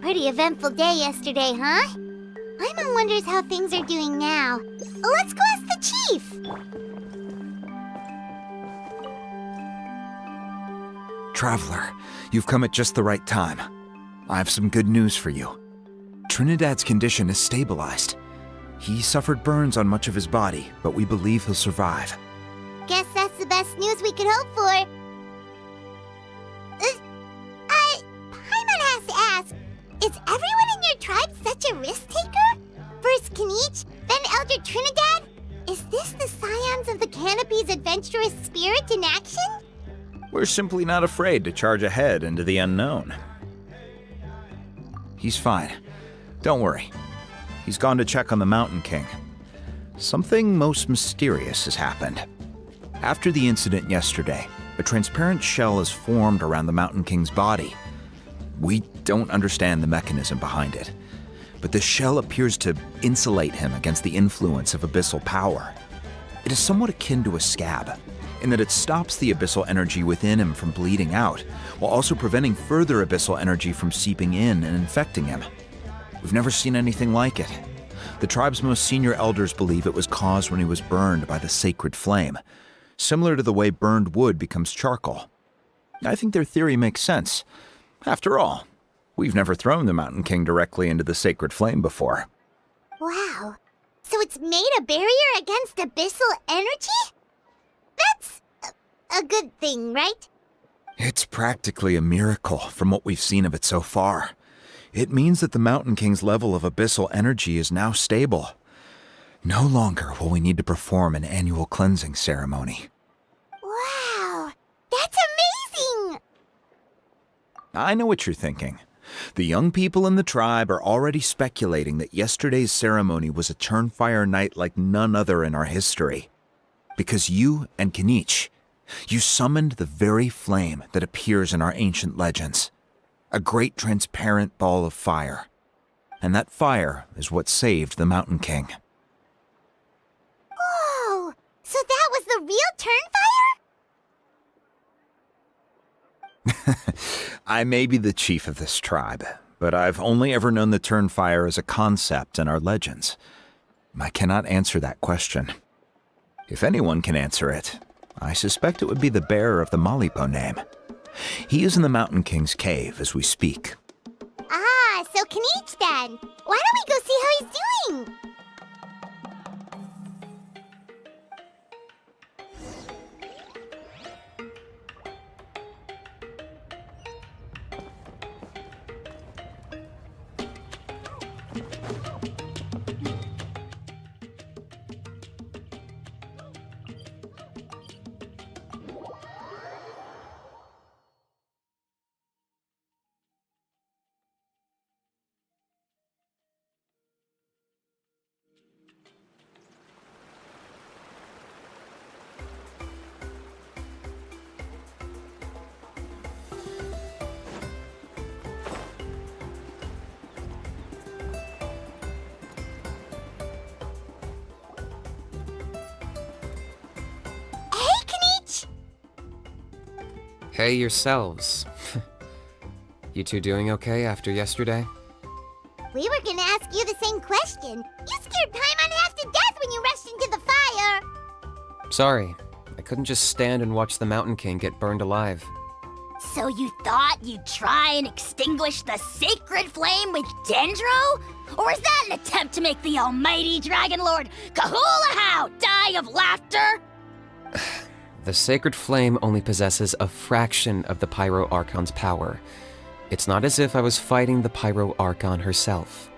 J: Pretty eventful day yesterday, huh? Paimon wonders how things are doing now. Let's go ask the chief!
K: Traveler, you've come at just the right time. I have some good news for you. Trinidad's condition is stabilized. He suffered burns on much of his body, but we believe he'll survive.
J: Guess that's the best news we could hope for. Paimon has to ask, is everyone in your tribe such a risk-taker? First Kinich, then Elder Trinidad? Is this the Scions of the Canopy's adventurous spirit in action?
K: We're simply not afraid to charge ahead into the unknown. He's fine. Don't worry. He's gone to check on the Mountain King. Something most mysterious has happened. After the incident yesterday, a transparent shell has formed around the Mountain King's body. We don't understand the mechanism behind it, but the shell appears to insulate him against the influence of abyssal power. It is somewhat akin to a scab, in that it stops the abyssal energy within him from bleeding out, while also preventing further abyssal energy from seeping in and infecting him. We've never seen anything like it. The tribe's most senior elders believe it was caused when he was burned by the sacred flame, similar to the way burned wood becomes charcoal. I think their theory makes sense. After all, we've never thrown the Mountain King directly into the sacred flame before.
J: Wow. So it's made a barrier against abyssal energy? That's a good thing, right?
K: It's practically a miracle from what we've seen of it so far. It means that the Mountain King's level of abyssal energy is now stable. No longer will we need to perform an annual cleansing ceremony.
J: Wow, that's amazing!
K: I know what you're thinking. The young people in the tribe are already speculating that yesterday's ceremony was a Turnfire night like none other in our history. Because you and Kinich, you summoned the very flame that appears in our ancient legends. A great transparent ball of fire. And that fire is what saved the Mountain King.
J: Whoa! So that was the real Turnfire?
K: I may be the chief of this tribe, but I've only ever known the Turnfire as a concept in our legends. I cannot answer that question. If anyone can answer it, I suspect it would be the bearer of the Malipo name. He is in the Mountain King's cave as we speak.
J: Ah, so Kinich then. Why don't we go see how he's doing?
I: Hey yourselves. You two doing okay after yesterday?
J: We were gonna ask you the same question. You scared Paimon half to death when you rushed into the fire!
I: Sorry, I couldn't just stand and watch the Mountain King get burned alive.
C: So you thought you'd try and extinguish the sacred flame with Dendro? Or is that an attempt to make the almighty Dragon Lord Kahulahow die of laughter?
I: The sacred flame only possesses a fraction of the Pyro Archon's power. It's not as if I was fighting the Pyro Archon herself.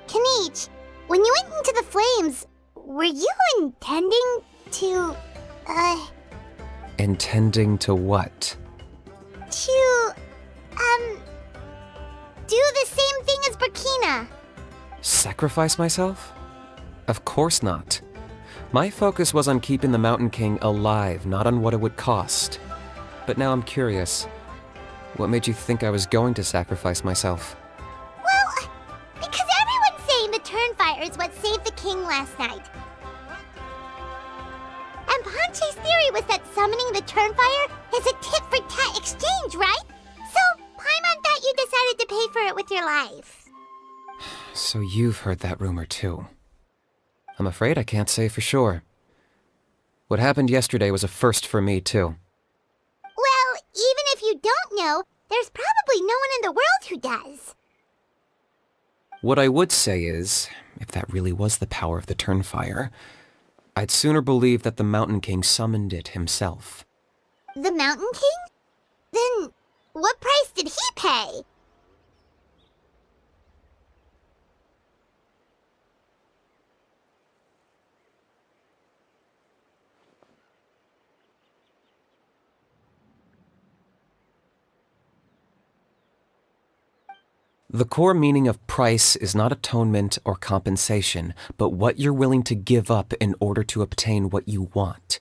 J: Kinich, when you went into the flames, were you intending to,
I: Intending to what?
J: to, do the same thing as Burkina?
I: Sacrifice myself? Of course not. My focus was on keeping the Mountain King alive, not on what it would cost. But now I'm curious. What made you think I was going to sacrifice myself?
J: Well, because everyone's saying the Turnfire is what saved the king last night. And Ponche's theory was that summoning the Turnfire is a tit-for-tat exchange, right? So, Paimon thought you decided to pay for it with your life.
I: So you've heard that rumor too. I'm afraid I can't say for sure. What happened yesterday was a first for me too.
J: Well, even if you don't know, there's probably no one in the world who does.
I: What I would say is, if that really was the power of the Turnfire, I'd sooner believe that the Mountain King summoned it himself.
J: The Mountain King? Then, what price did he pay?
I: The core meaning of price is not atonement or compensation, but what you're willing to give up in order to obtain what you want.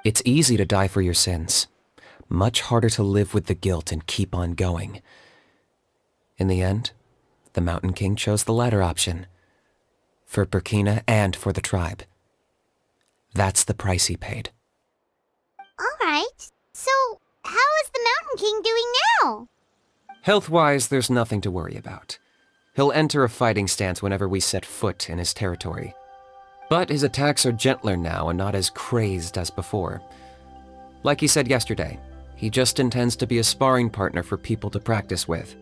I: It's easy to die for your sins. Much harder to live with the guilt and keep on going. In the end, the Mountain King chose the latter option. For Burkina and for the tribe. That's the price he paid.
J: Alright, so how is the Mountain King doing now?
I: Health-wise, there's nothing to worry about. He'll enter a fighting stance whenever we set foot in his territory. But his attacks are gentler now and not as crazed as before. Like he said yesterday, he just intends to be a sparring partner for people to practice with.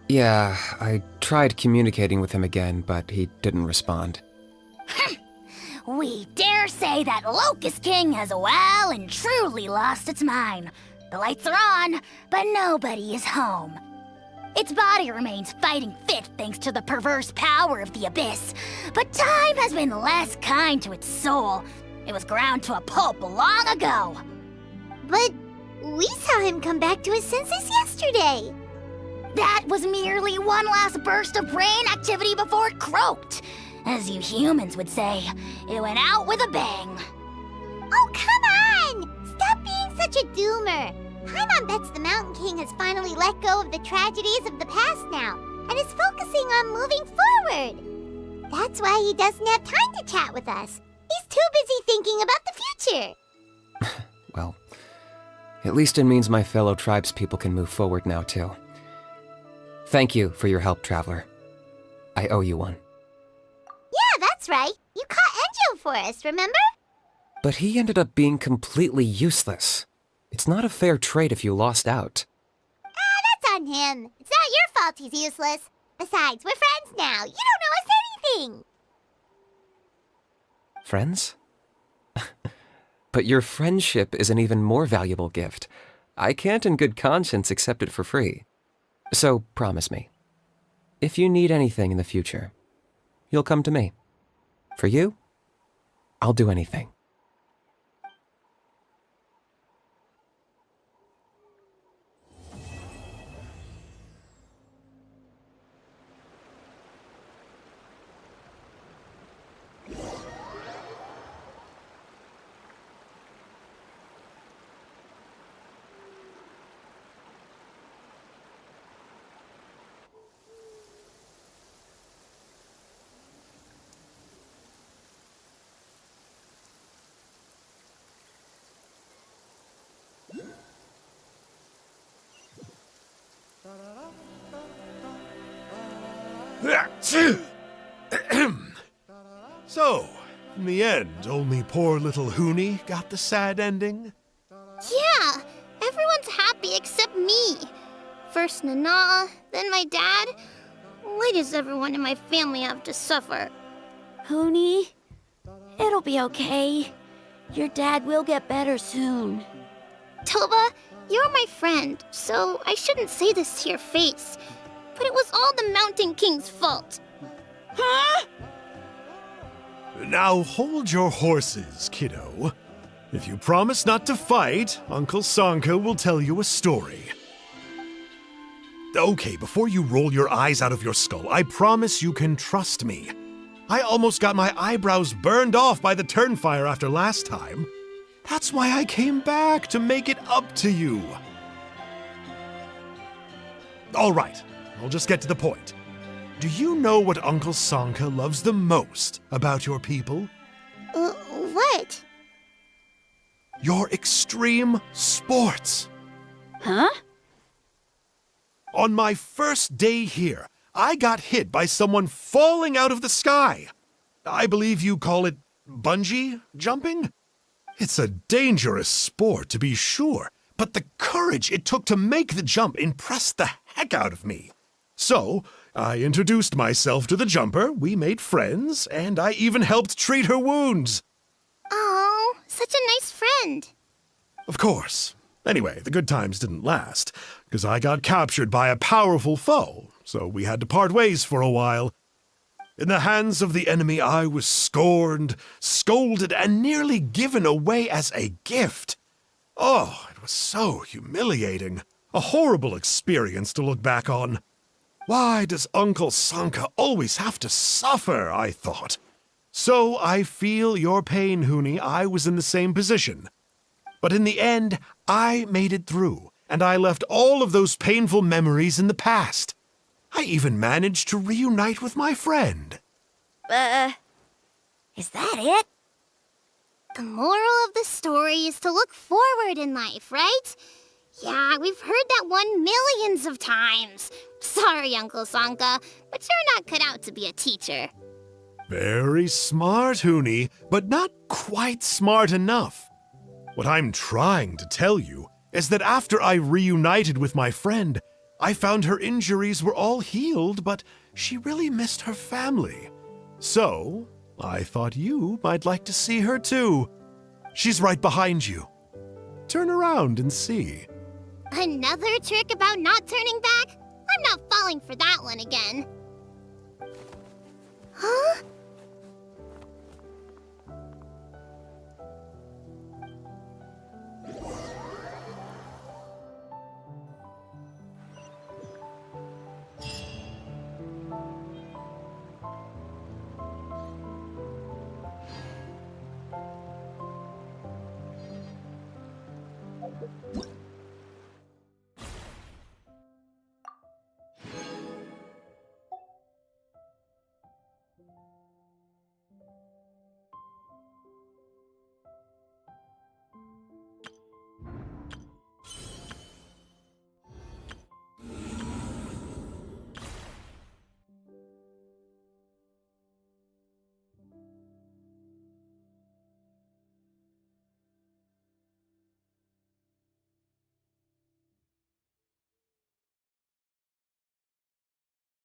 I: Yeah, I tried communicating with him again, but he didn't respond.
C: We dare say that Locust King has well and truly lost its mind. The lights are on, but nobody is home. Its body remains fighting fit thanks to the perverse power of the Abyss, but time has been less kind to its soul. It was ground to a pulp long ago.
J: But we saw him come back to his senses yesterday.
C: That was merely one last burst of brain activity before it croaked. As you humans would say, it went out with a bang.
J: Oh, come on! Stop being such a doomer. Paimon bets the Mountain King has finally let go of the tragedies of the past now, and is focusing on moving forward. That's why he doesn't have time to chat with us. He's too busy thinking about the future.
I: Well, at least it means my fellow tribespeople can move forward now, too. Thank you for your help, Traveler. I owe you one.
J: Yeah, that's right. You caught Enjo for us, remember?
I: But he ended up being completely useless. It's not a fair trade if you lost out.
J: That's on him. It's not your fault he's useless. Besides, we're friends now. You don't owe us anything.
I: Friends? But your friendship is an even more valuable gift. I can't in good conscience accept it for free. So promise me, if you need anything in the future, you'll come to me. For you, I'll do anything.
H: So, in the end, only poor little Huni got the sad ending?
J: Yeah, everyone's happy except me. First Nana, then my dad. Why does everyone in my family have to suffer?
A: Huni, it'll be okay. Your dad will get better soon.
J: Toba, you're my friend, so I shouldn't say this to your face. But it was all the Mountain King's fault.
A: Huh?
H: Now hold your horses, kiddo. If you promise not to fight, Uncle Sanka will tell you a story. Okay, before you roll your eyes out of your skull, I promise you can trust me. I almost got my eyebrows burned off by the turnfire after last time. That's why I came back, to make it up to you. All right, I'll just get to the point. Do you know what Uncle Sanka loves the most about your people?
J: What?
H: Your extreme sports.
A: Huh?
H: On my first day here, I got hit by someone falling out of the sky. I believe you call it bungee jumping? It's a dangerous sport, to be sure, but the courage it took to make the jump impressed the heck out of me. So, I introduced myself to the jumper, we made friends, and I even helped treat her wounds.
J: Oh, such a nice friend.
H: Of course. Anyway, the good times didn't last, because I got captured by a powerful foe, so we had to part ways for a while. In the hands of the enemy, I was scorned, scolded, and nearly given away as a gift. Oh, it was so humiliating. A horrible experience to look back on. Why does Uncle Sanka always have to suffer, I thought. So I feel your pain, Huni. I was in the same position. But in the end, I made it through, and I left all of those painful memories in the past. I even managed to reunite with my friend.
J: Is that it? The moral of the story is to look forward in life, right? Yeah, we've heard that one millions of times. Sorry, Uncle Sanka, but you're not cut out to be a teacher.
H: Very smart, Huni, but not quite smart enough. What I'm trying to tell you is that after I reunited with my friend, I found her injuries were all healed, but she really missed her family. So, I thought you might like to see her too. She's right behind you. Turn around and see.
J: Another trick about not turning back? I'm not falling for that one again.